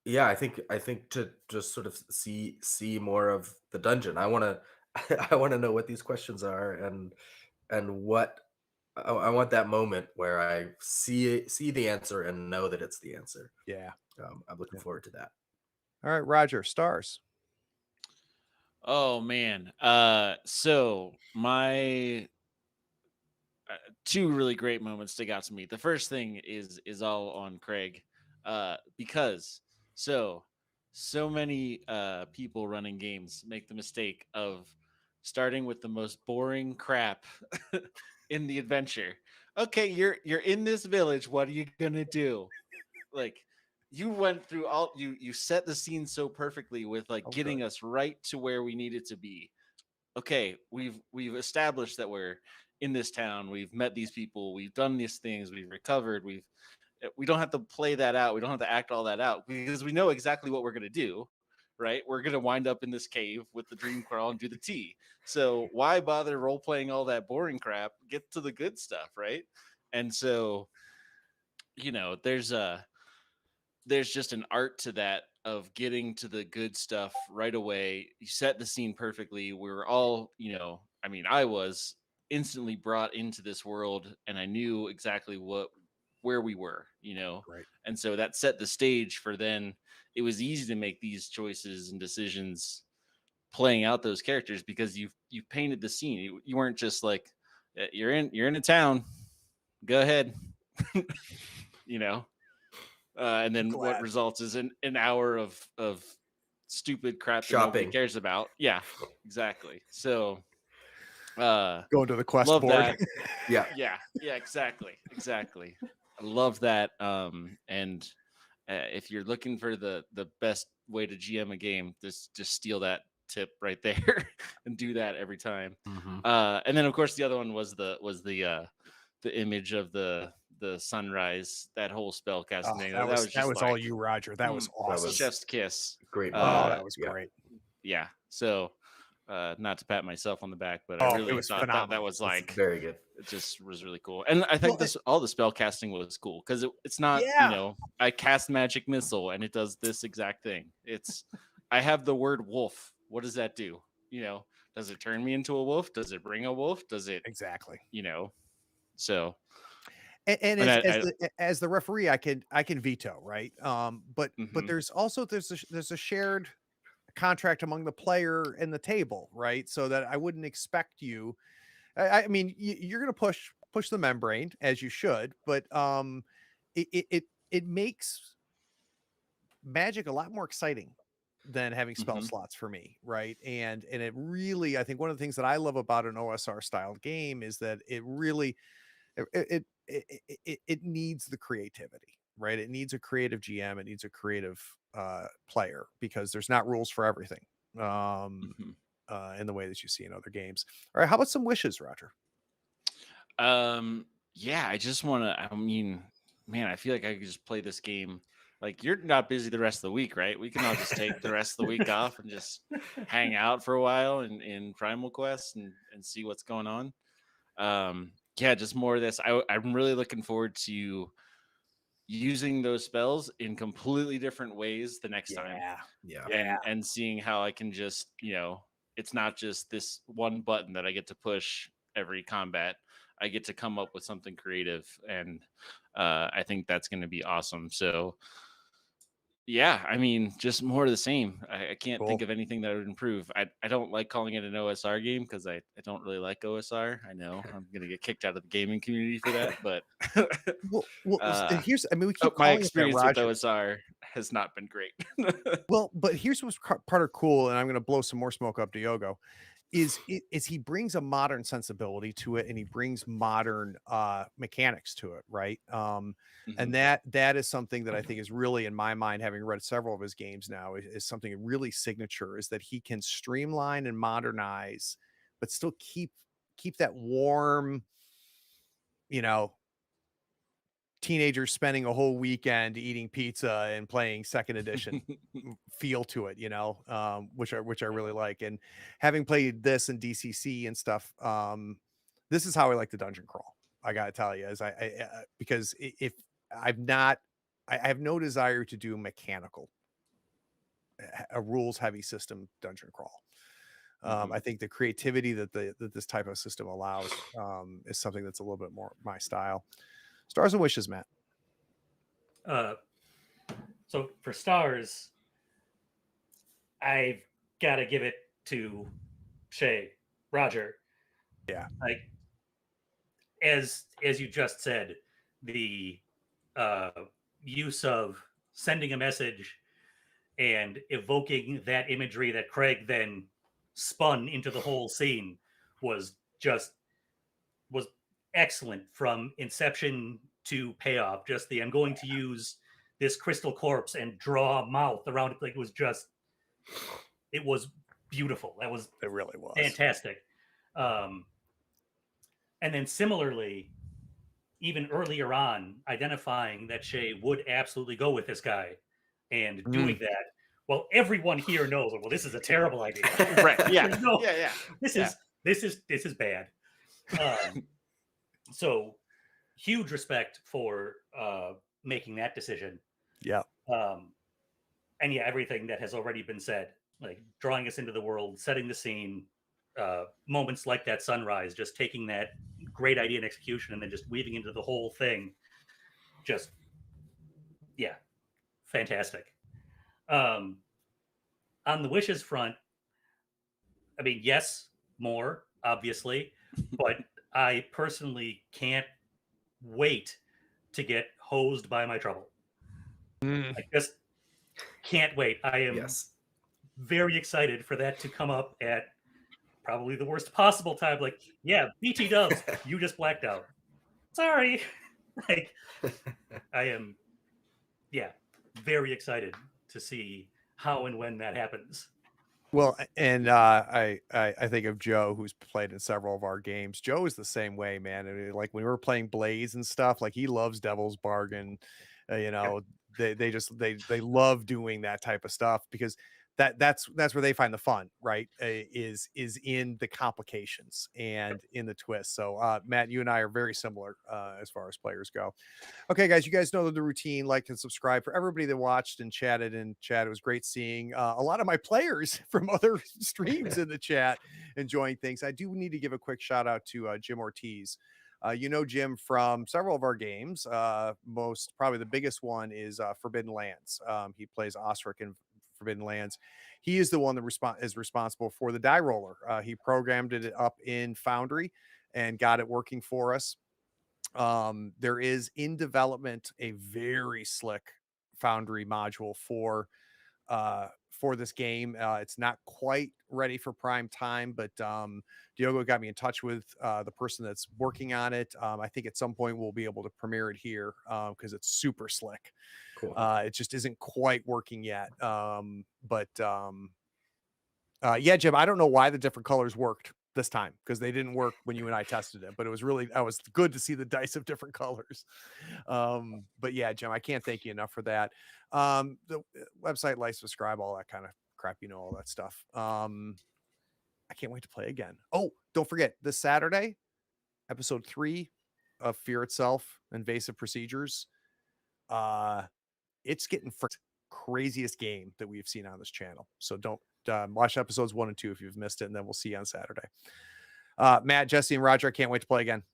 yeah, I think to just sort of see more of the dungeon. I want to I want to know what these questions are, and what I want that moment where I see the answer and know that it's the answer. Yeah. I'm looking Yeah. forward to that. All right, Roger, stars. Oh man. So my two really great moments stick out to me. The first thing is all on Craig, because so many people running games make the mistake of starting with the most boring crap in the adventure. Okay, you're in this village. What are you gonna do? Like, you went through all, you set the scene so perfectly with like Oh, getting good. us right to where we needed to be. Okay, we've established that we're in this town, we've met these people, we've done these things, we've recovered, we don't have to play that out, we don't have to act all that out because we know exactly what we're going to do, right? We're going to wind up in this cave with the dream crawl and do the tea. So why bother role playing all that boring crap? Get to the good stuff, right? And so, there's just an art to that of getting to the good stuff right away. You set the scene perfectly. We were all, I mean, I was instantly brought into this world and I knew exactly where we were. Right. And so that set the stage for then it was easy to make these choices and decisions playing out those characters because you painted the scene. You weren't just like you're in a town. Go ahead. you know and then what Glad. results is an hour of stupid crap that nobody Shopping. cares about. Yeah, exactly. So Going to the quest love board. that. Yeah. Yeah, exactly. I love that. And if you're looking for the best way to GM a game, just steal that tip right there and do that every time. Mhm. And then of course the other one was the image of the sunrise, that whole spell casting thing. That was that just was all like you, Roger. That was That awesome. was chef's kiss. great. Oh, moment. that was Yeah. great. Yeah. So not to pat myself on the back, but I Oh, it really was thought that phenomenal. was It's like, very good. it just was really cool. And I think Well, all the spell casting was cool because it's not, yeah. I cast magic missile and it does this exact thing. I have the word wolf. What does that do? Does it turn me into a wolf? Does it bring a wolf? Does it, Exactly. so. And And as the referee, I can veto, right? But mhm. there's a shared contract among the player and the table, right? So that I wouldn't expect you. I mean, you're going to push the membrane as you should, but it makes Magic a lot more exciting than having spell Mhm. slots for me, right? And it really, I think one of the things that I love about an OSR styled game is that it really it needs the creativity, right? It needs a creative GM, it needs a creative player because there's not rules for everything. Mhm. In the way that you see in other games. All right, how about some wishes, Roger? Yeah, I just want to, I mean, man, I feel like I could just play this game. Like, you're not busy the rest of the week, right? We can all just take the rest of the week off and just hang out for a while in Primal Quest and see what's going on. Yeah, just more of this. I'm really looking forward to using those spells in completely different ways the next time. Yeah. And seeing how I can just, it's not just this one button that I get to push every combat. I get to come up with something creative, and I think that's going to be awesome. So, yeah, I mean, just more of the same. I can't think Cool. of anything that would improve. I don't like calling it an OSR game because I don't really like OSR. I know I'm going to get kicked out of the gaming community for that, but Well, here's, I mean, we keep my calling it that, experience with Roger. OSR has not been great. Well, but here's what's part of cool, and I'm going to blow some more smoke up Diogo. Is he brings a modern sensibility to it, and he brings modern mechanics to it, right? And Mhm. that is something that I think is really, in my mind, having read several of his games now, is something really signature, is that he can streamline and modernize, but still keep that warm, you know, teenagers spending a whole weekend eating pizza and playing second edition feel to it, which I really like. And having played this in DCC and stuff, this is how I like the dungeon crawl. I gotta tell you, because if I've not, I have no desire to do mechanical, a rules heavy system dungeon crawl. I think the creativity that this type of system allows is something that's a little bit more my style. Stars and wishes, Matt. So for stars, I've got to give it to Shay, Roger. Yeah. Like as you just said, the use of sending a message and evoking that imagery that Craig then spun into the whole scene was excellent from inception to payoff. Just the I'm going to use this crystal corpse and draw a mouth around it. Like it was beautiful. That was It really was fantastic. And then similarly, even earlier on, identifying that Shay would absolutely go with this guy and doing that. Well, everyone here knows, well, this is a terrible idea. Right. Yeah. This is bad. So huge respect for making that decision. Yeah. And yeah, everything that has already been said, like drawing us into the world, setting the scene, moments like that sunrise, just taking that great idea and execution and then just weaving into the whole thing. Just, yeah, fantastic. On the wishes front, I mean, yes, more, obviously, but I personally can't wait to get hosed by my trouble. I just can't wait. I am very excited for that to come up at probably the worst possible time. Like, yeah, BT dubs, you just blacked out. Sorry. Like, I am, very excited to see how and when that happens. Well, and I think of Joe, who's played in several of our games. Joe is the same way, man. I mean, like when we were playing Blaze and stuff, like he loves Devil's Bargain. They love doing that type of stuff because that's where they find the fun, right? Is in the complications and in the twists. So Matt, you and I are very similar as far as players go. Okay, guys, you guys know the routine. Like and subscribe. For everybody that watched and chatted in chat, it was great seeing a lot of my players from other streams in the chat enjoying things. I do need to give a quick shout out to Jim Ortiz. You know Jim from several of our games. Most probably the biggest one is Forbidden Lands. He plays Osric in Forbidden Lands. He is the one that is responsible for the die roller. He programmed it up in Foundry and got it working for us. There is in development a very slick Foundry module for this game. It's not quite ready for prime time, but Diogo got me in touch with the person that's working on it. I think at some point we'll be able to premiere it here because it's super slick. Cool. It just isn't quite working yet. Yeah, Jim, I don't know why the different colors worked this time because they didn't work when you and I tested it, but it was good to see the dice of different colors. But yeah, Jim, I can't thank you enough for that. The website, like, subscribe, all that kind of crap, all that stuff. I can't wait to play again. Oh, don't forget this Saturday, episode 3 of Fear Itself, Invasive Procedures. It's getting craziest game that we've seen on this channel. So don't watch episodes 1 and 2 if you've missed it, and then we'll see you on Saturday. Matt, Jesse, and Roger, I can't wait to play again.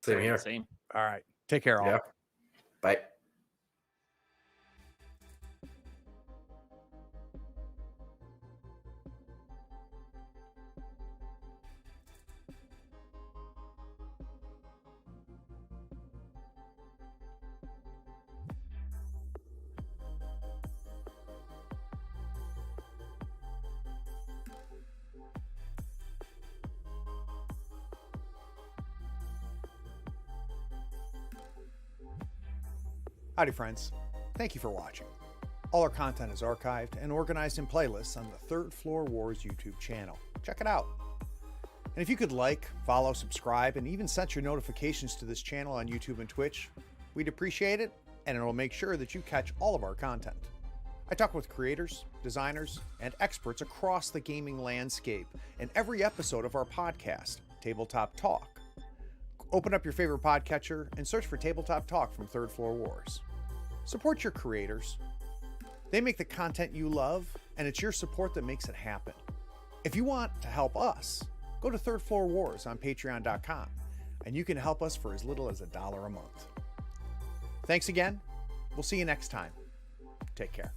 Same here. Same. All right. Take care, all. Yeah. Bye. Howdy, friends. Thank you for watching. All our content is archived and organized in playlists on the Third Floor Wars YouTube channel. Check it out. And if you could like, follow, subscribe, and even set your notifications to this channel on YouTube and Twitch, we'd appreciate it, and it'll make sure that you catch all of our content. I talk with creators, designers, and experts across the gaming landscape in every episode of our podcast, Tabletop Talk. Open up your favorite podcatcher and search for Tabletop Talk from Third Floor Wars. Support your creators. They make the content you love, and it's your support that makes it happen. If you want to help us, go to Third Floor Wars on patreon.com and you can help us for as little as $1 a month. Thanks again. We'll see you next time. Take care.